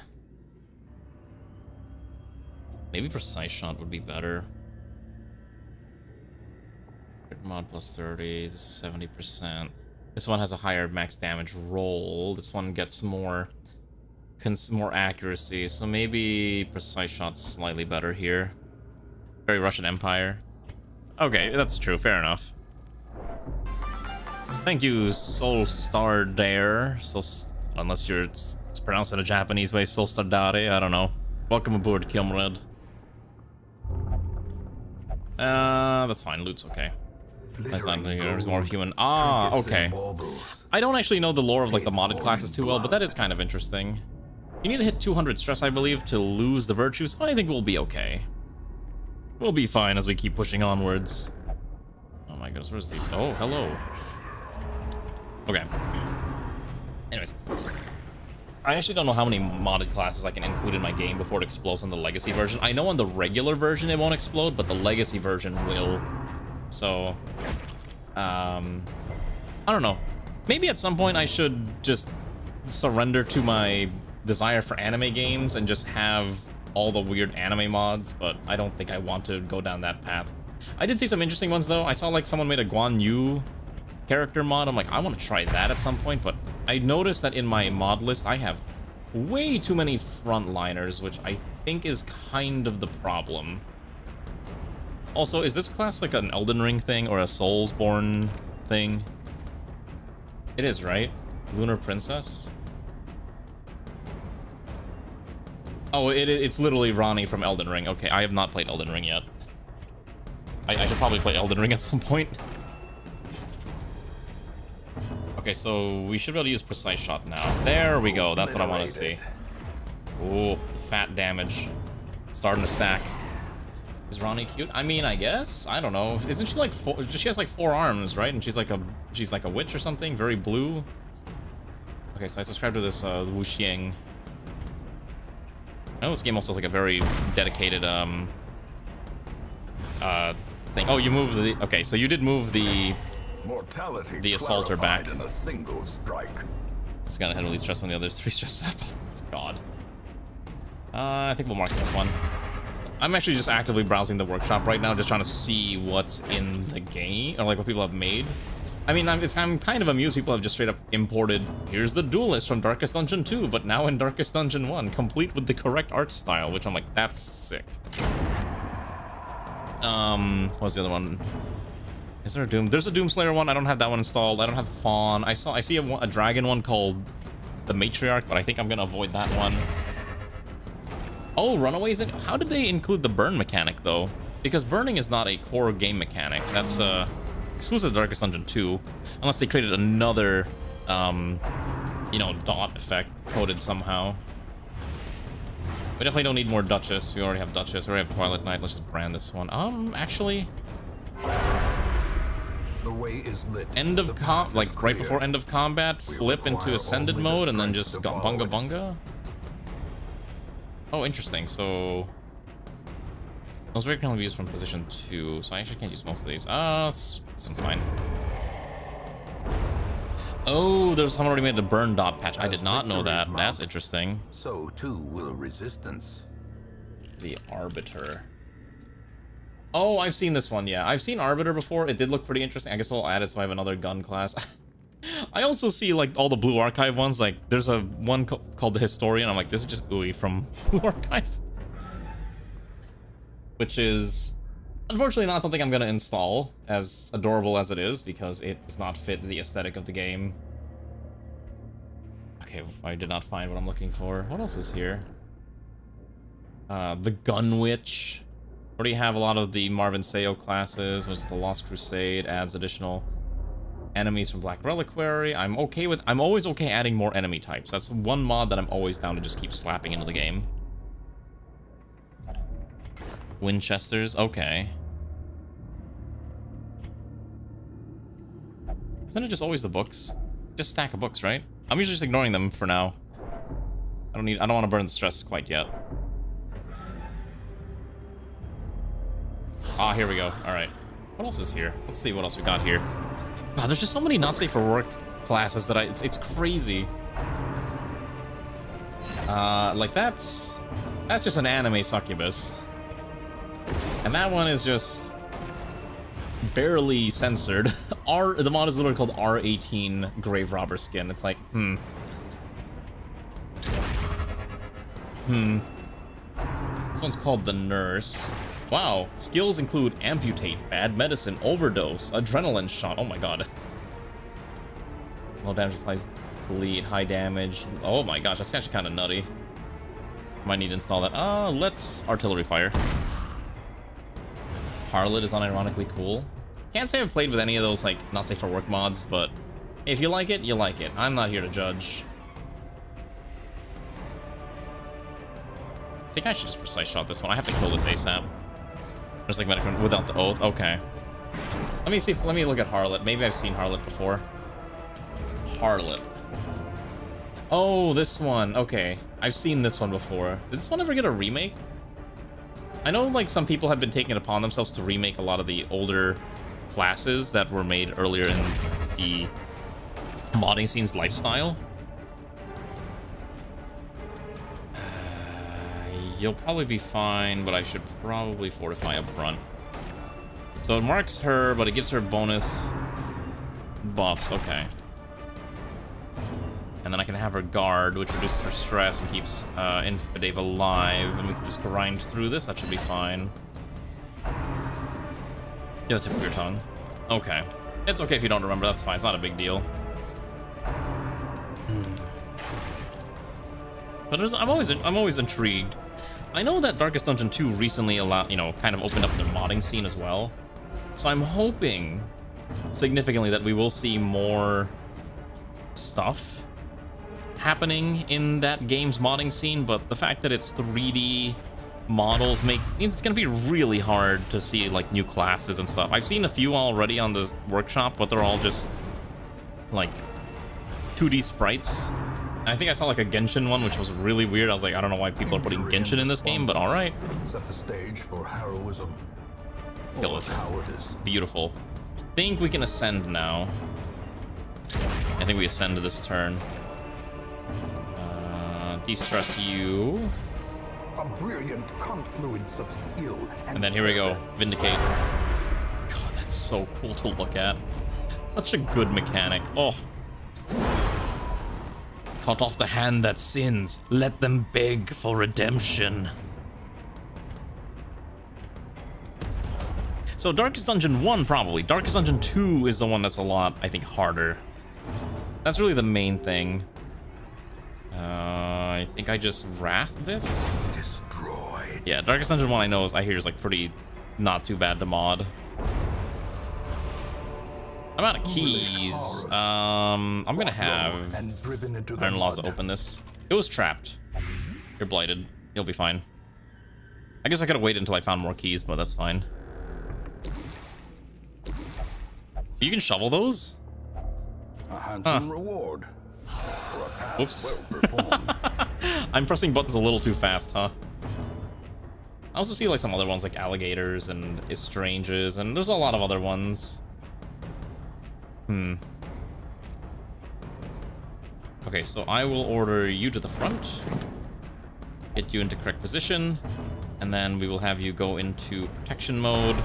Speaker 1: maybe Precise Shot would be better. Crit mod plus 30. This is 70%. This one has a higher max damage roll. This one gets more accuracy. So maybe Precise Shot's slightly better here. Very Russian Empire. Okay, that's true. Fair enough. Thank you, Soul Star Dare. Unless it's pronounced in a Japanese way, Soul Star Dare. I don't know. Welcome aboard, Kilmred. That's fine. Loot's okay. That's not there's more human. Ah, okay. I don't actually know the lore of like the modded classes too well, but that is kind of interesting. You need to hit 200 stress, I believe, to lose the virtues. I think we'll be okay. We'll be fine as we keep pushing onwards. Oh my goodness, where's these? Oh, hello. Okay. Anyways. I actually don't know how many modded classes I can include in my game before it explodes on the legacy version. I know on the regular version it won't explode, but the legacy version will. So, I don't know. Maybe at some point I should just surrender to my desire for anime games and just have all the weird anime mods, but I don't think I want to go down that path. I did see some interesting ones though. I saw like someone made a Guan Yu character mod. I'm like, I want to try that at some point, but I noticed that in my mod list I have way too many frontliners, which I think is kind of the problem. Also, is this class like an Elden Ring thing or a Soulsborne thing? It is, right? Lunar Princess? Oh, it's literally Ronnie from Elden Ring. Okay, I have not played Elden Ring yet. I should probably play Elden Ring at some point. Okay, so we should be able to use Precise Shot now. There we go. That's what I want to see. Ooh, fat damage. Starting to stack. Is Ronnie cute? I mean, I guess. I don't know. Isn't she like she has like 4 arms, right? And she's like a witch or something. Very blue. Okay, so I subscribe to this Wu Xiang. I know this game also has like a very dedicated thing. Oh, you moved the. Okay, so you did move the assaulter back.
Speaker 3: In a single strike.
Speaker 1: Just gonna handle these stress when the others 3 stress up. God. I think we'll mark this one. I'm actually just actively browsing the workshop right now, just trying to see what's in the game, or like what people have made. I mean, I'm kind of amused people have just straight up imported, here's the Duelist from Darkest Dungeon 2, but now in Darkest Dungeon 1, complete with the correct art style, which I'm like, that's sick. What's the other one? Is there a Doom? There's a Doomslayer one. I don't have that one installed. I don't have Fawn. I see a dragon one called the Matriarch, but I think I'm gonna avoid that one. Oh, Runaways. How did they include the burn mechanic though? Because burning is not a core game mechanic. That's exclusive to Darkest Dungeon 2, unless they created another, you know, dot effect coded somehow. We definitely don't need more Duchess. We already have Duchess. We already have Twilight Knight. Let's just brand this one. Actually,
Speaker 3: The way is lit.
Speaker 1: end of like right
Speaker 3: clear.
Speaker 1: before end of combat,
Speaker 3: We
Speaker 1: flip into
Speaker 3: require
Speaker 1: ascended
Speaker 3: only the
Speaker 1: mode, and then
Speaker 3: strength
Speaker 1: just
Speaker 3: to follow
Speaker 1: bunga
Speaker 3: it.
Speaker 1: bunga. Oh, interesting. So those can only be used from position 2, so I actually can't use most of these. This one's fine. Oh, there's someone already made the burn dot patch. I did not know that. That's interesting.
Speaker 3: So too will resistance.
Speaker 1: The Arbiter. Oh, I've seen this one, yeah. I've seen Arbiter before. It did look pretty interesting. I guess we'll add it so I have another gun class. I also see, like, all the Blue Archive ones. Like, there's a one called the Historian. I'm like, this is just Ui from Blue Archive. Which is, unfortunately, not something I'm going to install, as adorable as it is, because it does not fit the aesthetic of the game. Okay, I did not find what I'm looking for. What else is here? The Gun Witch. Already have a lot of the Marvin Sayo classes, which is the Lost Crusade, adds additional enemies from Black Reliquary. I'm always okay adding more enemy types. That's one mod that I'm always down to just keep slapping into the game. Winchesters, okay. Isn't it just always the books? Just a stack of books, right? I'm usually just ignoring them for now. I don't want to burn the stress quite yet. Ah, here we go. Alright. What else is here? Let's see what else we got here. Wow, there's just so many not safe for work classes that it's crazy. Like that's just an anime succubus. And that one is just barely censored. The mod is literally called R18 Grave Robber Skin. It's like, This one's called the Nurse. Wow, skills include amputate, bad medicine, overdose, adrenaline shot. Oh my god. Low damage applies bleed, high damage. Oh my gosh, that's actually kind of nutty. Might need to install that. Let's artillery fire. Harlot is unironically cool. Can't say I've played with any of those like not safe for work mods, but if you like it, you like it. I'm not here to judge. I think I should just precise shot this one. I have to kill this ASAP. Just like Medicine without the oath. Okay. Let me see. Let me look at Harlot. Maybe I've seen Harlot before. Harlot. Oh, this one. Okay. I've seen this one before. Did this one ever get a remake? I know like some people have been taking it upon themselves to remake a lot of the older classes that were made earlier in the modding scene's lifestyle. You'll probably be fine, but I should probably fortify up front. So it marks her, but it gives her bonus buffs. Okay. And then I can have her guard, which reduces her stress and keeps Infidave alive, and we can just grind through this. That should be fine. You have tip of your tongue. Okay. It's okay if you don't remember. That's fine. It's not a big deal. But I'm always intrigued. I know that Darkest Dungeon 2 recently kind of opened up their modding scene as well. So I'm hoping significantly that we will see more stuff happening in that game's modding scene, but the fact that it's 3D models means it's gonna be really hard to see like new classes and stuff. I've seen a few already on the workshop, but they're all just like 2D sprites. And I think I saw like a Genshin one, which was really weird. I was like, I don't know why people are putting Genshin in this game, but all right.
Speaker 3: Set the stage for heroism.
Speaker 1: Kill
Speaker 3: or
Speaker 1: us.
Speaker 3: cowardice.
Speaker 1: Beautiful. I think we can ascend now. I think we ascend this turn. De-stress you.
Speaker 3: A brilliant confluence of skill
Speaker 1: And then here we go. Vindicate. God, that's so cool to look at. Such a good mechanic. Oh. Cut off the hand that sins. Let them beg for redemption. So Darkest Dungeon 1, probably. Darkest Dungeon 2 is the one that's a lot, I think, harder. That's really the main thing. I think I just wrath this.
Speaker 3: Destroyed.
Speaker 1: Yeah, Darkest Dungeon 1 I hear is like pretty not too bad to mod. I'm out of keys. I'm gonna have Iron Laws open this. It was trapped. You're blighted. You'll be fine. I guess I could have waited until I found more keys, but that's fine. You can shovel those?
Speaker 3: A handsome reward. For a task
Speaker 1: Whoops.
Speaker 3: well performed.
Speaker 1: I'm pressing buttons a little too fast, huh? I also see like some other ones like alligators and estranges, and there's a lot of other ones. Okay, so I will order you to the front, get you into correct position, and then we will have you go into protection mode.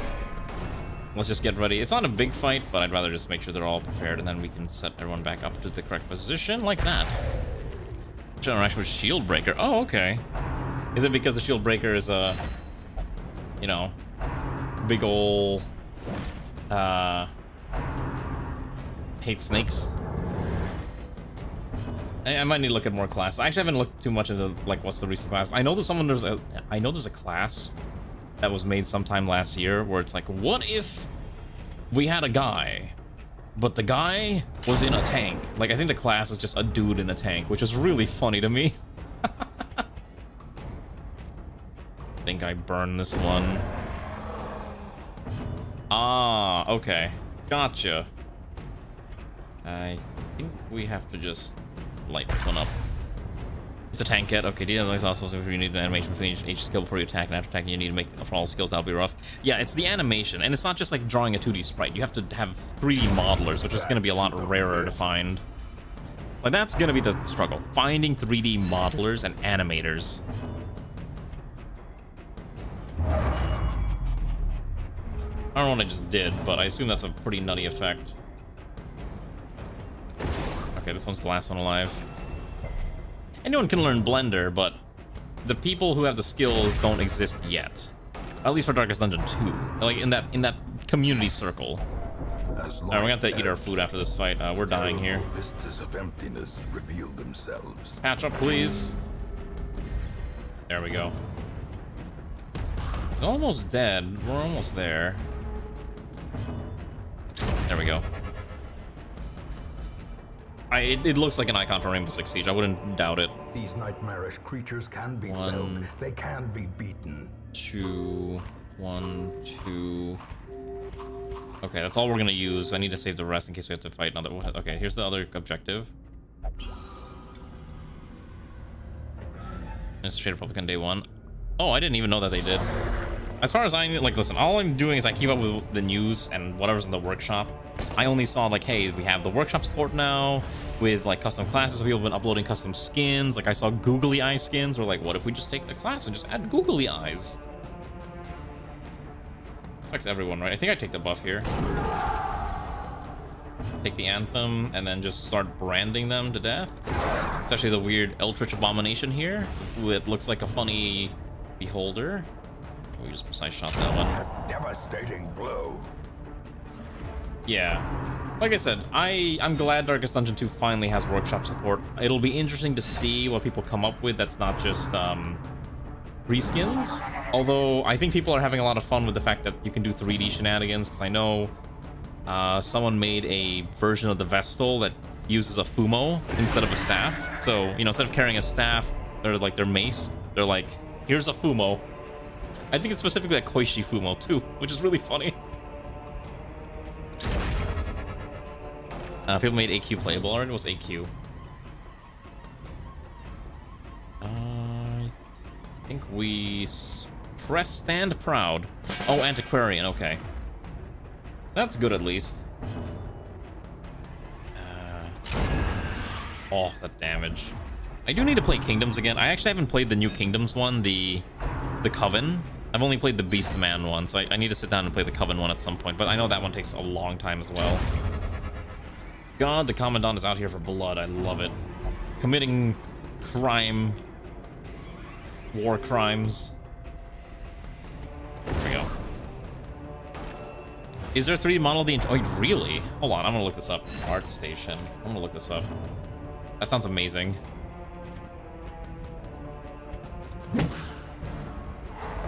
Speaker 1: Let's just get ready. It's not a big fight, but I'd rather just make sure they're all prepared, and then we can set everyone back up to the correct position, like that. Interaction with Shield Breaker. Oh, okay. Is it because the Shield Breaker is a, you know, big ol' hate snakes? I might need to look at more classes. I actually haven't looked too much into like what's the recent class. I know there's a class that was made sometime last year where it's like, what if we had a guy, but the guy was in a tank? Like, I think the class is just a dude in a tank, which is really funny to me. I think I burned this one. Ah, okay. Gotcha. I think we have to just light this one up. It's a tankette. Okay, DLX also if you need an animation between each skill before you attack, and after attacking you need to make for all skills. That'll be rough. Yeah, it's the animation, and it's not just like drawing a 2D sprite. You have to have 3D modelers, which is going to be a lot rarer to find. Like, that's going to be the struggle. Finding 3D modelers and animators. I don't know what I just did, but I assume that's a pretty nutty effect. Okay, this one's the last one alive. Anyone can learn Blender, but the people who have the skills don't exist yet. At least for Darkest Dungeon 2. Like, in that community circle. Alright, we're gonna have to eat our food after this fight. We're dying here.
Speaker 3: Vistas of emptiness reveal themselves.
Speaker 1: Patch up, please. There we go. He's almost dead. We're almost there. There we go. It looks like an icon from Rainbow Six Siege. I wouldn't doubt it.
Speaker 3: These nightmarish creatures can be felled. They can be beaten.
Speaker 1: 2, 1, 2. Okay, that's all we're gonna use. I need to save the rest in case we have to fight another. Okay, here's the other objective. Administrative Republic on day 1. Oh, I didn't even know that they did. As far as I knew, like, listen, all I'm doing is I keep up with the news and whatever's in the workshop. I only saw, like, hey, we have the workshop support now with, like, custom classes. So people have been uploading custom skins. Like, I saw googly eye skins. We're like, what if we just take the class and just add googly eyes? Affects everyone, right? I think I take the buff here. Take the anthem and then just start branding them to death. Especially the weird Eldritch Abomination here. Ooh, it looks like a funny beholder. We just precise shot that one.
Speaker 3: A devastating blow.
Speaker 1: Yeah. Like I said, I'm glad Darkest Dungeon 2 finally has workshop support. It'll be interesting to see what people come up with that's not just reskins. Although I think people are having a lot of fun with the fact that you can do 3D shenanigans, because I know someone made a version of the Vestal that uses a Fumo instead of a staff. So, you know, instead of carrying a staff or like their mace, they're like, here's a Fumo. I think it's specifically a Koishi Fumo too, which is really funny. People made AQ playable already. What's AQ? I think we press stand proud. Oh, antiquarian. Okay, that's good at least. Oh, the damage. I do need to play Kingdoms again. I actually haven't played the new Kingdoms one, the Coven. I've only played the Beastman one, so I need to sit down and play the Coven one at some point. But I know that one takes a long time as well. God, the Commandant is out here for blood. I love it. Committing crime. War crimes. There we go. Is there a 3D model of the... Oh, really? Hold on, I'm gonna look this up. Art station. I'm gonna look this up. That sounds amazing.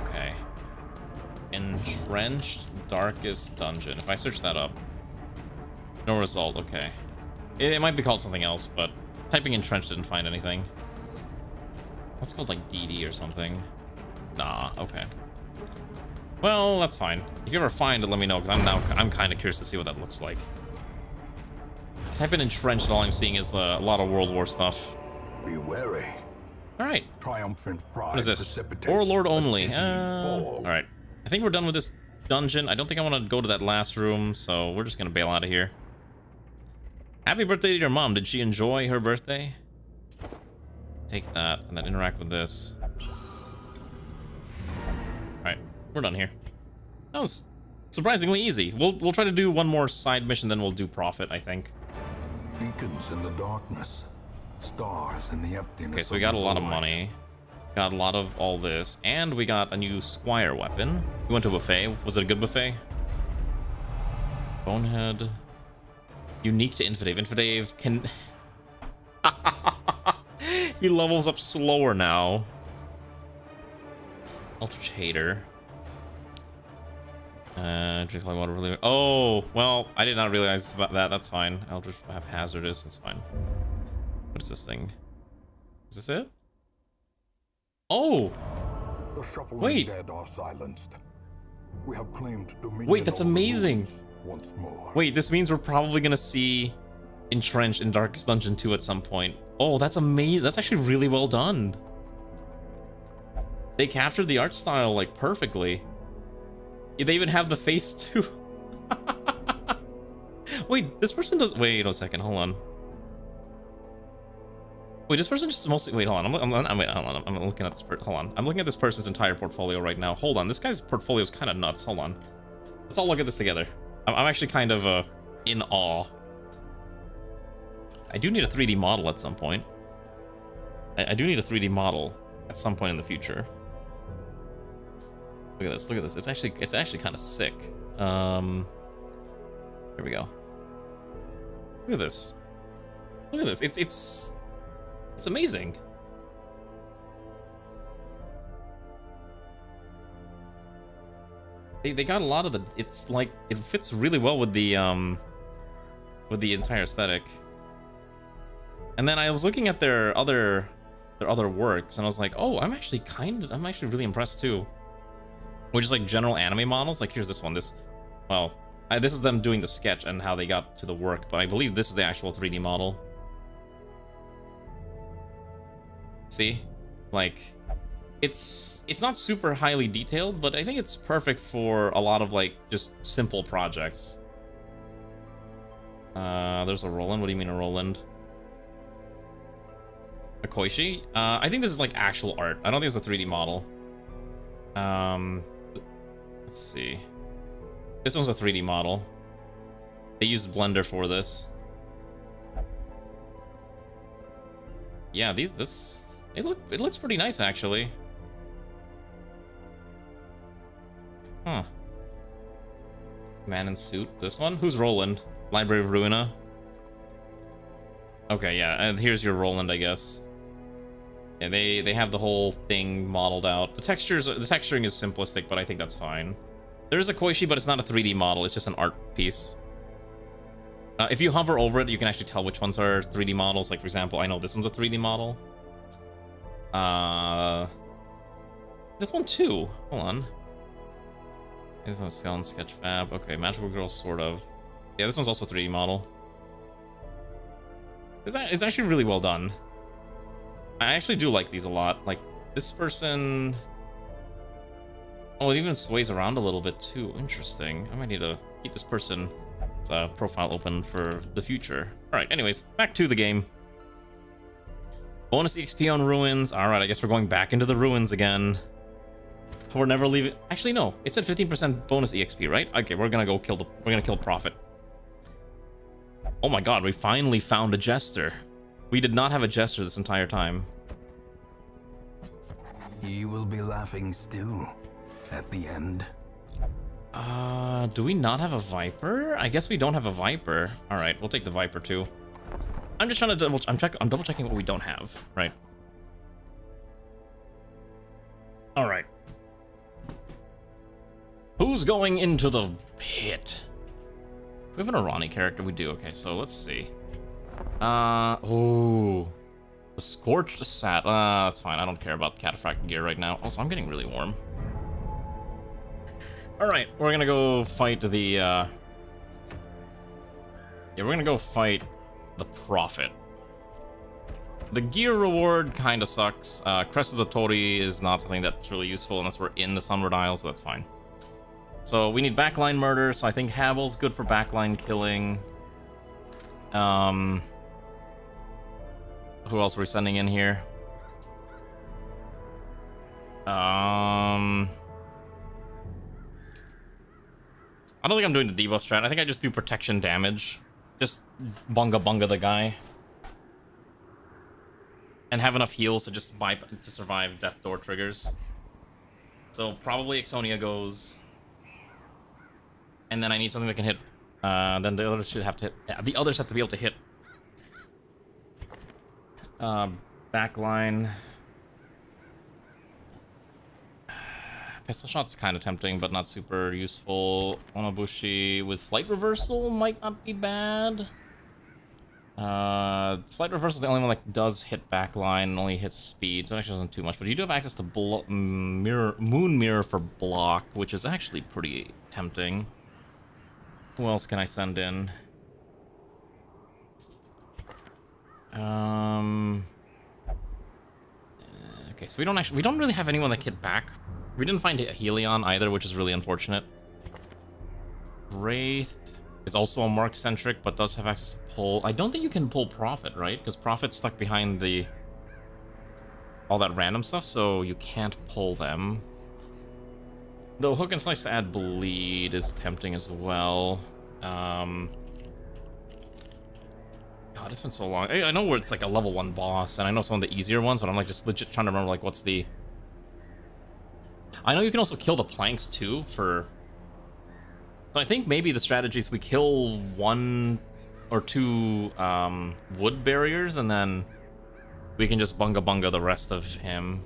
Speaker 1: Okay. Entrenched Darkest Dungeon. If I search that up. No result, okay. It might be called something else, but typing Entrenched didn't find anything. That's called like DD or something. Nah, okay. Well, that's fine. If you ever find it, let me know, because I'm kind of curious to see what that looks like. Type in Entrenched, all I'm seeing is a lot of World War stuff.
Speaker 3: Be wary.
Speaker 1: Alright.
Speaker 3: Triumphant pride.
Speaker 1: What is this?
Speaker 3: precipitates
Speaker 1: Warlord
Speaker 3: a
Speaker 1: only.
Speaker 3: dizzying fall.
Speaker 1: Alright. I think we're done with this dungeon. I don't think I want to go to that last room, so we're just going to bail out of here. Happy birthday to your mom. Did she enjoy her birthday? Take that, and then interact with this. Alright, we're done here. That was surprisingly easy. We'll try to do one more side mission, then we'll do Prophet, I think.
Speaker 3: Beacons in the darkness. Stars in the emptiness.
Speaker 1: Okay, so we got a lot of money. Got a lot of all this. And we got a new Squire weapon. We went to a buffet. Was it a good buffet? Bonehead. Unique to Infidave. Infidave can... He levels up slower now. Eldritch Hater. Drink like water really... Oh, well, I did not realize about that. That's fine. Eldritch Hazardous. That's fine. What is this thing? Is this it? Oh!
Speaker 3: The shuffling
Speaker 1: Wait.
Speaker 3: dead are silenced. We have claimed dominion.
Speaker 1: Wait, that's
Speaker 3: over the
Speaker 1: amazing.
Speaker 3: ruins once more.
Speaker 1: Wait, this means we're probably gonna see Entrenched in Darkest Dungeon 2 at some point. Oh, that's amazing. That's actually really well done. They captured the art style, like, perfectly. They even have the face, too. Wait, this person does... Wait a second, hold on. Wait, this person just mostly... Wait, hold on. Hold on. I'm looking at this... Hold on. I'm looking at this person's entire portfolio right now. Hold on. This guy's portfolio is kind of nuts. Hold on. Let's all look at this together. I'm actually kind of in awe. I do need a 3D model at some point. I do need a 3D model at some point in the future. Look at this. Look at this. It's actually kind of sick. Here we go. Look at this. Look at this. It's amazing. They got a lot of the... It's like... It fits really well with the entire aesthetic. And then I was looking at their other works, and I was like, oh, I'm actually really impressed too. Which is like general anime models. Like, here's this one. This is them doing the sketch and how they got to the work, but I believe this is the actual 3D model. See? Like, it's not super highly detailed, but I think it's perfect for a lot of, like, just simple projects. There's a Roland. What do you mean a Roland? A Koishi? I think this is, like, actual art. I don't think it's a 3D model. Let's see. This one's a 3D model. They used Blender for this. Yeah, it looks pretty nice, actually. Huh. Man in suit. This one? Who's Roland? Library of Ruina. Okay, yeah, and here's your Roland, I guess. Yeah, they have the whole thing modeled out. The texturing is simplistic, but I think that's fine. There is a Koishi, but it's not a 3D model. It's just an art piece. If you hover over it, you can actually tell which ones are 3D models. Like, for example, I know this one's a 3D model. This one too. Hold on. This one's Skeleton Sketch Fab. Okay, Magical Girl, sort of. Yeah, this one's also 3D model. It's actually really well done. I actually do like these a lot. Like, this person... Oh, it even sways around a little bit too. Interesting. I might need to keep this person's profile open for the future. Alright, anyways, back to the game. Bonus XP on ruins. Alright, I guess we're going back into the ruins again. We're never leaving... Actually, no. It said 15% bonus EXP, right? Okay, we're gonna go kill Prophet. Oh my god, we finally found a jester. We did not have a jester this entire time.
Speaker 3: You will be laughing still at the end.
Speaker 1: Do we not have a Viper? I guess we don't have a Viper. Alright, we'll take the Viper too. I'm just trying to I'm double checking what we don't have, right? Alright. Who's going into the pit? We have an Irani character, we do. Okay, so let's see. Oh. The Scorched Sat. That's fine. I don't care about Cataphract gear right now. Also, I'm getting really warm. Alright, we're gonna go fight the, yeah, we're gonna go fight the Prophet. The gear reward kinda sucks. Crest of the Tori is not something that's really useful unless we're in the Sunward Isle, so that's fine. So we need backline murder, so I think Havel's good for backline killing. Who else are we sending in here? I don't think I'm doing the debuff strat. I think I just do protection damage. Just bunga the guy. And have enough heals to just to survive Death Door triggers. So probably Ixonia goes. And then I need something that can hit. Then the others should have to hit. The others have to be able to hit. Backline. Pistol shot's kind of tempting, but not super useful. Onobushi with flight reversal might not be bad. Flight reversal is the only one that does hit backline and only hits speed, so it actually doesn't too much. But you do have access to moon mirror for block, which is actually pretty tempting. Who else can I send in? Okay, so we don't really have anyone that can hit back. We didn't find a Helion either, which is really unfortunate. Wraith is also a Mark-centric, but does have access to pull. I don't think you can pull Prophet, right? Because Prophet's stuck behind all that random stuff, so you can't pull them. Though Hook and Slice to add bleed is tempting as well. God, it's been so long. I know where it's like a level 1 boss, and I know some of the easier ones, but I'm like just legit trying to remember like what's the... I know you can also kill the planks too for... So I think maybe the strategy is we kill 1 or 2 wood barriers, and then we can just bunga the rest of him.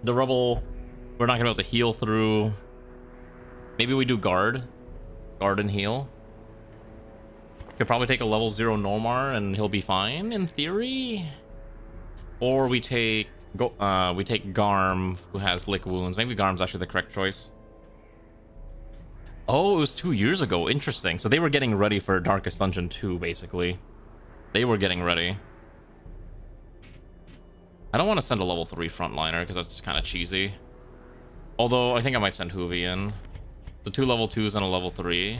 Speaker 1: The rubble, we're not gonna be able to heal through. Maybe we do guard and heal. Could probably take a level 0 Nomar and he'll be fine in theory. Or we take Garm, who has lick wounds. Maybe Garm's actually the correct choice. Oh, it was 2 years ago. Interesting. So they were getting ready for Darkest Dungeon 2, basically. They were getting ready. I don't want to send a level 3 frontliner because that's kind of cheesy. Although I think I might send Hoovy in. So 2 level 2s and a level 3.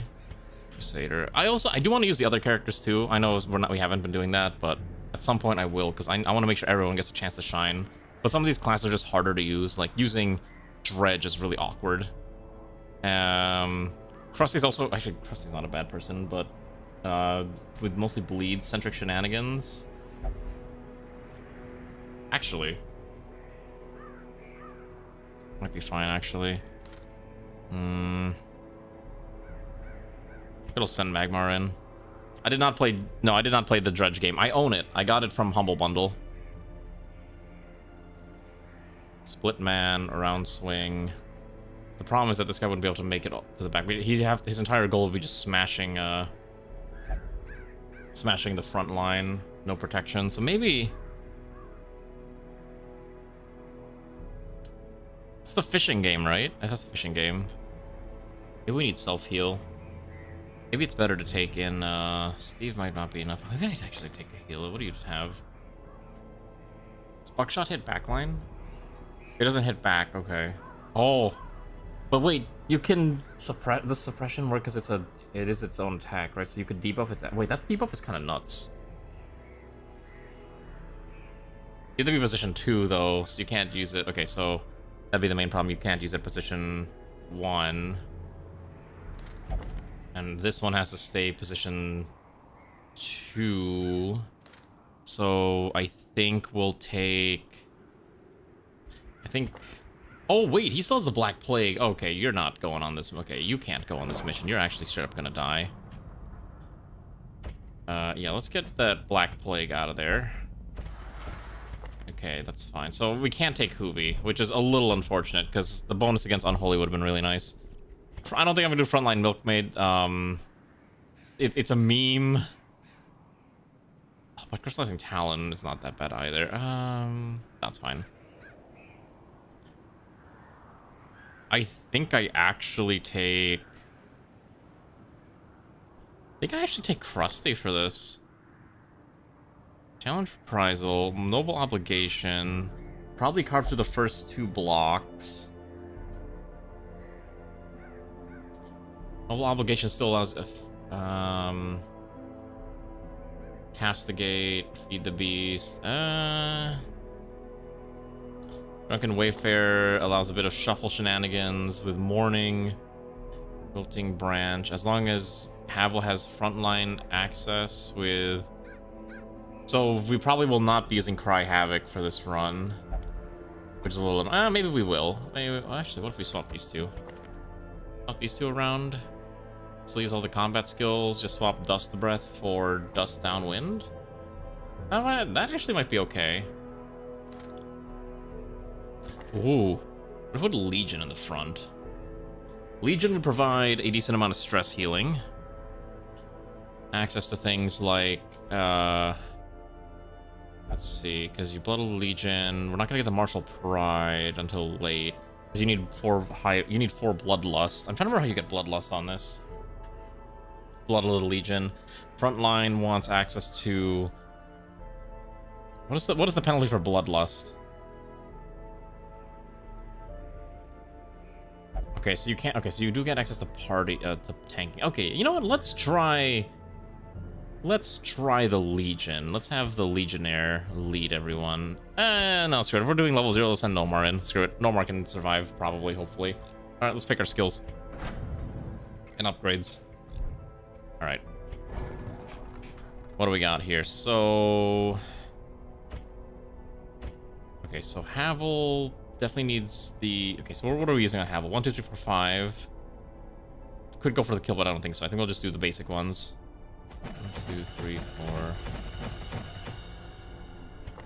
Speaker 1: Crusader. I do want to use the other characters too. I know we haven't been doing that, but at some point I will, because I want to make sure everyone gets a chance to shine. But some of these classes are just harder to use. Like using Dredge is really awkward. Krusty's also actually Krusty's not a bad person, but with mostly bleed centric shenanigans. Actually, might be fine. Actually, it'll send Magmar in. I did not play the Dredge game. I own it. I got it from Humble Bundle. Split man, around swing. The problem is that this guy wouldn't be able to make it to the back. His entire goal would be just smashing the front line. No protection. So maybe it's the fishing game, right? That's a fishing game. Maybe we need self-heal. Maybe it's better to take in, Steve might not be enough. Maybe I'd actually take a heal. What do you have? Does Buckshot hit backline? It doesn't hit back, okay. Oh. But wait, you can suppress the suppression work because it is its own attack, right? So you could debuff its... Wait, that debuff is kind of nuts. You have to be position 2, though, so you can't use it. Okay, so that'd be the main problem. You can't use it position 1. And this one has to stay position 2. So I think we'll take... I think... Oh, wait, he still has the Black Plague. Okay, you're not going on this... Okay, you can't go on this mission. You're actually straight up gonna die. Yeah, let's get that Black Plague out of there. Okay, that's fine. So we can't take Hubi, which is a little unfortunate, because the bonus against Unholy would have been really nice. I don't think I'm gonna do Frontline Milkmaid. It's a meme. Oh, but Crystallizing Talon is not that bad either. That's fine. I think I actually take... Krusty for this. Challenge Reprisal, Noble Obligation. Probably carve through the first 2 blocks. Noble Obligation still allows... Castigate, Feed the Beast. Drunken Wayfarer allows a bit of shuffle shenanigans with Mourning. Wilting Branch. As long as Havel has frontline access with... So we probably will not be using Cry Havoc for this run. Which is a little... maybe we will. Maybe, well, actually, what if we swap these two? Swap these two around. Still use all the combat skills. Just swap Dust Breath for Dust Downwind. That actually might be okay. Ooh. What if we put Legion in the front? Legion would provide a decent amount of stress healing. Access to things like... let's see, because you Blood of the Legion... We're not going to get the Martial Pride until late. Because you need 4 Bloodlust. I'm trying to remember how you get Bloodlust on this. Blood of the Legion. Frontline wants access to... What is the penalty for Bloodlust? Okay, so you can't... Okay, so you do get access to party... to tanking. Okay, you know what? Let's try the Legion. Let's have the Legionnaire lead everyone. No, screw it. If we're doing level 0, let's send Nomar in. Screw it. Nomar can survive, probably, hopefully. Alright, let's pick our skills. And upgrades. Alright. What do we got here? So... Okay, so Havel definitely needs the... Okay, so what are we using on Havel? 1, 2, 3, 4, 5. Could go for the kill, but I don't think so. I think we'll just do the basic ones. 1, 2, 3, 4.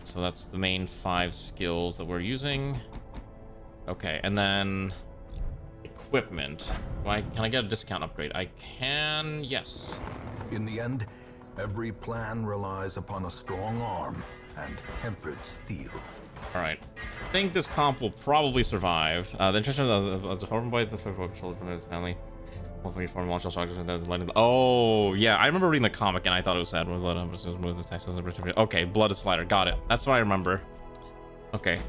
Speaker 1: So that's the main 5 skills that we're using. Okay, and then equipment. Can I get a discount upgrade? I can, yes.
Speaker 3: In the end, every plan relies upon a strong arm and tempered steel.
Speaker 1: All right. I think this comp will probably survive. The intention of the Horn Boy, the children from his family. Oh, yeah. I remember reading the comic and I thought it was sad. Okay, Blood is Slider. Got it. That's what I remember. Okay.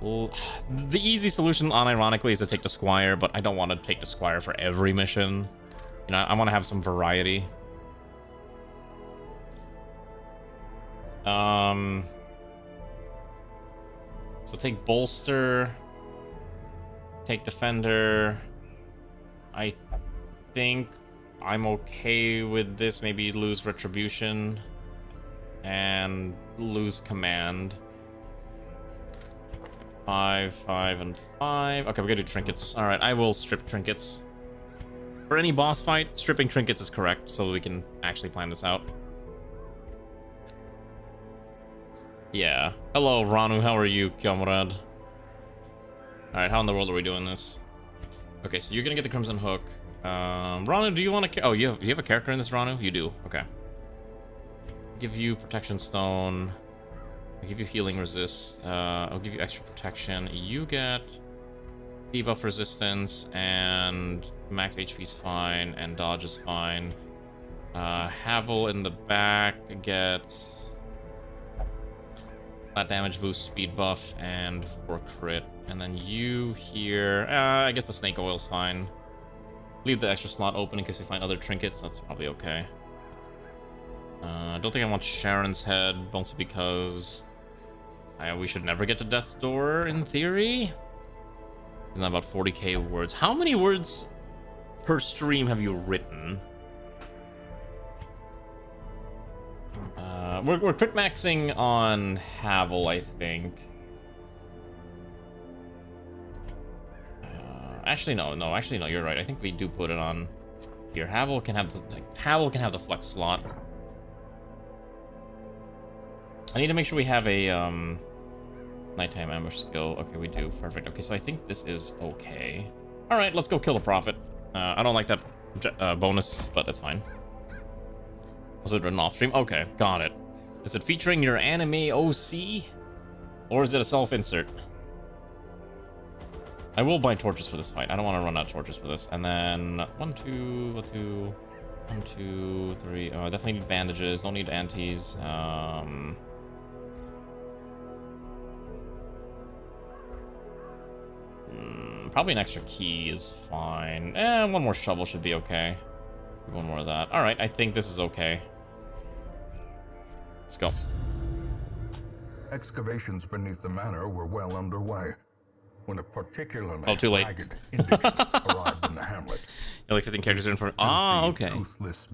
Speaker 1: Well, the easy solution, unironically, is to take the Squire, but I don't want to take the Squire for every mission. You know, I want to have some variety. So take Bolster. Take Defender. I think I'm okay with this. Maybe lose Retribution. And lose Command. 5, 5, and 5. Okay, we gotta do Trinkets. Alright, I will strip Trinkets. For any boss fight, stripping Trinkets is correct, so we can actually plan this out. Yeah. Hello, Ranu. How are you, comrade? Alright, how in the world are we doing this? Okay, so you're gonna get the Crimson Hook. Ranu, do you want to... Oh, you have a character in this, Ranu? You do. Okay. Give you Protection Stone. I'll give you Healing Resist. I'll give you extra protection. You get debuff resistance, and max HP is fine, and dodge is fine. Havel in the back gets that damage boost, speed buff, and 4 crit. And then you here, I guess the Snake Oil's fine. Leave the extra slot open in case we find other trinkets. That's probably okay. I don't think I want Sharon's Head, mostly because we should never get to Death's Door, in theory. Isn't that about 40k words? How many words per stream have you written? we're crit maxing on Havel, I think. Actually, no. Actually, no. You're right. I think we do put it on here. Havel can have the flex slot. I need to make sure we have a nighttime ambush skill. Okay, we do. Perfect. Okay, so I think this is okay. All right, let's go kill the prophet. I don't like that bonus, but that's fine. Was it written off stream? Okay, got it. Is it featuring your anime OC? Or is it a self-insert? I will buy torches for this fight. I don't want to run out of torches for this. And then 1, 2, 3. Definitely need bandages. Don't need antis. Probably an extra key is fine. One more shovel should be okay. One more of that. All right, I think this is okay. Let's go.
Speaker 3: Excavations beneath the manor were well underway when a particularly
Speaker 1: too late.
Speaker 3: ragged indigent arrived in the hamlet.
Speaker 1: You're like 15 characters in for. Ah, okay.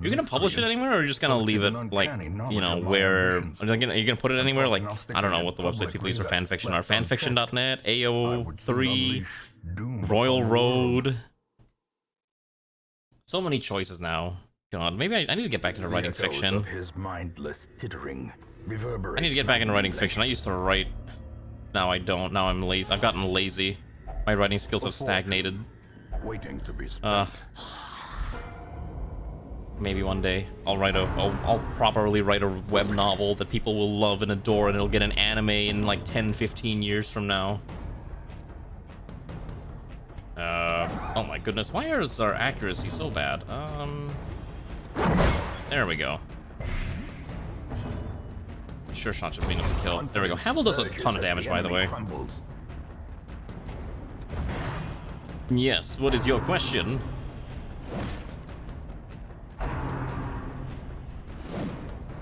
Speaker 1: You're gonna publish it anywhere, or you're just gonna leave it like, you know, where? Are you gonna put it anywhere? Like, I don't know what the websites people use for fanfiction are. Fanfiction.net, AO3, Royal Road. So many choices now. God, maybe I need to get back into writing fiction.
Speaker 3: His mindless tittering
Speaker 1: I need to get back into writing fiction. I used to write. Now I don't. Now I'm lazy. I've gotten lazy. My writing skills have stagnated.
Speaker 3: Waiting to be spent.
Speaker 1: Maybe one day I'll properly write a web novel that people will love and adore, and it'll get an anime in like 10-15 years from now. Oh my goodness, why is our accuracy so bad? There we go. Sure shot should be enough to kill. There we go. Havel does a ton of damage, by the way. Yes, what is your question?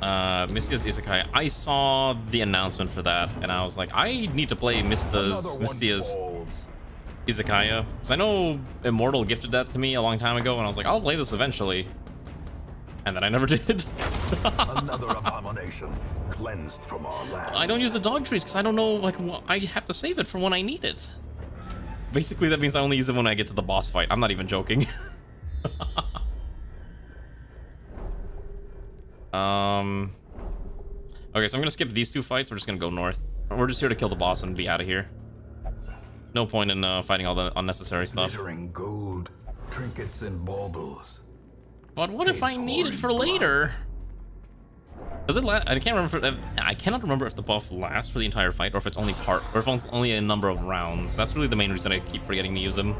Speaker 1: Mystia's Isekai. I saw the announcement for that, and I was like, I need to play Mystia's Izakaya. Because I know Immortal gifted that to me a long time ago, and I was like, I'll play this eventually. And then I never did.
Speaker 3: Another abomination cleansed from our land.
Speaker 1: I don't use the dog trees because I don't know, like, I have to save it for when I need it. Basically, that means I only use it when I get to the boss fight. I'm not even joking. Okay, so I'm gonna skip these two fights. We're just gonna go north. We're just here to kill the boss and be out of here. No point in fighting all the unnecessary stuff.
Speaker 3: Glittering gold, trinkets and baubles.
Speaker 1: But what if I need it for later? Does it last? I cannot remember if the buff lasts for the entire fight, or if it's only or if it's only a number of rounds. That's really the main reason I keep forgetting to use him.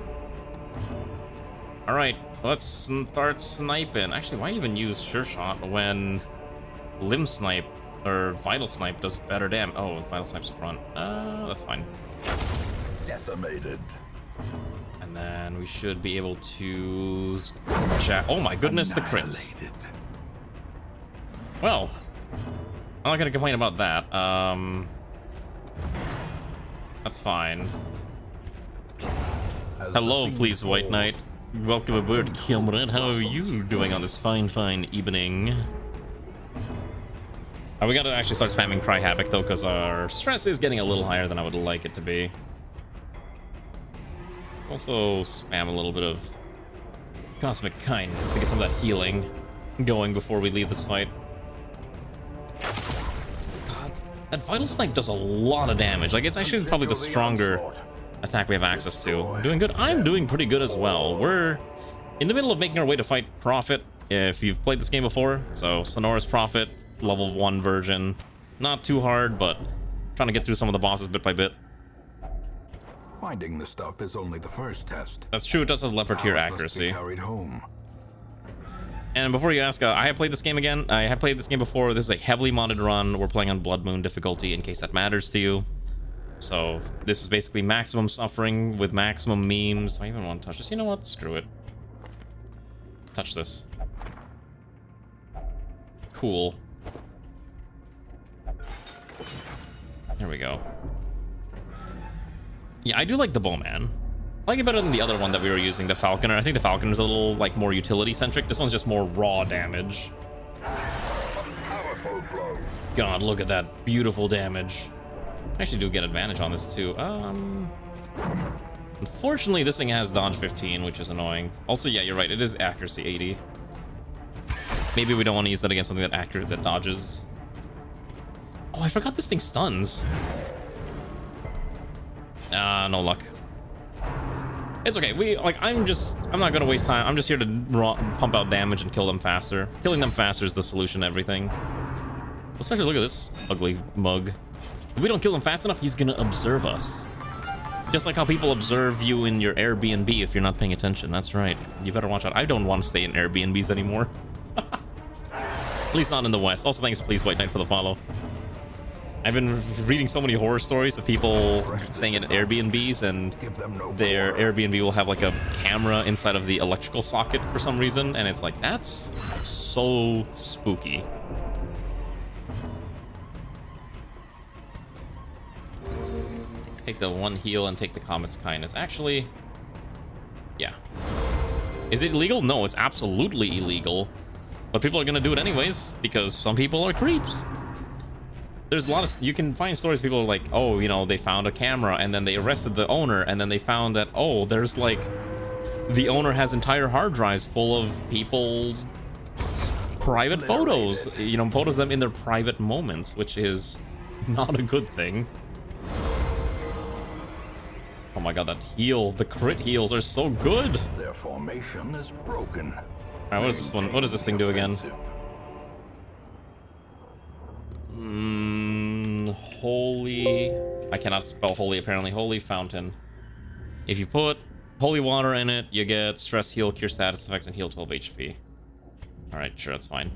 Speaker 1: All right, let's start sniping. Actually, why even use Sure Shot when Limb Snipe or Vital Snipe does better damage? Oh, Vital Snipe's front. That's fine.
Speaker 3: Decimated.
Speaker 1: And then we should be able to oh my goodness, the crits. Well, I'm not gonna complain about that. That's fine. Hello, please, White Knight. Welcome aboard, comrade. How are you doing on this fine evening? We gotta actually start spamming Cry Havoc though, because our stress is getting a little higher than I would like it to be. Let's also spam a little bit of Cosmic Kindness to get some of that healing going before we leave this fight. God, that Vital Snipe does a lot of damage. Like, it's actually probably the stronger attack we have access to. I'm doing good. I'm doing pretty good as well. We're in the middle of making our way to fight Prophet, if you've played this game before. So, Sonora's Prophet, level 1 version. Not too hard, but trying to get through some of the bosses bit by bit.
Speaker 3: Finding the stuff is only the first test.
Speaker 1: That's true, it does have leopard tier accuracy.
Speaker 3: Carried home.
Speaker 1: And before you ask, I have played this game again. I have played this game before. This is a heavily modded run. We're playing on Blood Moon difficulty, in case that matters to you. So this is basically maximum suffering with maximum memes. Do I even want to touch this? You know what? Screw it. Touch this. Cool. There we go. Yeah, I do like the Bowman. I like it better than the other one that we were using, the Falconer. I think the Falconer is a little, like, more utility-centric. This one's just more raw damage.
Speaker 3: Powerful blow.
Speaker 1: God, look at that beautiful damage. I actually do get advantage on this too. Unfortunately, this thing has dodge 15, which is annoying. Also, yeah, you're right. It is accuracy 80. Maybe we don't want to use that against something that dodges. Oh, I forgot this thing stuns. No luck. It's okay. I'm not gonna waste time. I'm just here to pump out damage and kill them faster. Killing them faster is the solution to everything. Especially look at this ugly mug. If we don't kill him fast enough, he's gonna observe us. Just like how people observe you in your Airbnb if you're not paying attention. That's right. You better watch out. I don't want to stay in Airbnbs anymore. At least not in the West. Also, thanks, please, White Knight, for the follow. I've been reading so many horror stories of people staying in Airbnbs, and their Airbnb will have like a camera inside of the electrical socket for some reason, and it's like, that's so spooky. Take the one heal and take the Comet's Kindness. Actually, yeah. Is it illegal? No, it's absolutely illegal. But people are gonna do it anyways, because some people are creeps. There's a lot of, you can find stories, people are like, oh, you know, they found a camera and then they arrested the owner, and then they found that, oh, there's like, the owner has entire hard drives full of people's private photos, you know, photos of them in their private moments, which is not a good thing. Oh my god, that heal, the crit heals are so good.
Speaker 3: Their formation is broken.
Speaker 1: Alright, what is this one? What does this thing do again? Holy... I cannot spell holy, apparently. Holy fountain. If you put holy water in it, you get stress heal, cure status effects, and heal 12 HP. Alright, sure, that's fine.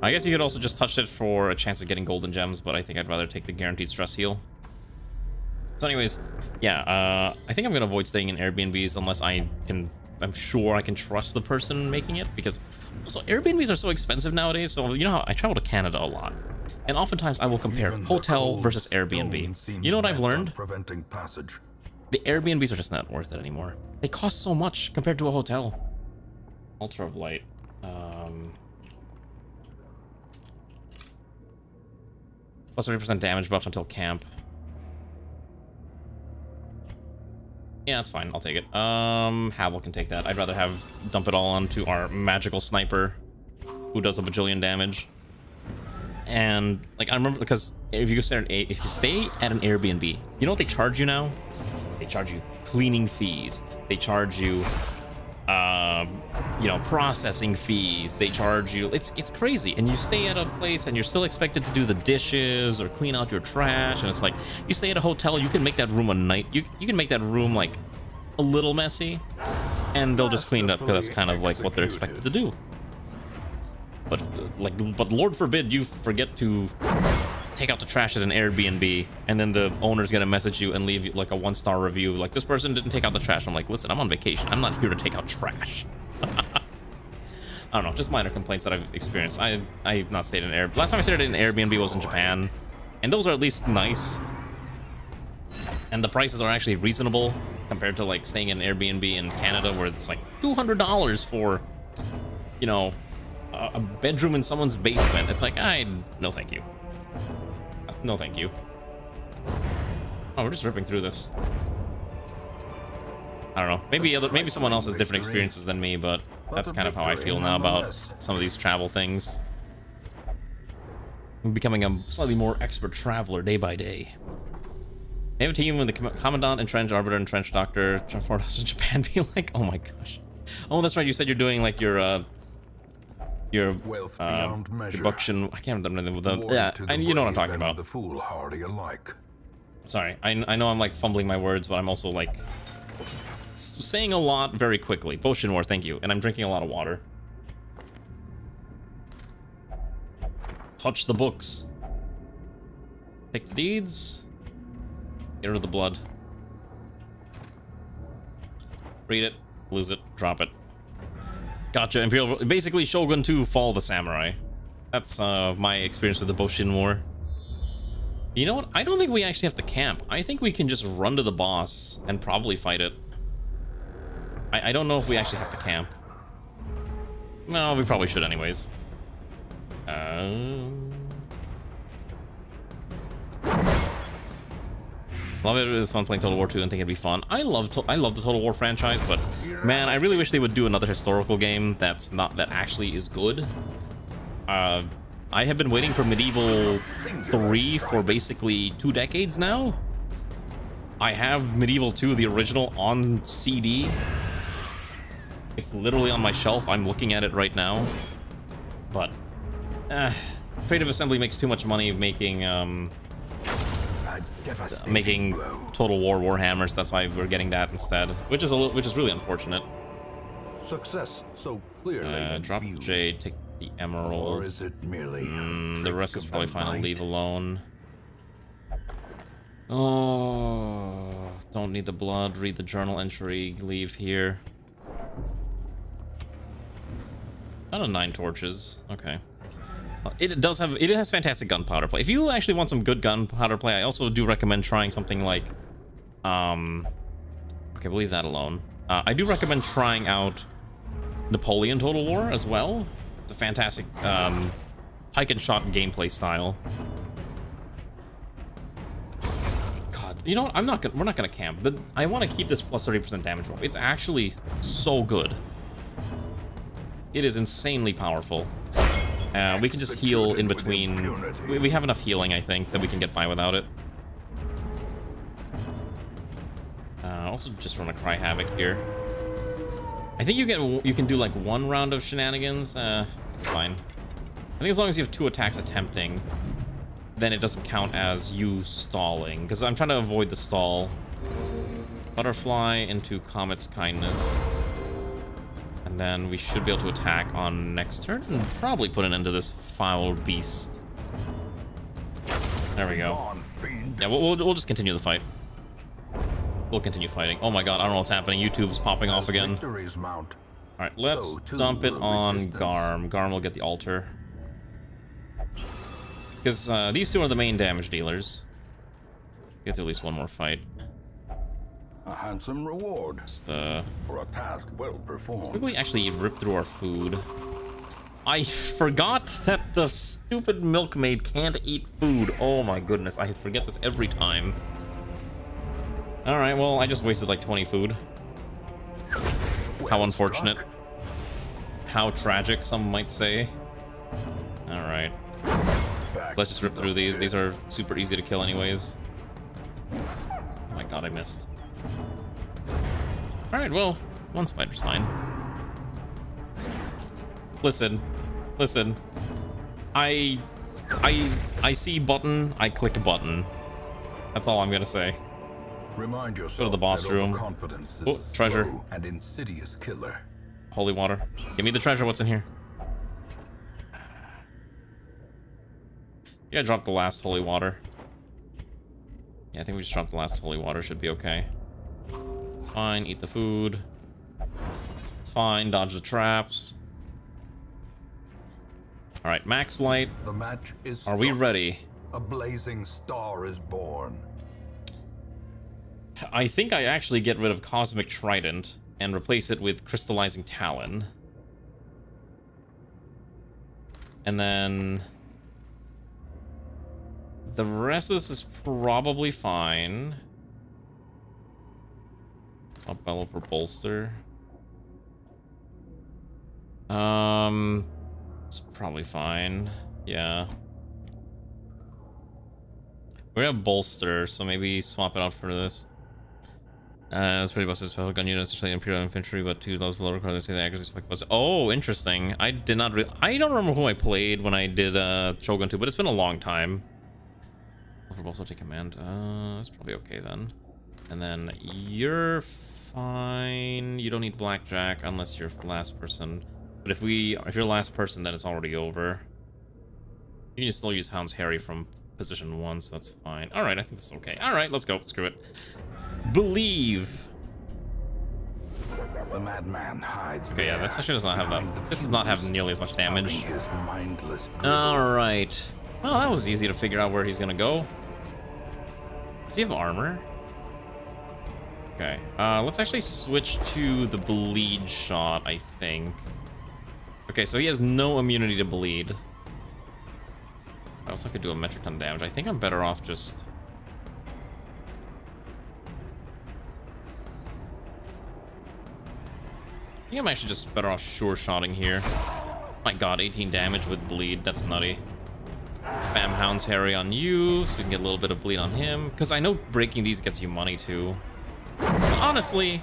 Speaker 1: I guess you could also just touch it for a chance of getting golden gems, but I think I'd rather take the guaranteed stress heal. So anyways, yeah, I think I'm gonna avoid staying in Airbnbs unless I'm sure I can trust the person making it, because also Airbnbs are so expensive nowadays. So you know how I travel to Canada a lot, and oftentimes I will compare hotel versus Airbnb. You know what I've learned? The Airbnbs are just not worth it anymore. They cost so much compared to a hotel. Altar of Light. Plus 30% damage buff until camp. Yeah, that's fine. I'll take it. Havel can take that. I'd rather dump it all onto our magical sniper, who does a bajillion damage. And like I remember, because if you stay at an Airbnb, you know what they charge you now? They charge you cleaning fees. They charge you, you know, processing fees. They charge you. It's crazy. And you stay at a place and you're still expected to do the dishes or clean out your trash. And it's like, you stay at a hotel, you can make that room a night. You can make that room like a little messy, and they'll just clean it up because that's kind of like what they're expected to do. But Lord forbid you forget to take out the trash at an Airbnb, and then the owner's gonna message you and leave you like a 1-star review, like, this person didn't take out the trash. I'm like, listen, I'm on vacation. I'm not here to take out trash. I don't know, just minor complaints that I've experienced. I've not stayed in last time I stayed in an Airbnb was in Japan, and those are at least nice, and the prices are actually reasonable compared to like staying in an Airbnb in Canada, where it's like $200 for, you know, a bedroom in someone's basement. It's like, no thank you. No thank you. Oh, we're just ripping through this. I don't know. Maybe someone else has different experiences than me, but that's kind of how I feel now about some of these travel things. I'm becoming a slightly more expert traveler day by day. They have a team with the Commandant, Entrenched, Arbiter, Entrenched, Doctor, Four in Japan be like, oh my gosh. Oh, that's right, you said you're doing like your deduction. I can't remember the yeah, and you know what I'm talking about. Sorry, I know I'm like fumbling my words, but I'm also like saying a lot very quickly. Potion War, thank you. And I'm drinking a lot of water. Touch the books. Take the deeds. Get rid of the blood. Read it, lose it, drop it. Gotcha. Imperial, basically Shogun 2 Fall the Samurai. That's my experience with the Boshin War. You know what? I don't think we actually have to camp. I think we can just run to the boss and probably fight it. I don't know if we actually have to camp. No, we probably should anyways. Love it. It was fun playing Total War 2 and think it'd be fun. I love the Total War franchise, but man, I really wish they would do another historical game that actually is good. I have been waiting for Medieval 3 for basically 2 decades now. I have Medieval 2, the original, on CD. It's literally on my shelf. I'm looking at it right now. But Creative Assembly makes too much money making Total War Warhammers. That's why we're getting that instead, which is really unfortunate.
Speaker 3: Success so clearly.
Speaker 1: Drop the jade, take the emerald.
Speaker 3: Or is it merely
Speaker 1: The rest is probably fine. I'll leave alone. Oh, don't need the blood. Read the journal entry. Leave here. Out of 9 torches. Okay. It has fantastic gunpowder play. If you actually want some good gunpowder play, I also do recommend trying something like, okay, we'll leave that alone. I do recommend trying out Napoleon Total War as well. It's a fantastic pike and shot gameplay style. God, you know what? We're not gonna camp. I want to keep this plus 30% damage roll. It's actually so good. It is insanely powerful. We can just heal in between. We have enough healing, I think, that we can get by without it. Also, just want to cry havoc here. I think you can do like 1 round of shenanigans. Fine. I think as long as you have 2 attacks attempting, then it doesn't count as you stalling. Because I'm trying to avoid the stall. Butterfly into Comet's Kindness. And then we should be able to attack on next turn and probably put an end to this foul beast. There we go. Yeah, we'll just continue the fight. We'll continue fighting. Oh my god, I don't know what's happening. YouTube's popping off again. Alright, let's dump it on Garm. Garm will get the altar. Because these 2 are the main damage dealers. Get to at least 1 more fight.
Speaker 3: A handsome reward for a task well performed.
Speaker 1: Quickly actually rip through our food. I forgot that the stupid milkmaid can't eat food. Oh my goodness, I forget this every time. Alright, well, I just wasted like 20 food. How unfortunate. How tragic, some might say. Alright. Let's just rip through these. These are super easy to kill anyways. Oh my god, I missed. Alright, well, 1 spider's fine. Listen. I see button, I click a button. That's all I'm gonna say.
Speaker 3: Remind yourself.
Speaker 1: Go to the boss room. Oh, treasure.
Speaker 3: And insidious killer.
Speaker 1: Holy water. Give me the treasure. What's in here? Yeah, I dropped the last holy water. Yeah, I think we just dropped the last holy water. Should be okay. It's fine. Eat the food. It's fine. Dodge the traps. All right, max light.
Speaker 3: The match is
Speaker 1: Are we ready?
Speaker 3: A blazing star is born.
Speaker 1: I think I actually get rid of Cosmic Trident and replace it with Crystallizing Talon. And then the rest of this is probably fine. Top bellow for bolster. It's probably fine. Yeah. We have bolster, so maybe swap it out for this. It's pretty busted special gun units to Imperial infantry, but 2 levels below require the accuracy. Oh, interesting. I don't remember who I played when I did Shogun 2, but it's been a long time. For also take command. That's probably okay then. And then you're fine. You don't need blackjack unless you're last person. But if you're last person, then it's already over. You can still use Hound's Harry from position 1, so that's fine. All right, I think this is okay. All right, let's go. Screw it. Believe.
Speaker 3: The madman hides.
Speaker 1: Okay, yeah, this actually does not have that. This does not have nearly as much damage.
Speaker 3: All
Speaker 1: All right. Well, that was easy to figure out where he's gonna go. Does he have armor? Okay. Let's actually switch to the bleed shot, I think. Okay, so he has no immunity to bleed. I also could do a metric ton damage. I think I'm better off just... I think I'm actually just better off sure-shotting here. My god, 18 damage with bleed. That's nutty. Spam Hound's Harry on you, so we can get a little bit of bleed on him. Because I know breaking these gets you money, too. But honestly,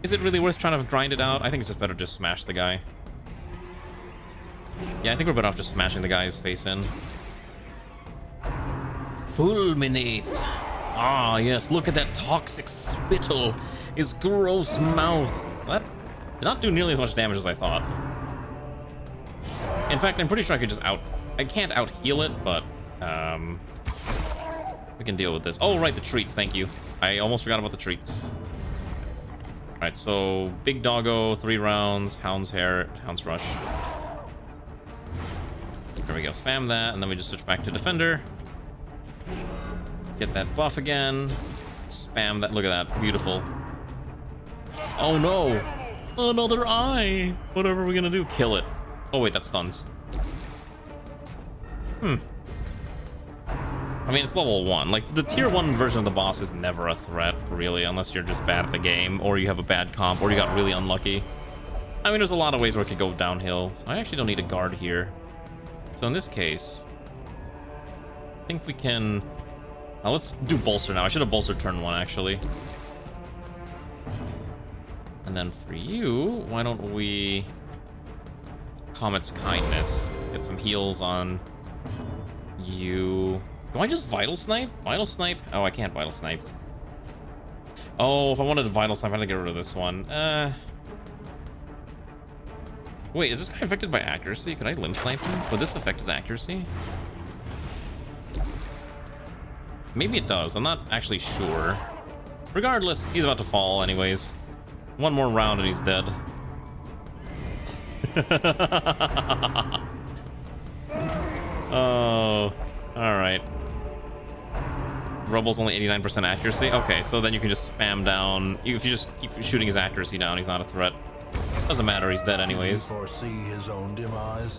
Speaker 1: is it really worth trying to grind it out? I think it's just better to just smash the guy. Yeah, I think we're better off just smashing the guy's face in. Fulminate. Ah, yes, look at that toxic spittle. His gross mouth. That did not do nearly as much damage as I thought. In fact, I'm pretty sure I could just I can't out-heal it, but we can deal with this. Oh, right, the treats, thank you. I almost forgot about the treats. Alright, so Big Doggo, 3 rounds, Hound's Hair, Hound's Rush. There we go, spam that, and then we just switch back to Defender. Get that buff again. Spam that, look at that, beautiful. Oh no! Another eye! Whatever we're gonna do, kill it. Oh wait, that stuns. I mean, it's level 1. Like, the tier 1 version of the boss is never a threat, really, unless you're just bad at the game, or you have a bad comp, or you got really unlucky. I mean, there's a lot of ways where it could go downhill, so I actually don't need a guard here. So in this case, I think we can... let's do bolster now. I should have bolstered turn 1, actually. And then for you, why don't we... Comet's Kindness. Get some heals on you. Do I just Vital Snipe? Vital Snipe? Oh, I can't Vital Snipe. Oh, if I wanted to Vital Snipe, I had to get rid of this one. Wait, is this guy affected by accuracy? Could I Limb Snipe him? Would this affect his accuracy? Maybe it does. I'm not actually sure. Regardless, he's about to fall anyways. One more round and he's dead. Oh, alright. Rubble's only 89% accuracy? Okay, so then you can just spam down. If you just keep shooting his accuracy down, he's not a threat. Doesn't matter, he's dead anyways.
Speaker 3: Can he foresee his own demise?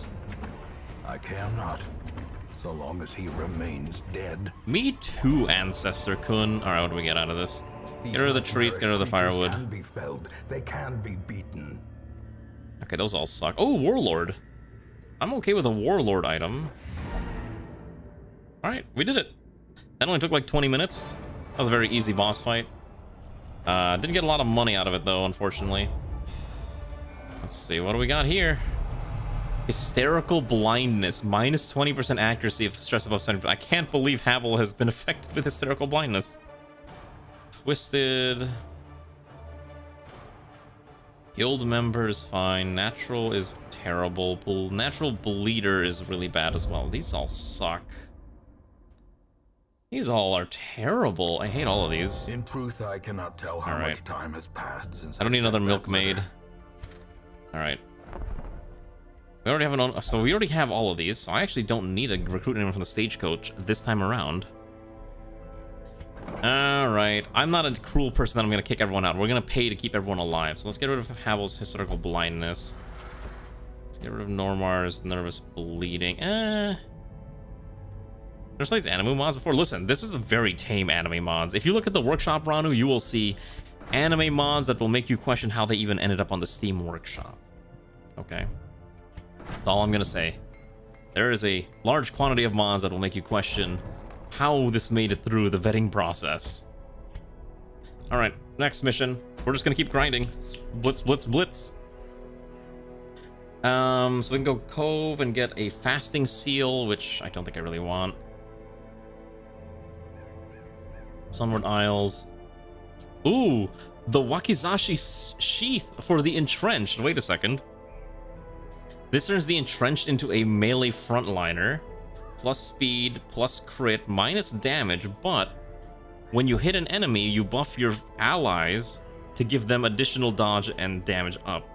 Speaker 3: I cannot, so long as he remains dead.
Speaker 1: Me too, Ancestor Kun. Alright, what do we get out of this? Get rid of the treats, get rid of the firewood.
Speaker 3: Can be felled. They can be beaten.
Speaker 1: Okay, those all suck. Oh, Warlord. I'm okay with a Warlord item. Alright, we did it. That only took like 20 minutes. That was a very easy boss fight. Didn't get a lot of money out of it though, unfortunately. Let's see, what do we got here? Hysterical Blindness, minus 20% accuracy if stress above 70%. I can't believe Havel has been affected with Hysterical Blindness. Twisted. Guild member is fine. Natural is terrible. Natural Bleeder is really bad as well. These all suck. These all are terrible. I hate all of these.
Speaker 3: In truth, I cannot tell how much time has passed since
Speaker 1: I don't need another milkmaid. Alright. We already have so we already have all of these, so I actually don't need to recruit anyone from the stagecoach this time around. Alright. I'm not a cruel person that I'm gonna kick everyone out. We're gonna pay to keep everyone alive. So let's get rid of Havel's Hysterical Blindness. Let's get rid of Normar's Nervous Bleeding. There's these anime mods before. Listen, this is a very tame anime mods. If you look at the workshop, Ranu, you will see anime mods that will make you question how they even ended up on the Steam workshop. Okay? That's all I'm gonna say. There is a large quantity of mods that will make you question how this made it through the vetting process. Alright, next mission. We're just gonna keep grinding. Blitz, blitz, blitz. So we can go Cove and get a Fasting Seal, which I don't think I really want. Sunward Isles. Ooh, the Wakizashi Sheath for the Entrenched. Wait a second. This turns the Entrenched into a melee frontliner. Plus speed, plus crit, minus damage, but when you hit an enemy, you buff your allies to give them additional dodge and damage up.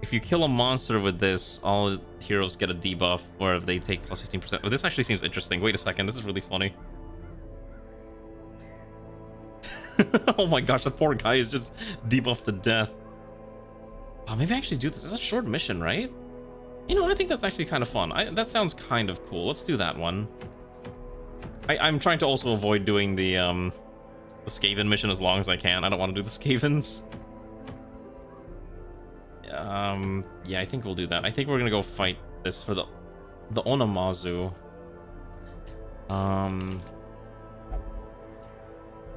Speaker 1: If you kill a monster with this, all heroes get a debuff, or if they take plus 15%. But this actually seems interesting. Wait a second, this is really funny. Oh my gosh, that poor guy is just debuffed to death. Oh, maybe I actually do this. It's a short mission, right? You know, I think that's actually kind of fun. That sounds kind of cool. Let's do that one. I'm trying to also avoid doing the Skaven mission as long as I can. I don't want to do the Skavens. Yeah, I think we'll do that. I think we're gonna go fight this for the Onamazu. The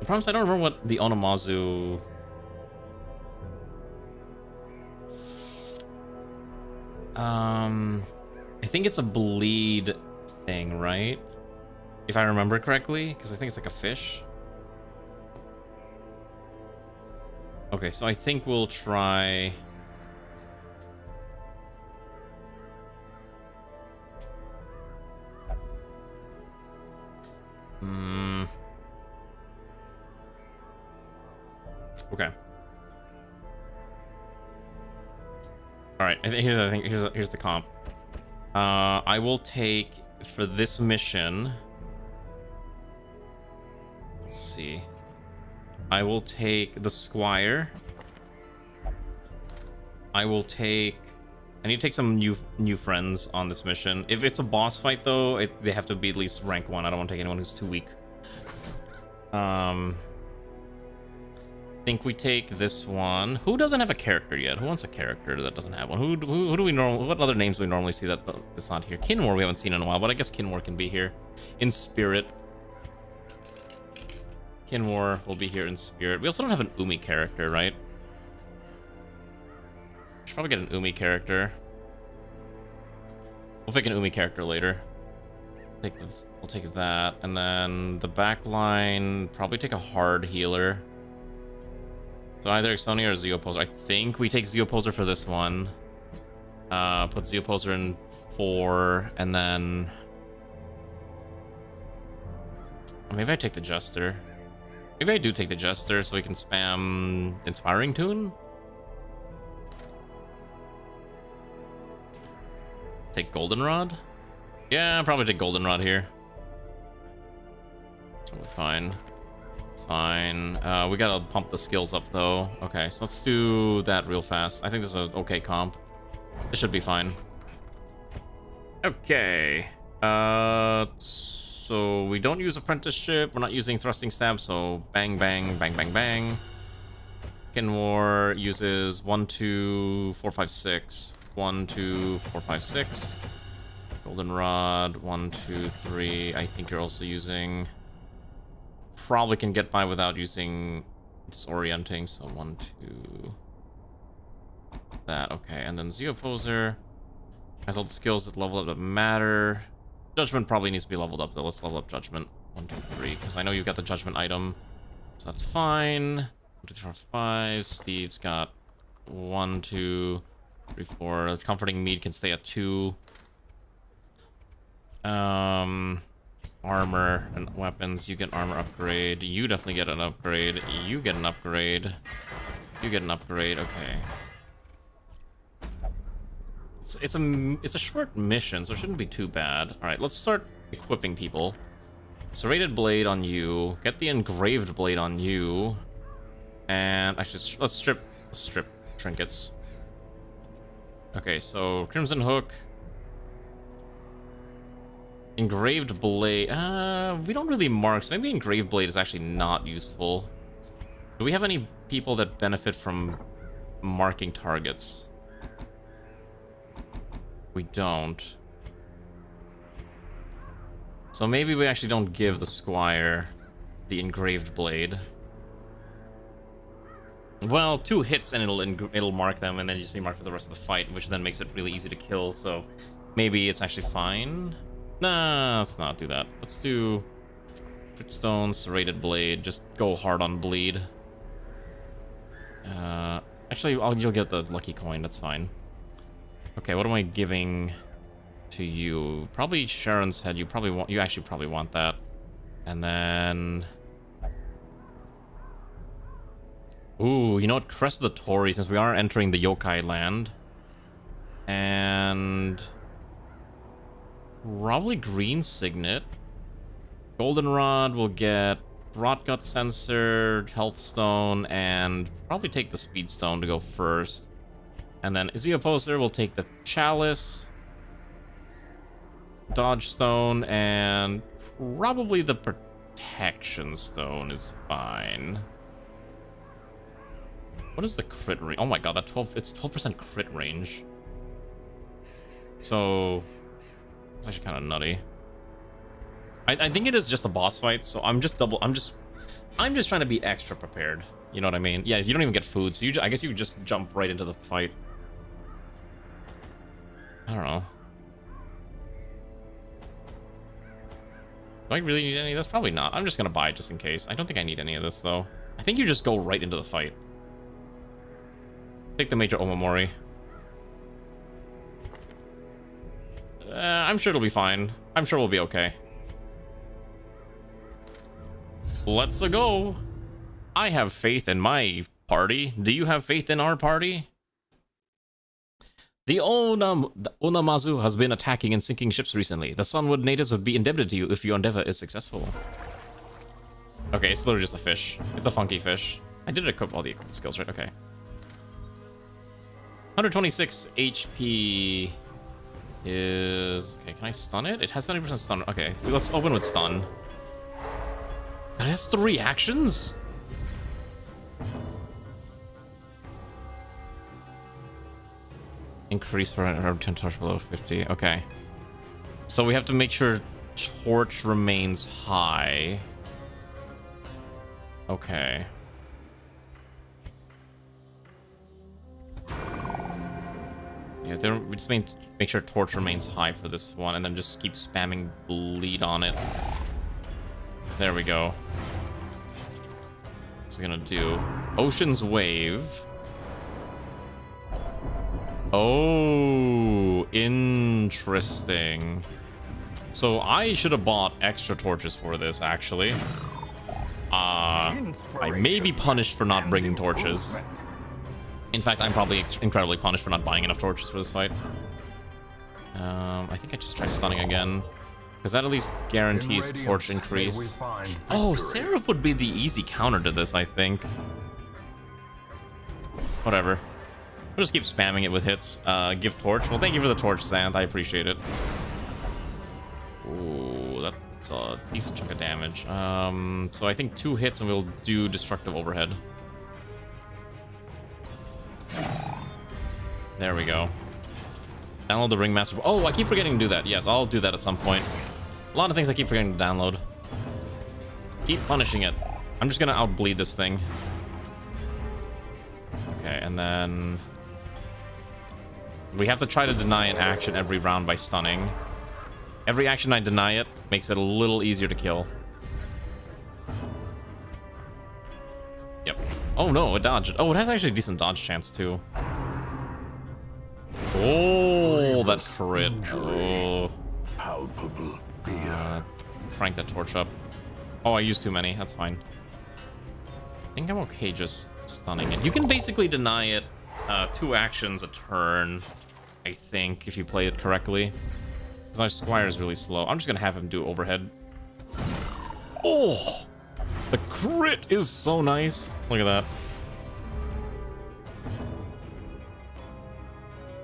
Speaker 1: problem is I don't remember what the Onamazu... I think it's a bleed thing, right? If I remember correctly, because I think it's like a fish. Okay, so I think we'll try... Okay. All right. Here's the comp. I will take for this mission. Let's see. I will take the Squire. I will take. I need to take some new friends on this mission. If it's a boss fight, though, they have to be at least rank 1. I don't want to take anyone who's too weak. I think we take this one. Who doesn't have a character yet? Who wants a character that doesn't have one? Who do we normally? What other names do we normally see that is not here? Kinmore we haven't seen in a while, but I guess Kinmore can be here in spirit. Kinmore will be here in spirit. We also don't have an Umi character, right? Should probably get an Umi character. We'll pick an Umi character later. We'll take that, and then the back line. Probably take a hard healer. So either Sonya or Zeoposer. I think we take Zeoposer for this one. Put Zeoposer in 4, and then maybe I take the Jester. Maybe I do take the Jester so we can spam Inspiring Tune. Take Goldenrod? Yeah, probably take Goldenrod here. It's totally fine. Fine. We gotta pump the skills up though. Okay, so let's do that real fast. I think this is an okay comp. It should be fine. Okay. So we don't use apprenticeship. We're not using thrusting stab. So bang, bang, bang, bang, bang. Kinmore uses 1, 2, 4, 5, 6. 1, 2, 4, 5, 6. Goldenrod 1, 2, 3. I think you're also using. Probably can get by without using disorienting, so 1, 2, that, okay, and then Zeoposer has all the skills that level up that matter. Judgment probably needs to be leveled up though. Let's level up Judgment 1, 2, 3, because I know you got the Judgment item, so that's fine. 1, 2, 3, 4, 5. Steve's got 1, 2, 3, 4. Comforting Mead can stay at 2. Armor and weapons. You get armor upgrade. You definitely get an upgrade. You get an upgrade. You get an upgrade. Okay. It's a short mission, so it shouldn't be too bad. All right, let's start equipping people. Serrated blade on you. Get the engraved blade on you. And actually, let's strip trinkets. Okay, so Crimson Hook. Engraved blade. We don't really mark, so maybe engraved blade is actually not useful. Do we have any people that benefit from marking targets? We don't. So maybe we actually don't give the Squire the engraved blade. Well, 2 hits and it'll mark them, and then you just be marked for the rest of the fight, which then makes it really easy to kill. So maybe it's actually fine. Nah, let's not do that. Let's do Gritstone, Serrated Blade. Just go hard on bleed. Actually, you'll get the lucky coin. That's fine. Okay, what am I giving to you? Probably Sharon's Head. You actually probably want that. And then, ooh, you know what? Crest of the Torii, since we are entering the Yokai land, and probably Green Signet. Goldenrod will get Rotgut Sensor, Health Stone, and probably take the Speed Stone to go first. And then is he opposer? We'll take the Chalice, Dodge Stone, and probably the Protection Stone is fine. What is the crit range? Oh my god, it's 12% crit range. So it's actually kind of nutty. I think it is just a boss fight, so I'm just trying to be extra prepared. You know what I mean? Yeah, you don't even get food, so I guess you just jump right into the fight. I don't know. Do I really need any of this? Probably not. I'm just gonna buy it just in case. I don't think I need any of this, though. I think you just go right into the fight. Take the Major Omamori. I'm sure it'll be fine. I'm sure we'll be okay. Let's go. I have faith in my party. Do you have faith in our party? The Onamazu has been attacking and sinking ships recently. The Sunwood natives would be indebted to you if your endeavor is successful. Okay, it's literally just a fish. It's a funky fish. I did equip all the skills, right? Okay. 126 HP is... Okay, can I stun it? It has 70% stun. Okay, let's open with stun. It has 3 actions? Increase for an 10 touch below 50. Okay. So we have to make sure torch remains high. Okay. Yeah, we just make sure torch remains high for this one, and then just keep spamming bleed on it. There we go. What's it gonna do? Ocean's Wave. Oh, interesting. So I should have bought extra torches for this, actually. I may be punished for not bringing torches. In fact, I'm probably incredibly punished for not buying enough torches for this fight. I think I just try stunning again, because that at least guarantees torch increase. Oh, Seraph would be the easy counter to this, I think. Whatever. We'll just keep spamming it with hits. Give torch. Well, thank you for the torch, Xanth. I appreciate it. Ooh, that's a decent chunk of damage. So I think 2 hits and we'll do Destructive Overhead. There we go. Download the Ringmaster. Oh, I keep forgetting to do that. Yes, I'll do that at some point. A lot of things I keep forgetting to download. Keep punishing it. I'm just gonna outbleed this thing. Okay, and then... we have to try to deny an action every round by stunning. Every action I deny it makes it a little easier to kill. Yep. Oh no, it dodged. Oh, it has actually a decent dodge chance too. Oh, that crit. Oh.
Speaker 3: Palpable fear.
Speaker 1: Crank that torch up. Oh, I used too many. That's fine. I think I'm okay just stunning it. You can basically deny it 2 actions a turn, I think, if you play it correctly. Because our Squire is really slow. I'm just going to have him do overhead. Oh! The crit is so nice. Look at that.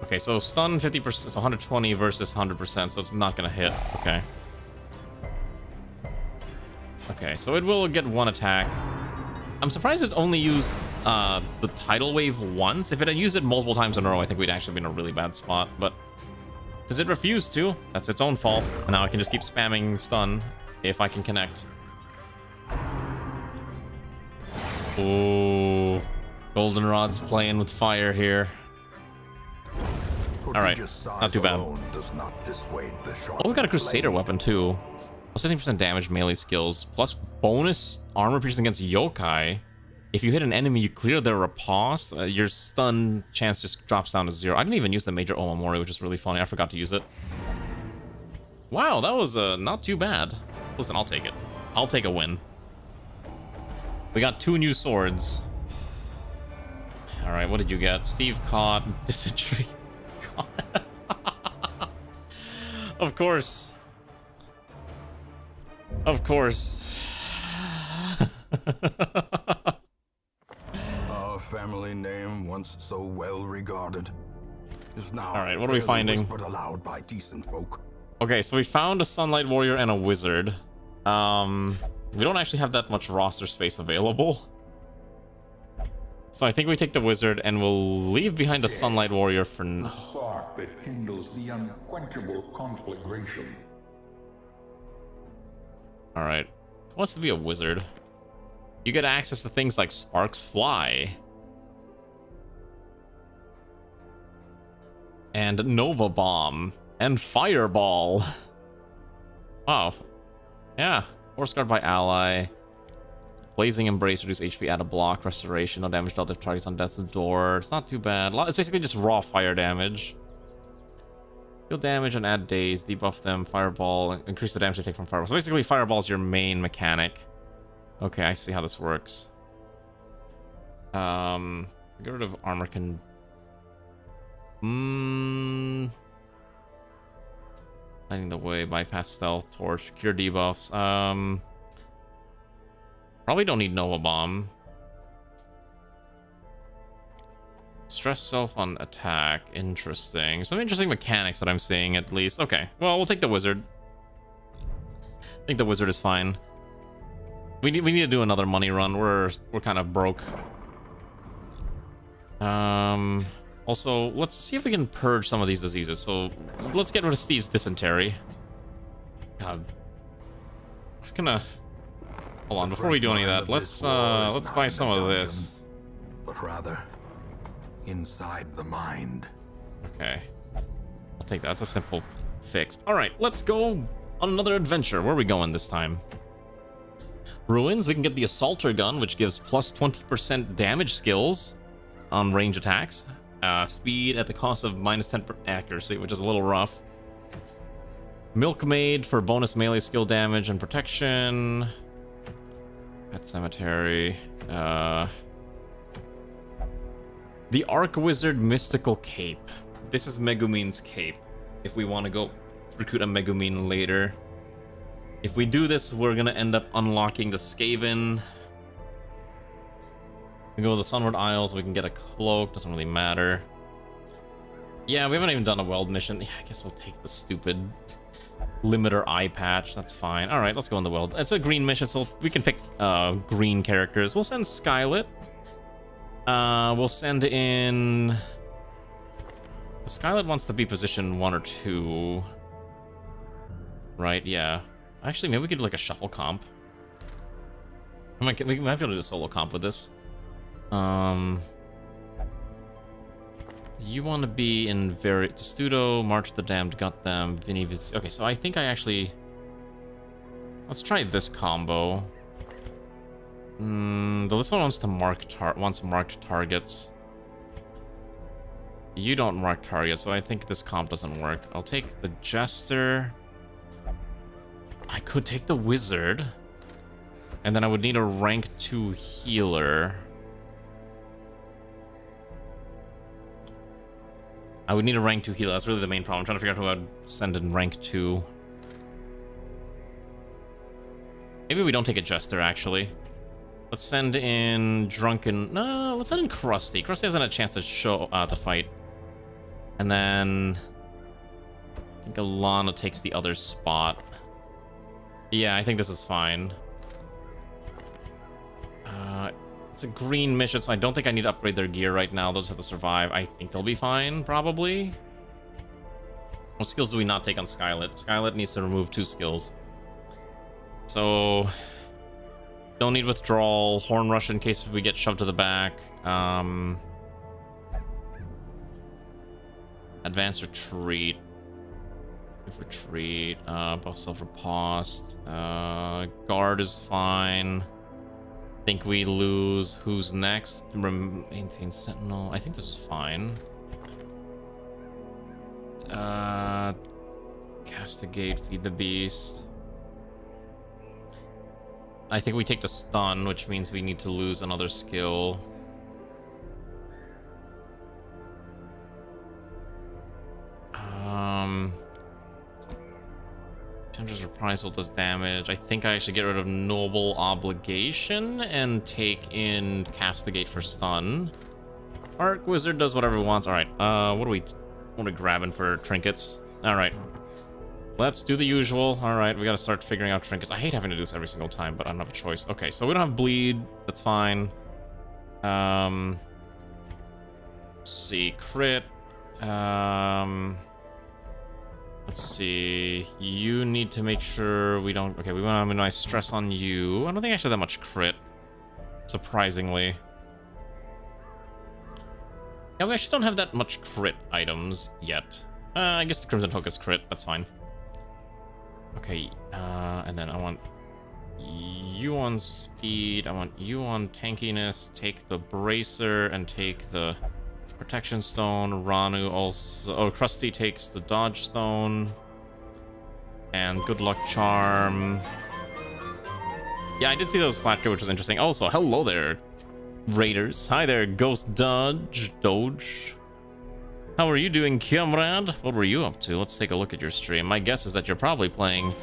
Speaker 1: Okay, so stun 50% is 120 versus 100%, so it's not going to hit. Okay. Okay, so it will get 1 attack. I'm surprised it only used the tidal wave once. If it had used it multiple times in a row, I think we'd actually be in a really bad spot. But does it refuse to? That's its own fault. And now I can just keep spamming stun if I can connect. Oh, Goldenrod's playing with fire here. All right, not too bad. Oh, we got a Crusader weapon too. Plus 15% damage, melee skills, plus bonus armor piercing against yokai. If you hit an enemy, you clear their riposte, your stun chance just drops down to 0. I didn't even use the Major Omamori, which is really funny. I forgot to use it. Wow, that was not too bad. Listen, I'll take it. I'll take a win. We got 2 new swords. All right, what did you get? Steve caught dysentery. Of course. Of course.
Speaker 3: Our family name, once so well regarded, is now
Speaker 1: Alright, what are we
Speaker 3: rarely
Speaker 1: finding?
Speaker 3: whispered aloud by decent folk.
Speaker 1: Okay, so we found a Sunlight Warrior and a Wizard. We don't actually have that much roster space available. So I think we take the Wizard and we'll leave behind the Sunlight Warrior for
Speaker 4: The
Speaker 1: now.
Speaker 4: spark that kindles the unquenchable conflagration.
Speaker 1: Alright. Who wants to be a Wizard? You get access to things like Sparks Fly. And Nova Bomb. And Fireball. Wow. Yeah. Force Guard by Ally. Blazing Embrace, reduce HP, add a block, restoration, no damage dealt if targets on death's door. It's not too bad. It's basically just raw fire damage. Deal damage and add daze, debuff them, fireball, increase the damage they take from fireball. So basically fireball is your main mechanic. Okay, I see how this works. Get rid of armor can... Lighting the way, bypass stealth, torch, cure debuffs. Probably don't need Nova Bomb. Stress self on attack. Interesting. Some interesting mechanics that I'm seeing, at least. Okay, well, we'll take the Wizard. I think the Wizard is fine. We need to do another money run. We're kind of broke. Also, let's see if we can purge some of these diseases. So let's get rid of Steve's dysentery. God, I'm gonna hold on before we do any of that. Let's buy some of this.
Speaker 3: But rather, inside the mind.
Speaker 1: Okay, I'll take that. That's a simple fix. All right, let's go on another adventure. Where are we going this time? Ruins. We can get the Assaulter Gun, which gives plus 20% damage skills on range attacks. Speed at the cost of minus 10 accuracy, which is a little rough. Milkmaid for bonus melee skill damage and protection. Pet Cemetery. The Arc Wizard Mystical Cape. This is Megumin's cape. If we want to go recruit a Megumin later. If we do this, we're gonna end up unlocking the Skaven. We go to the Sunward Isles, we can get a cloak, doesn't really matter. Yeah, we haven't even done a weld mission. Yeah, I guess we'll take the stupid limiter eye patch, that's fine. Alright, let's go in the weld. It's a green mission, so we can pick green characters. We'll send Skylit. We'll send in... Skylit wants to be position 1 or 2. Right, yeah. Actually, maybe we could do like a shuffle comp. We might be able to do a solo comp with this. You want to be in Testudo, March of the Damned, got them, Vinny okay, so I think I actually... Let's try this combo. Though this one wants to marked targets. You don't mark targets, so I think this comp doesn't work. I'll take the Jester. I could take the Wizard. And then I would need a rank 2 healer. I would need a rank 2 healer. That's really the main problem. I'm trying to figure out who I'd send in rank 2. Maybe we don't take a Jester, actually. Let's send in Drunken... No, let's send in Krusty. Krusty hasn't had a chance to show to fight. And then... I think Alana takes the other spot. Yeah, I think this is fine. It's a green mission, so I don't think I need to upgrade their gear right now. They'll just have to survive. I think they'll be fine, probably. What skills do we not take on Skylit? Skylit needs to remove 2 skills. So... Don't need withdrawal. Horn Rush in case we get shoved to the back. Advanced Retreat. If retreat. Buff self-riposte. Guard is fine. Think we lose. Who's next? Maintain Sentinel. I think this is fine. Castigate, Feed the Beast. I think we take the stun, which means we need to lose another skill. Chandra's Reprisal does damage. I think I actually get rid of Noble Obligation and take in Castigate for stun. Arc Wizard does whatever he wants. Alright, what do we What are we grabbing for trinkets? Alright. Let's do the usual. Alright, we gotta start figuring out trinkets. I hate having to do this every single time, but I don't have a choice. Okay, so we don't have bleed. That's fine. Let's see. Crit. Let's see. You need to make sure we don't... Okay, we want to have a nice stress on you. I don't think I should have that much crit. Surprisingly. Yeah, we actually don't have that much crit items yet. I guess the Crimson Hook is crit. That's fine. Okay, and then I want you on speed. I want you on tankiness. Take the Bracer and take the Protection Stone. Ranu also... Oh, Krusty takes the Dodge Stone. And Good Luck Charm. Yeah, I did see those flat which was interesting. Also, hello there, Raiders. Hi there, Ghost Doge. How are you doing, comrade? What were you up to? Let's take a look at your stream. My guess is that you're probably playing...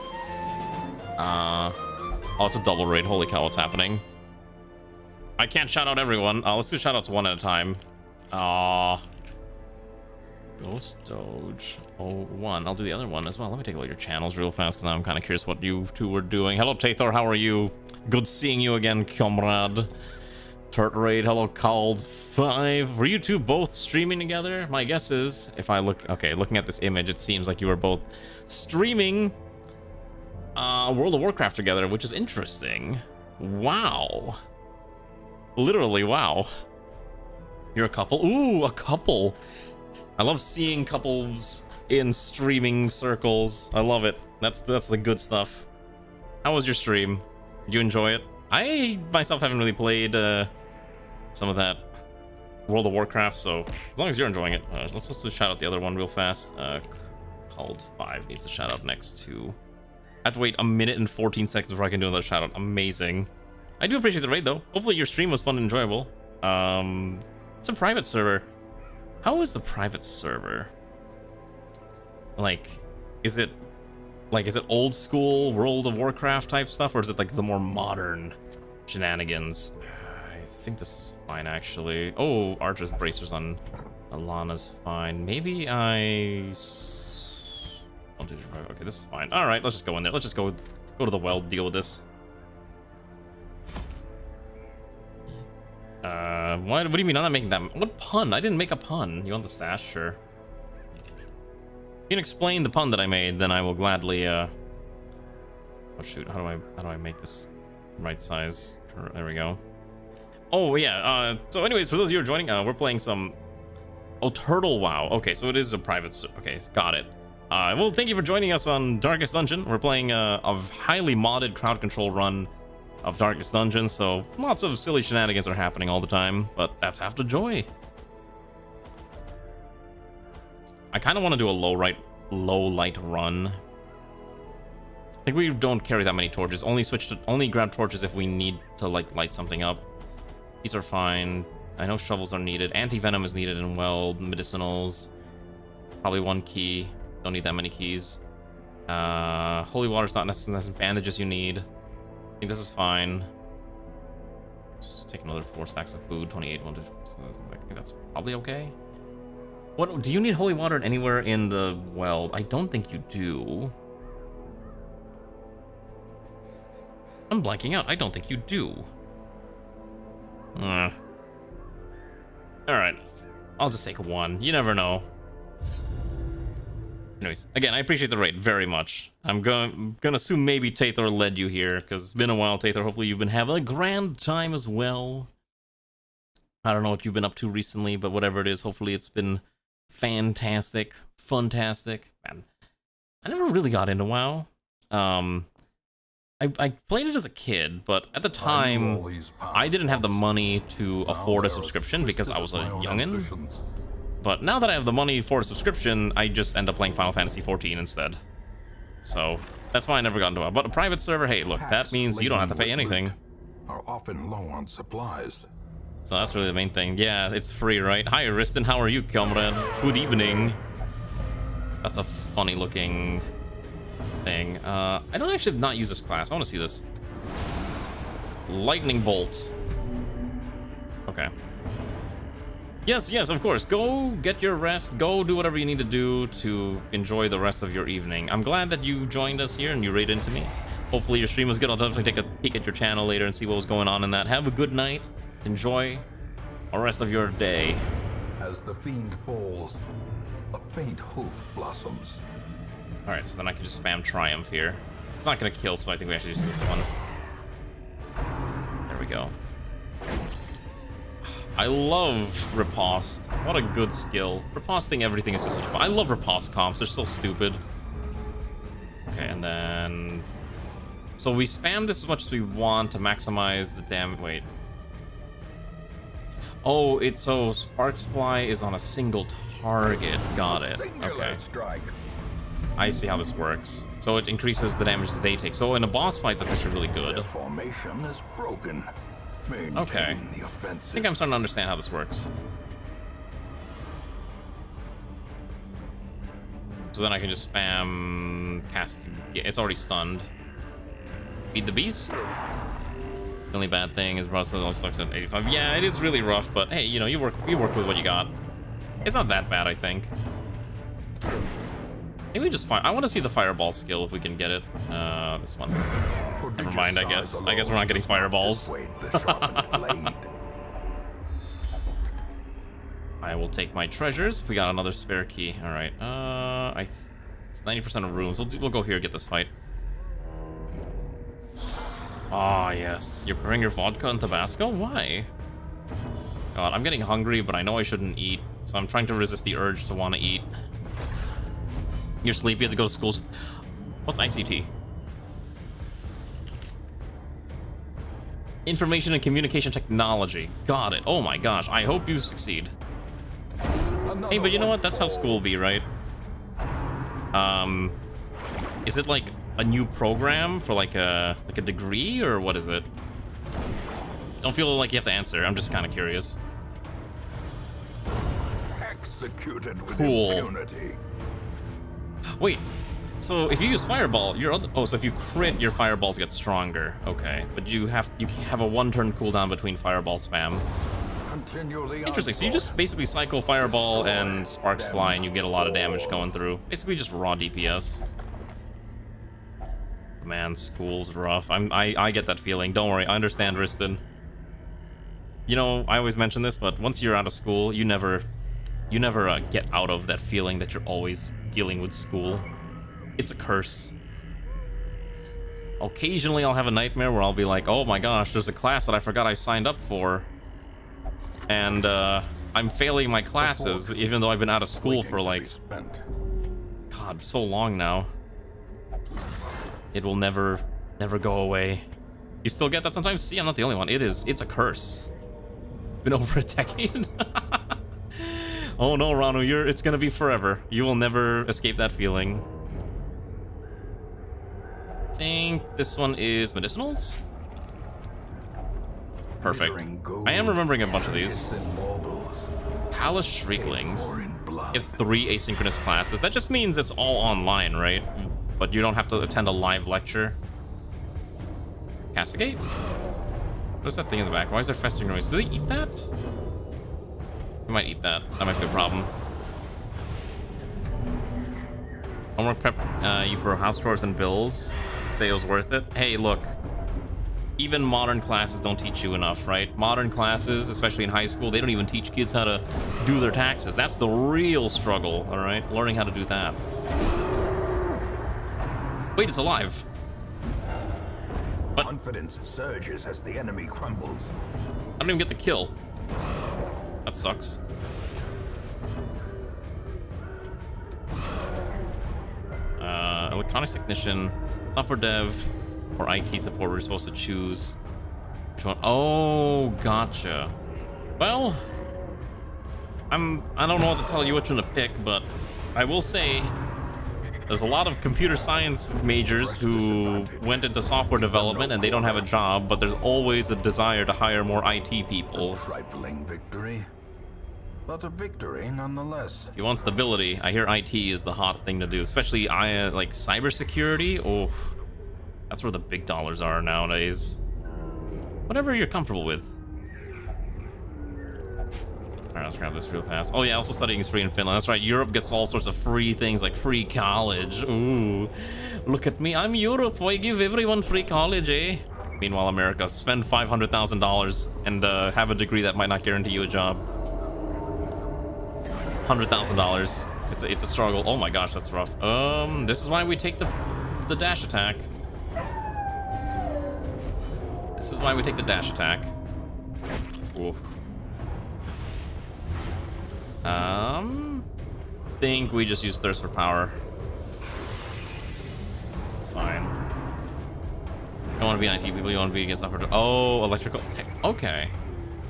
Speaker 1: Oh, it's a double raid. Holy cow, what's happening? I can't shout out everyone. Let's do shout outs one at a time. Ghost Doge 01. I'll do the other one as well. Let me take a look at your channels real fast because now I'm kind of curious what you two were doing. Hello, Tathor. How are you? Good seeing you again, comrade. Turt Raid. Hello, Called 5. Were you two both streaming together? My guess is, if I look... Okay, looking at this image, it seems like you were both streaming World of Warcraft together, which is interesting. Wow. Literally, wow. You're a couple? Ooh, a couple. I love seeing couples in streaming circles. I love it. That's the good stuff. How was your stream? Did you enjoy it? I myself haven't really played some of that World of Warcraft, so as long as you're enjoying it, let's also shout out the other one real fast. Called 5 needs to shout out next to... I have to wait a minute and 14 seconds before I can do another shout out. Amazing. I do appreciate the raid though. Hopefully your stream was fun and enjoyable. It's a private server. How is the private server? Like, is it old school World of Warcraft type stuff, or is it like the more modern shenanigans? I think this is fine actually. Oh, Archer's Bracers on Alana's fine. Maybe I'll do okay, this is fine. All right, let's just go in there. Let's just go to the well, deal with this. What do you mean I'm not making that? What pun? I didn't make a pun. You want the stash? Sure. You can explain the pun that I made, then I will gladly, Oh shoot, how do I make this right size? There we go. Oh yeah, so anyways, for those of you who are joining, we're playing some... Oh, Turtle WoW. Okay, so it is a private... Okay, got it. Well, thank you for joining us on Darkest Dungeon. We're playing a highly modded crowd control run of Darkest Dungeon, so lots of silly shenanigans are happening all the time, but that's half the joy. I kind of want to do a low light run. I think we don't carry that many torches. Only grab torches if we need to like light something up. These are fine. I know shovels are needed. Anti-venom is needed in weld. Medicinals. Probably one key. Don't need that many keys. Holy water's not necessarily bandages you need. I think this is fine. Just take another 4 stacks of food. 28. I think that's probably okay. What do you need holy water anywhere in the weld? I don't think you do. I'm blanking out. I don't think you do. Alright. I'll just take one. You never know. Anyways, again, I appreciate the raid very much. I'm gonna assume maybe Tathor led you here, because it's been a while, Tathor. Hopefully you've been having a grand time as well. I don't know what you've been up to recently, but whatever it is, hopefully it's been fantastic. Funtastic. Man, I never really got into WoW. I played it as a kid, but at the time, I didn't have the money to afford a subscription because I was a youngin'. But now that I have the money for a subscription, I just end up playing Final Fantasy XIV instead. So that's why I never got into it. But a private server, hey, look, that means you don't have to pay anything.
Speaker 3: Are often low on supplies.
Speaker 1: So that's really the main thing. Yeah, it's free, right? Hi, Ariston. How are you, comrade? Good evening. That's a funny looking thing. I don't actually not use this class. I want to see this. Lightning bolt. Okay. Yes, yes, of course. Go get your rest. Go do whatever you need to do to enjoy the rest of your evening. I'm glad that you joined us here and you raided into me. Hopefully your stream was good. I'll definitely take a peek at your channel later and see what was going on in that. Have a good night. Enjoy the rest of your day.
Speaker 3: As the fiend falls, a faint hope blossoms.
Speaker 1: Alright, so then I can just spam Triumph here. It's not gonna kill, so I think we actually use this one. There we go. I love Riposte. What a good skill. Riposting everything is just such fun. I love Riposte comps. They're so stupid. Okay, and then... So we spam this as much as we want to maximize the damage. Wait. Oh, it's so Sparks Fly is on a single target. Got it. Okay. I see how this works. So it increases the damage that they take. So in a boss fight, that's actually really good.
Speaker 3: Their formation is broken.
Speaker 1: Okay.
Speaker 3: The offensive.
Speaker 1: I think I'm starting to understand how this works. So then I can just spam cast. Yeah, it's already stunned. Feed the beast. The only bad thing is Brussels only sucks at 85. Yeah, it is really rough, but hey, you know, you work with what you got. It's not that bad, I think. Maybe just fire. I want to see the fireball skill if we can get it. This one. Never mind. I guess we're not getting fireballs. I will take my treasures. We got another spare key. All right. 90% of rooms. We'll go here get this fight. Ah, yes. You're pouring your vodka and Tabasco? Why? God, I'm getting hungry, but I know I shouldn't eat, so I'm trying to resist the urge to want to eat. You're sleepy, you have to go to school. What's ICT? Information and Communication Technology. Got it. Oh my gosh, I hope you succeed. Hey, but you know what? That's how school be, right? Is it like a new program for like a degree, or what is it? Don't feel like you have to answer. I'm just kind of curious.
Speaker 3: Executed with
Speaker 1: Cool.
Speaker 3: impunity.
Speaker 1: Wait, so if you use fireball, so if you crit, your fireballs get stronger. Okay, but you have a 1-turn cooldown between fireball spam. Interesting. So you just basically cycle fireball and sparks fly, and you get a lot of damage going through. Basically, just raw DPS. Man, school's rough. I get that feeling. Don't worry, I understand, Riston. You know, I always mention this, but once you're out of school, you never get out of that feeling that you're always dealing with school. It's a curse. Occasionally, I'll have a nightmare where I'll be like, oh my gosh, there's a class that I forgot I signed up for, and I'm failing my classes, even though I've been out of school for like, God, so long now. It will never go away. You still get that sometimes? See, I'm not the only one. It's a curse. Been over a decade. Oh no, Ranu, it's gonna be forever. You will never escape that feeling. I think this one is medicinals. Perfect. I am remembering a bunch of these. Palace Shrieklings. You have 3 asynchronous classes. That just means it's all online, right? But you don't have to attend a live lecture. Castigate? What is that thing in the back? Why is there festering noise? Do they eat that? We might eat that. That might be a problem. Homework prep you for house chores and bills. Say it was worth it. Hey, look. Even modern classes don't teach you enough, right? Modern classes, especially in high school, they don't even teach kids how to do their taxes. That's the real struggle, all right? Learning how to do that. Wait, it's alive. What?
Speaker 3: Confidence surges as the enemy crumbles.
Speaker 1: I don't even get the kill. That sucks. Electronics technician, software dev, or IT support. We're supposed to choose which one. Oh, gotcha. Well, I don't know what to tell you which one to pick, but I will say there's a lot of computer science majors who went into software development and they don't have a job, but there's always a desire to hire more IT people.
Speaker 3: Trifling victory, but a victory nonetheless.
Speaker 1: If you want stability, I hear IT is the hot thing to do, especially like cybersecurity. Oh, that's where the big dollars are nowadays. Whatever you're comfortable with. Alright, let's grab this real fast. Oh yeah, also studying is free in Finland. That's right, Europe gets all sorts of free things like free college. Ooh, look at me, I'm Europe. I give everyone free college, eh? Meanwhile, America, spend $500,000 and have a degree that might not guarantee you a job. $100,000. It's a struggle. Oh my gosh, that's rough. This is why we take the dash attack. This is why we take the dash attack. Ooh. Think we just use Thirst for Power. It's fine. You don't want to be an IT people, you want to be against software. Oh, electrical. Okay.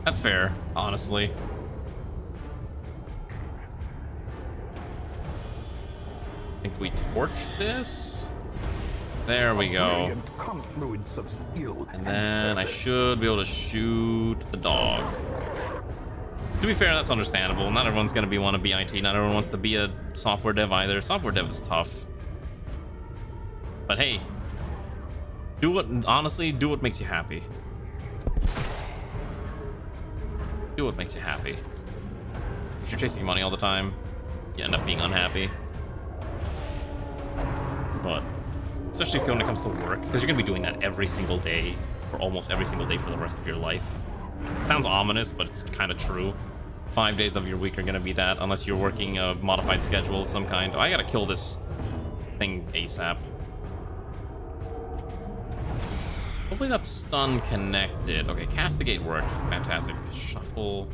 Speaker 1: That's fair, honestly. I think we torch this. There we go. And then I should be able to shoot the dog. To be fair, that's understandable. Not everyone's gonna want to be IT. Not everyone wants to be a software dev either. Software dev is tough. But hey, honestly, do what makes you happy. Do what makes you happy. If you're chasing money all the time, you end up being unhappy. But especially when it comes to work, because you're gonna be doing that every single day, or almost every single day for the rest of your life. It sounds ominous, but it's kind of true. 5 days of your week are gonna be that, unless you're working a modified schedule of some kind. Oh, I gotta kill this thing ASAP. Hopefully that's stun connected. Okay, castigate worked. Fantastic. Shuffle.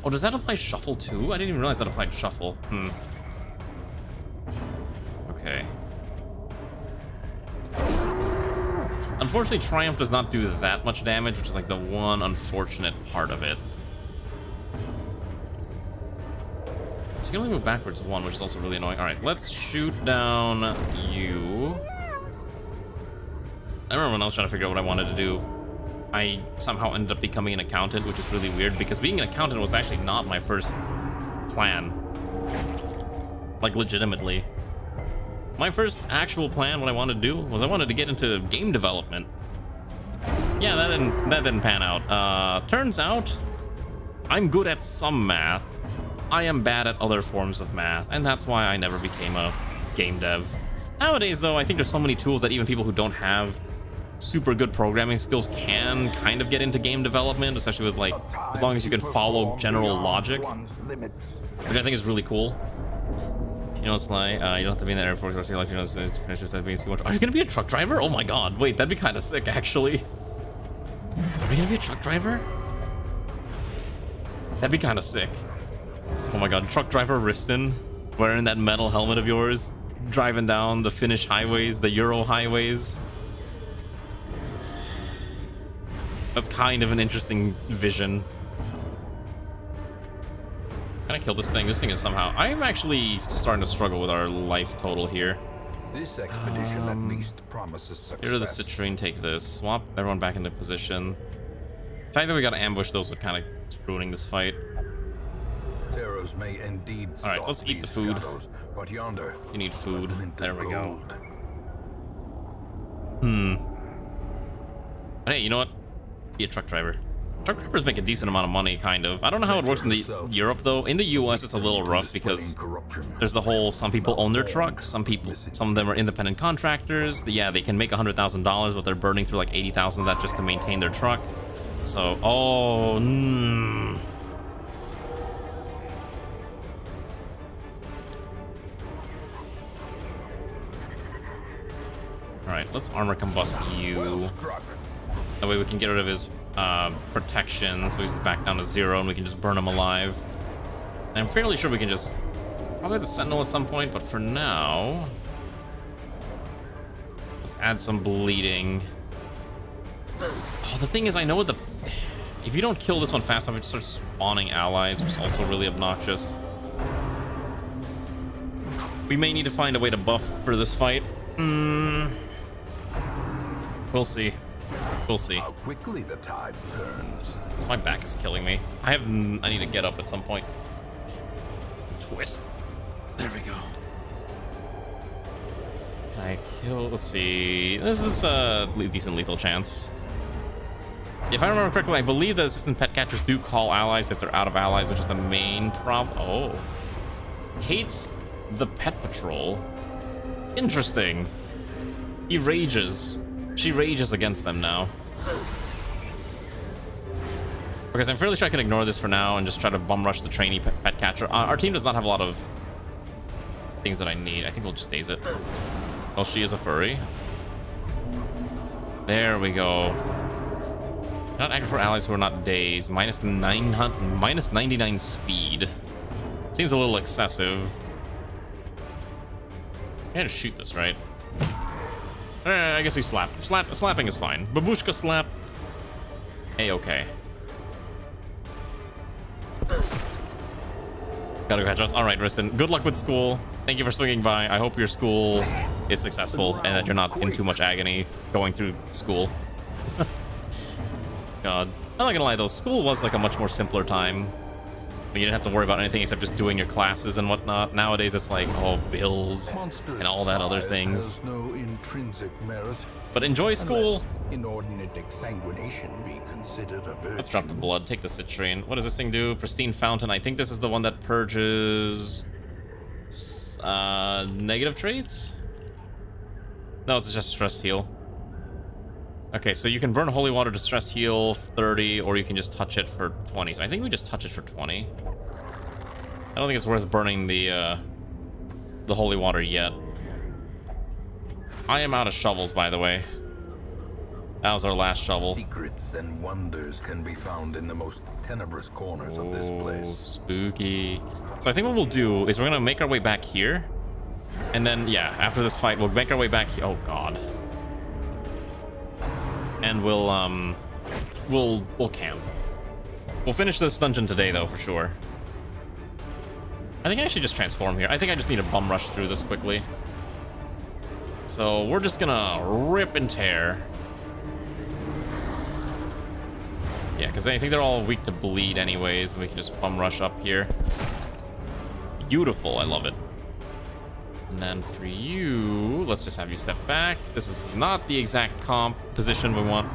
Speaker 1: Oh, does that apply shuffle too? I didn't even realize that applied shuffle. Okay. Unfortunately, Triumph does not do that much damage, which is like the one unfortunate part of it. So you can only move backwards one, which is also really annoying. Alright, let's shoot down you. I remember when I was trying to figure out what I wanted to do, I somehow ended up becoming an accountant, which is really weird, because being an accountant was actually not my first plan. Like, legitimately. My first actual plan, what I wanted to do, was I wanted to get into game development. Yeah, that didn't pan out. Turns out, I'm good at some math. I am bad at other forms of math, and that's why I never became a game dev. Nowadays, though, I think there's so many tools that even people who don't have super good programming skills can kind of get into game development, especially with, like, as long as you can follow general logic, which I think is really cool. You know, it's like, you don't have to be in the Air Force or something like, you know, to finish this. Are you gonna be a truck driver? Oh my god, wait, that'd be kind of sick, actually. Are you gonna be a truck driver? That'd be kind of sick. Oh my god, truck driver Riston, wearing that metal helmet of yours, driving down the Finnish highways, the Euro highways. That's kind of an interesting vision. Can I kill this thing? This thing is somehow... I'm actually starting to struggle with our life total here.
Speaker 3: This expedition at least promises success.
Speaker 1: Get rid of the citrine, take this. Swap everyone back into position. The fact that we gotta ambush those would kind of ruining this fight.
Speaker 3: Terrors may indeed.
Speaker 1: Alright, let's eat the food.
Speaker 3: Shadows, but yonder,
Speaker 1: You need food. There we go.
Speaker 3: gold.
Speaker 1: But hey, you know what? Be a truck driver. Truck drivers make a decent amount of money, kind of. I don't know how it works in the Europe, though. In the US, it's a little rough because there's the whole, some people own their trucks, some of them are independent contractors. Yeah, they can make $100,000, but they're burning through like 80,000 of that just to maintain their truck. So, All right, let's armor combust you. That way we can get rid of his protection, so he's back down to 0 and we can just burn him alive. And I'm fairly sure we can just probably the Sentinel at some point, but for now, let's add some bleeding. Oh, the thing is, I know if you don't kill this one fast enough, it starts spawning allies, which is also really obnoxious. We may need to find a way to buff for this fight. We'll see. We'll see.
Speaker 3: How quickly the tide turns.
Speaker 1: So my back is killing me. I need to get up at some point. Twist. There we go. Can I kill? Let's see. This is a decent lethal chance. If I remember correctly, I believe the assistant pet catchers do call allies if they're out of allies, which is the main problem. Oh. Hates the pet patrol. Interesting. He rages. She rages against them now. Okay, so I'm fairly sure I can ignore this for now and just try to bum rush the trainee pet catcher. Our team does not have a lot of things that I need. I think we'll just daze it. Oh, she is a furry. There we go. Not active for allies who are not dazed. Minus 99 speed. Seems a little excessive. I gotta shoot this, right? I guess we slap. Slapping is fine. Babushka slap. A-okay. Gotta go catch us. Alright, Riston. Good luck with school. Thank you for swinging by. I hope your school is successful and that you're not in too much agony going through school. God. I'm not gonna lie though, school was like a much more simpler time. You didn't have to worry about anything except just doing your classes and whatnot. Nowadays it's like, oh, bills and all that other things.
Speaker 3: No intrinsic merit.
Speaker 1: But enjoy school.
Speaker 3: Inordinate exsanguination be considered a virtue.
Speaker 1: Let's drop the blood, take the citrine. What does this thing do? Pristine fountain. I think this is the one that purges negative traits? No, it's just stress heal. Okay, so you can burn holy water to stress heal 30, or you can just touch it for 20. So I think we just touch it for 20. I don't think it's worth burning the holy water yet. I am out of shovels, by the way. That was our last shovel.
Speaker 3: Secrets and wonders can be found in the most tenebrous corners of this
Speaker 1: Oh,
Speaker 3: place.
Speaker 1: spooky. So I think what we'll do is we're gonna make our way back here. And then, yeah, after this fight, we'll make our way back here. Oh, God. And we'll camp. We'll finish this dungeon today, though, for sure. I think I should just transform here. I think I just need to bum rush through this quickly. So we're just gonna rip and tear. Yeah, because I think they're all weak to bleed anyways, and we can just bum rush up here. Beautiful, I love it. And then for you, let's just have you step back. This is not the exact comp position we want.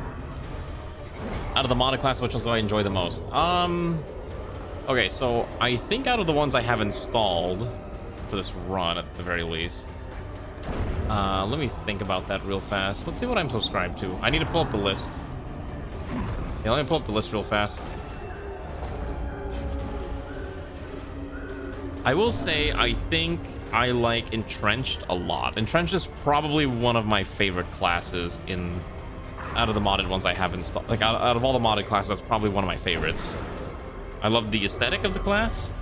Speaker 1: Out of the modded classes, which ones do I enjoy the most? Okay, so I think out of the ones I have installed for this run, at the very least. Let me think about that real fast. Let's see what I'm subscribed to. I need to pull up the list. Yeah, let me pull up the list real fast. I will say, I think I like Entrenched a lot. Entrenched is probably one of my favorite classes out of the modded ones I have installed. Like, out of all the modded classes, that's probably one of my favorites. I love the aesthetic of the class.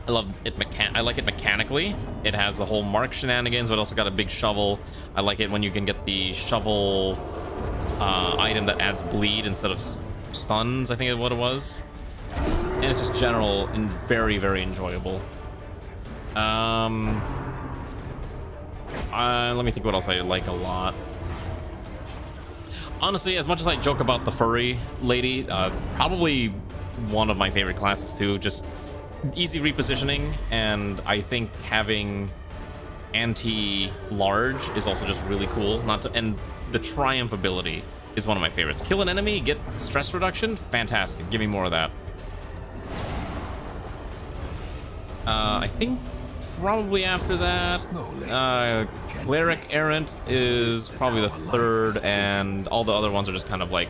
Speaker 1: I love it. I like it mechanically. It has the whole mark shenanigans, but also got a big shovel. I like it when you can get the shovel item that adds bleed instead of stuns, I think is what it was. And it's just general and very, very enjoyable. Let me think what else I like a lot. Honestly, as much as I joke about the furry lady, probably one of my favorite classes too. Just easy repositioning, and I think having anti-large is also just really cool. And the triumph ability is one of my favorites. Kill an enemy, get stress reduction, fantastic. Give me more of that. I think probably after that, Cleric Errant is probably the third, and all the other ones are just kind of like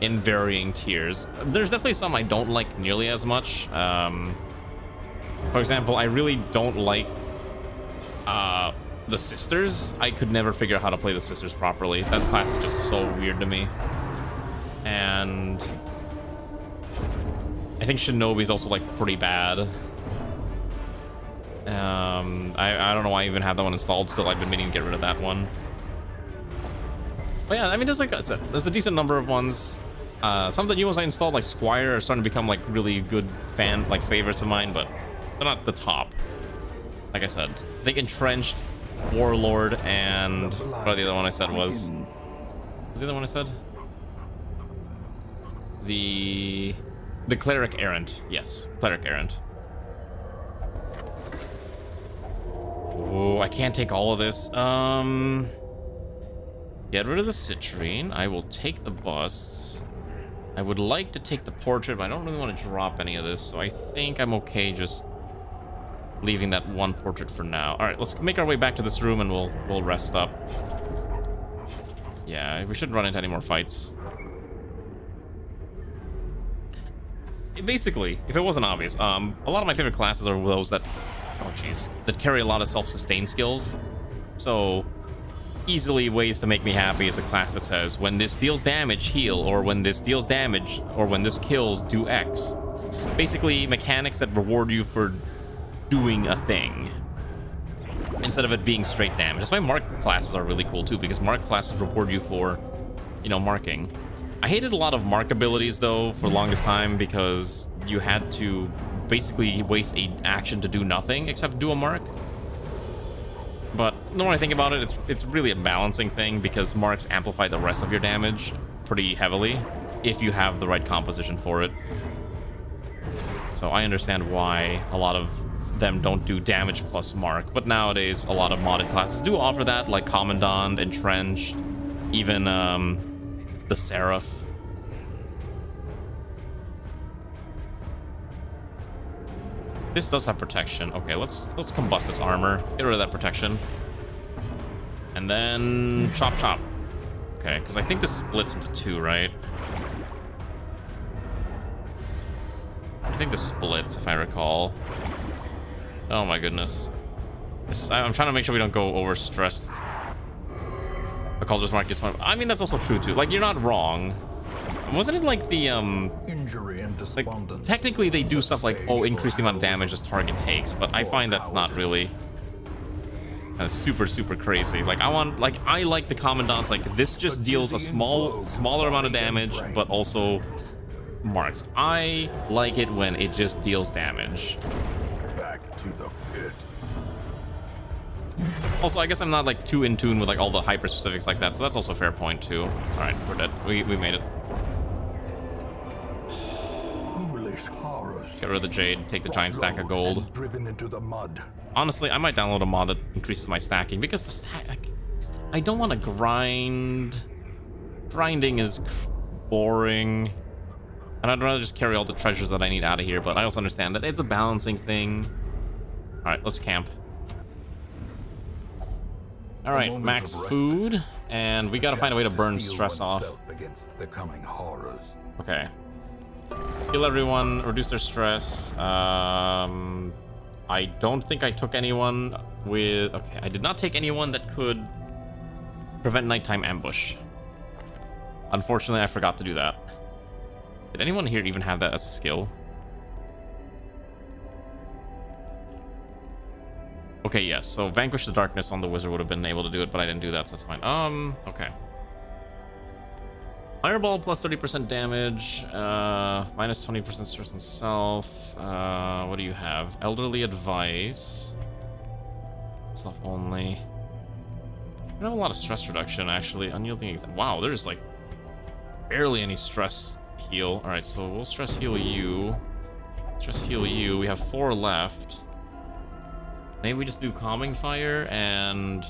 Speaker 1: in varying tiers. There's definitely some I don't like nearly as much. For example, I really don't like the Sisters. I could never figure out how to play the Sisters properly. That class is just so weird to me. And I think Shinobi's also like pretty bad. I don't know why I even have that one installed still. I've been meaning to get rid of that one. But yeah, I mean, there's like I said, there's a decent number of ones. Some of the new ones I installed, like Squire, are starting to become like really good favorites of mine, but they're not the top. Like I said, I think Entrenched, Warlord, and what the other one I said was? Was the other one I said? The Cleric Errant. Yes, Cleric Errant. Oh, I can't take all of this. Get rid of the citrine. I will take the busts. I would like to take the portrait, but I don't really want to drop any of this, so I think I'm okay just leaving that one portrait for now. All right, let's make our way back to this room and we'll rest up. Yeah, we shouldn't run into any more fights. Basically, if it wasn't obvious, a lot of my favorite classes are those that, oh jeez, that carry a lot of self-sustain skills. So easily ways to make me happy is a class that says when this deals damage, heal, or when this deals damage, or when this kills, do X. Basically mechanics that reward you for doing a thing instead of it being straight damage. That's why mark classes are really cool too, because mark classes reward you for, you know, marking. I hated a lot of mark abilities though for the longest time because you had to basically waste a action to do nothing except do a mark. But the more I think about it, it's really a balancing thing because marks amplify the rest of your damage pretty heavily if you have the right composition for it. So I understand why a lot of them don't do damage plus mark, but nowadays a lot of modded classes do offer that, like Commandant, Entrenched, even the Seraph. This does have protection. Okay, let's combust this armor. Get rid of that protection. And then chop chop. Okay, because I think this splits into two, right? I think this splits, if I recall. Oh my goodness. I'm trying to make sure we don't go overstressed. The Calder's Mark gets one. I mean, that's also true too. Like, you're not wrong. Wasn't it like the
Speaker 3: Injury and
Speaker 1: like
Speaker 3: despondence.
Speaker 1: technically they do stuff like, oh, increase the amount of damage this target takes, but I find that's not really super crazy. Like I like the Commandants, like this just deals a smaller amount of damage but also marks. I like it when it just deals damage.
Speaker 3: Back to the pit.
Speaker 1: Also, I guess I'm not like too in tune with like all the hyper specifics like that, so that's also a fair point too. All right, we're dead. We made it. Get rid of the jade, take the giant stack of gold.
Speaker 3: Driven into the mud.
Speaker 1: Honestly, I might download a mod that increases my stacking because the stack, I don't want to grind. Grinding is boring. And I'd rather just carry all the treasures that I need out of here, but I also understand that it's a balancing thing. All right, let's camp. All right, max food, and we gotta find a way to burn stress off.
Speaker 3: Against the coming horrors.
Speaker 1: Okay. Heal everyone, reduce their stress. I don't think I took anyone with... Okay, I did not take anyone that could prevent nighttime ambush. Unfortunately, I forgot to do that. Did anyone here even have that as a skill? Okay, yes, so Vanquish the Darkness on the Wizard would have been able to do it, but I didn't do that, so that's fine. Okay. Fireball plus 30% damage, minus 20% stress on self. What do you have? Elderly Advice. Self only. I have a lot of stress reduction, actually. Unyielding exam. Wow, there's like barely any stress heal. Alright, so we'll stress heal you. Stress heal you. We have 4 left. Maybe we just do Calming Fire and...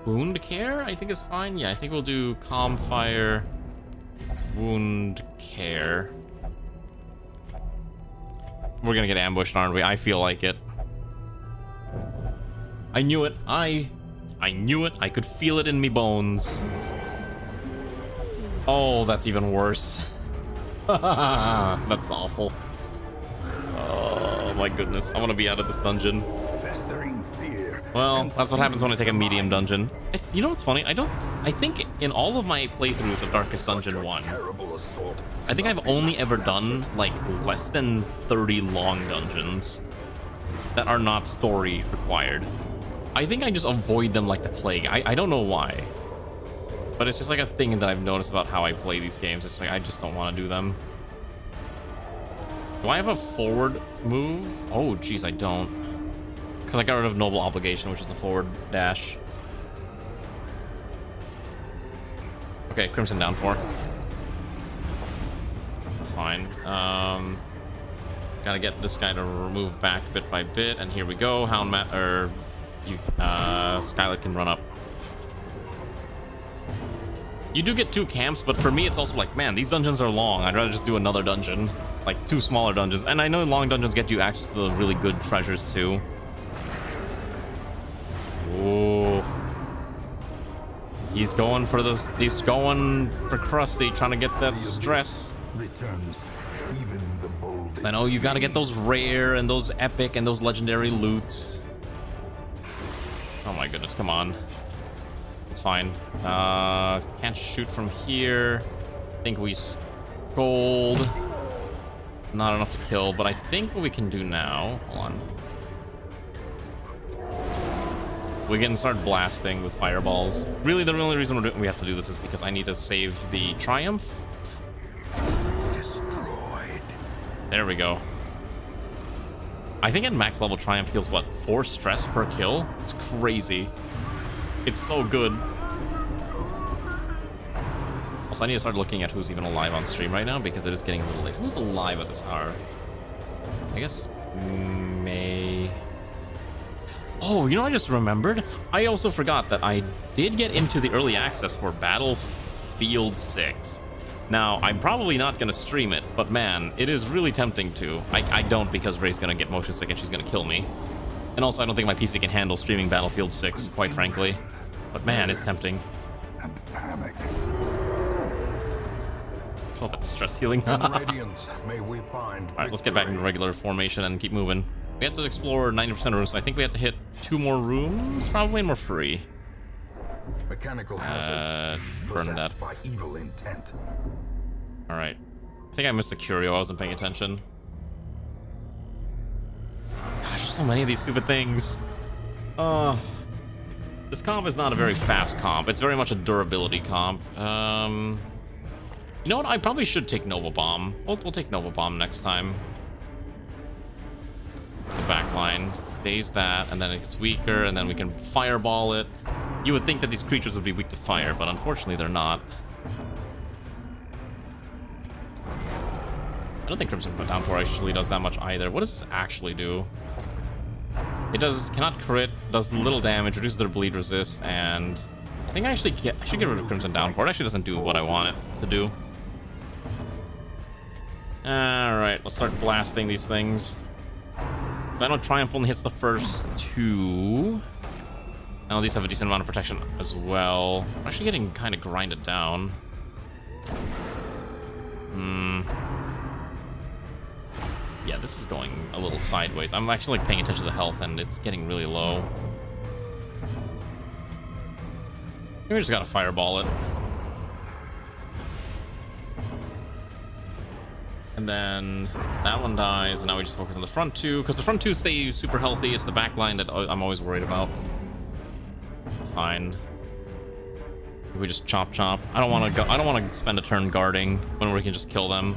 Speaker 1: Wound Care, I think is fine. Yeah, I think we'll do Calm Fire, Wound Care. We're gonna get ambushed, aren't we? I feel like it. I knew it. I knew it. I could feel it in me bones. Oh, that's even worse. That's awful. Oh my goodness. I want to be out of this dungeon.
Speaker 3: Festering fear.
Speaker 1: Well, that's what happens when I take a medium dungeon. You know what's funny? I think in all of my playthroughs of Darkest Dungeon 1, I think I've only ever done like less than 30 long dungeons that are not story required. I think I just avoid them like the plague. I don't know why. But it's just like a thing that I've noticed about how I play these games. It's like I just don't want to do them. Do I have a forward move? Oh, geez, I don't. Because I got rid of Noble Obligation, which is the forward dash. Okay, Crimson Downpour. That's fine. Gotta get this guy to move back bit by bit, and here we go. Skylight can run up. You do get 2 camps, but for me it's also like, man, these dungeons are long. I'd rather just do another dungeon. Like 2 smaller dungeons. And I know long dungeons get you access to the really good treasures too. Oh. He's going for this. He's going for Krusty, trying to get that stress.
Speaker 3: Returns even the boldest.
Speaker 1: I know you gotta get those rare and those epic and those legendary loots. Oh my goodness, come on. It's fine. Can't shoot from here. I think we scold. Not enough to kill, but I think what we can do now... Hold on. We can start blasting with fireballs. Really, the only reason we have to do this is because I need to save the Triumph.
Speaker 3: Destroyed.
Speaker 1: There we go. I think at max level Triumph heals, what, 4 stress per kill? It's crazy. It's so good. Also, I need to start looking at who's even alive on stream right now because it is getting a little late. Who's alive at this hour? I guess May... Oh, you know, I just remembered. I also forgot that I did get into the early access for Battlefield 6. Now, I'm probably not going to stream it, but man, it is really tempting to. I don't, because Ray's going to get motion sick and she's going to kill me. And also, I don't think my PC can handle streaming Battlefield 6, quite frankly. But man, it's tempting.
Speaker 3: And panic.
Speaker 1: Oh, that's stress healing.
Speaker 3: Radiance, may we find.
Speaker 1: Alright, let's get back into regular formation and keep moving. We have to explore 90% of rooms, so I think we have to hit 2 more rooms, probably, and we're free.
Speaker 3: Mechanical hazards
Speaker 1: burn that.
Speaker 3: by evil intent.
Speaker 1: Alright. I think I missed the curio, I wasn't paying attention. Gosh, there's so many of these stupid things. This comp is not a very fast comp. It's very much a durability comp. You know what? I probably should take Nova Bomb. We'll take Nova Bomb next time. The backline. Daze that, and then it gets weaker, and then we can fireball it. You would think that these creatures would be weak to fire, but unfortunately they're not. I don't think Crimson Downpour actually does that much either. What does this actually do? It does cannot crit, does little damage, reduces their bleed resist, and I think I should get rid of Crimson Downpour. It actually doesn't do what I want it to do. Alright, let's start blasting these things. I know Triumph only hits the first 2. Now these have a decent amount of protection as well. I'm actually getting kind of grinded down. Yeah, this is going a little sideways. I'm actually like paying attention to the health, and it's getting really low. We just gotta fireball it. And then that one dies, and now we just focus on the front 2, because the front 2 stay super healthy. It's the back line that I'm always worried about. It's fine. If we just chop. I don't want to go. I don't want to spend a turn guarding when we can just kill them.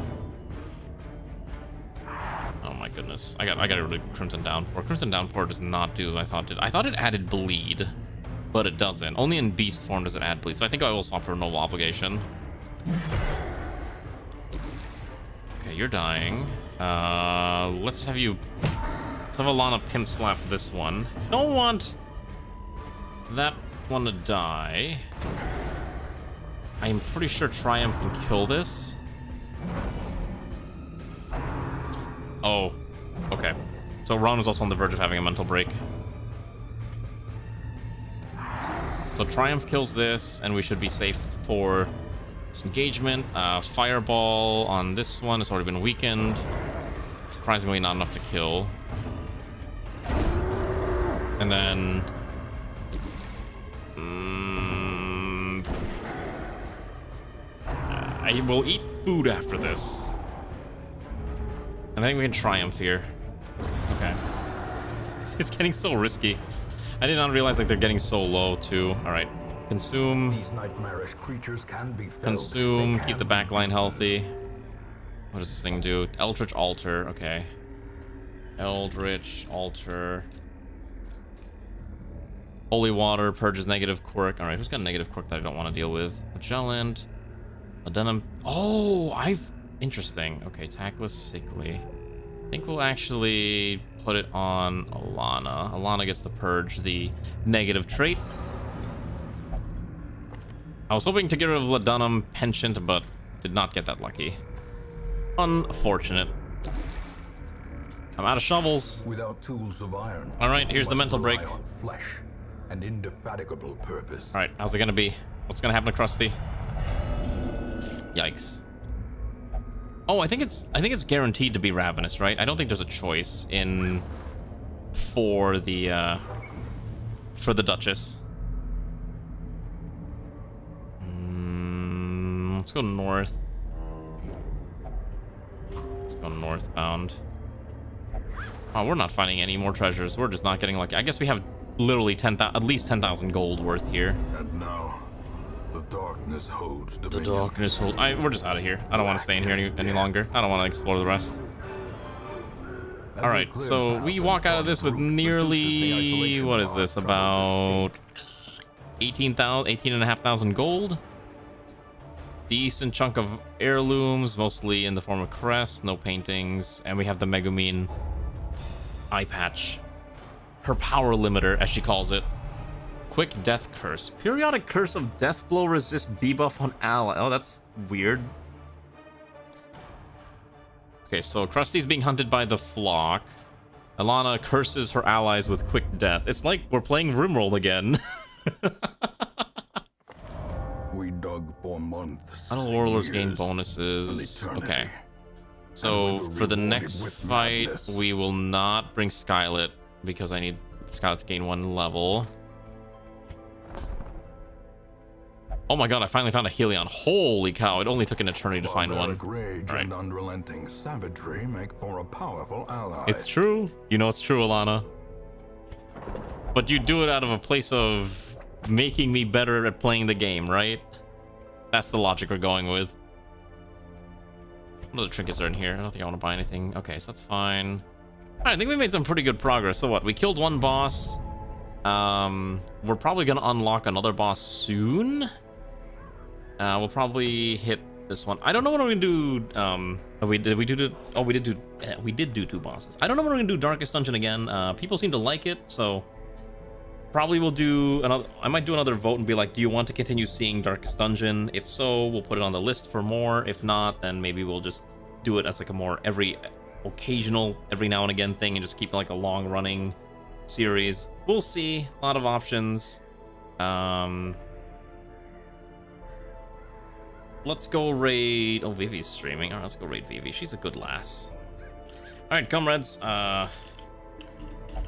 Speaker 1: Oh my goodness! I got rid of Crimson Downpour. Crimson Downpour does not do what I thought it did. I thought it added bleed, but it doesn't. Only in beast form does it add bleed. So I think I will swap for Noble Obligation. Okay, you're dying. Let's have you... Let's have Alana pimp slap this one. Don't want that one to die. I am pretty sure Triumph can kill this. Oh, okay. So Ron was also on the verge of having a mental break. So Triumph kills this, and we should be safe for disengagement. Fireball on this one has already been weakened. Surprisingly not enough to kill. And then... I will eat food after this. I think we can Triumph here. Okay. It's getting so risky. I did not realize like they're getting so low too. Alright. Consume.
Speaker 3: These nightmarish creatures can be felled.
Speaker 1: Consume. Keep the backline healthy. What does this thing do? Eldritch Altar. Okay. Eldritch Altar. Holy Water. Purges negative quirk. Alright, who's got a negative quirk that I don't want to deal with? Magellan. Adenum. Oh, interesting. Okay, Tactless, Sickly. I think we'll actually put it on Alana. Alana gets to purge the negative trait. I was hoping to get rid of Ladunum Penchant, but did not get that lucky. Unfortunate. I'm out of shovels.
Speaker 3: Without tools of iron.
Speaker 1: Alright, here's the mental break.
Speaker 3: On flesh and indefatigable purpose.
Speaker 1: Alright, how's it gonna be? What's gonna happen to Krusty? Yikes. Oh, I think it's guaranteed to be ravenous, right? I don't think there's a choice in for the Duchess. Let's go north. Let's go northbound. Oh, we're not finding any more treasures. We're just not getting lucky. I guess we have literally at least 10,000 gold worth here.
Speaker 3: And now, the darkness holds
Speaker 1: The
Speaker 3: dominion.
Speaker 1: darkness hold. We're just out of here. I don't want to stay in here any longer. I don't want to explore the rest. All right, so we walk out of this with nearly, what is this, about 18,500 gold. Decent chunk of heirlooms, mostly in the form of crests, no paintings, and we have the Megumin eye patch. Her power limiter, as she calls it. Quick death curse. Periodic curse of death blow resist debuff on ally. Oh, that's weird. Okay, so Krusty's being hunted by the flock. Alana curses her allies with quick death. It's like we're playing Rimworld again.
Speaker 3: We dug for months.
Speaker 1: Battle Warlords gain
Speaker 3: years,
Speaker 1: bonuses.
Speaker 3: an eternity.
Speaker 1: Okay. So
Speaker 3: And we were
Speaker 1: for the
Speaker 3: rewarded
Speaker 1: next
Speaker 3: with
Speaker 1: fight,
Speaker 3: madness.
Speaker 1: we will not bring Skylet because I need Skylet to gain 1 level. Oh my god, I finally found a Helion. Holy cow, it only took an eternity to find one.
Speaker 3: Barbaric rage
Speaker 1: Right.
Speaker 3: and unrelenting savagery make for a powerful ally.
Speaker 1: It's true. You know it's true, Alana. But you do it out of a place of making me better at playing the game, right? That's the logic we're going with. What other trinkets are in here? I don't think I want to buy anything. Okay, so that's fine. Alright, I think we made some pretty good progress. So what? We killed 1 boss. We're probably gonna unlock another boss soon. We'll probably hit this one. I don't know what we're gonna do. We did do 2 bosses. I don't know when we're gonna do Darkest Dungeon again. People seem to like it, so probably we'll do another. I might do another vote and be like, do you want to continue seeing Darkest Dungeon? If so, we'll put it on the list for more. If not, then maybe we'll just do it as like a more occasional, every now and again thing, and just keep it like a long running series. We'll see. A lot of options. Let's go raid. Oh, Vivi's streaming. All right, let's go raid Vivi. She's a good lass. All right, comrades.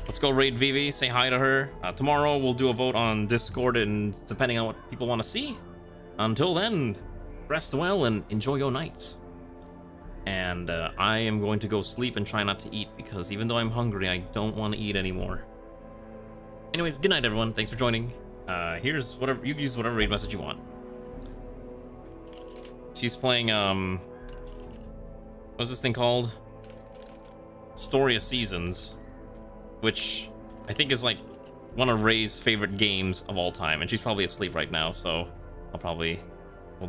Speaker 1: Let's go raid Vivi. Say hi to her. Tomorrow we'll do a vote on Discord, and depending on what people want to see. Until then, rest well and enjoy your nights. And I am going to go sleep and try not to eat because even though I'm hungry, I don't want to eat anymore. Anyways, good night, everyone. Thanks for joining. Here's whatever you can use whatever raid message you want. She's playing what's this thing called? Story of Seasons, which I think is like one of Ray's favorite games of all time, and she's probably asleep right now, so we'll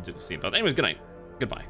Speaker 1: do see. But anyways, good night. Goodbye.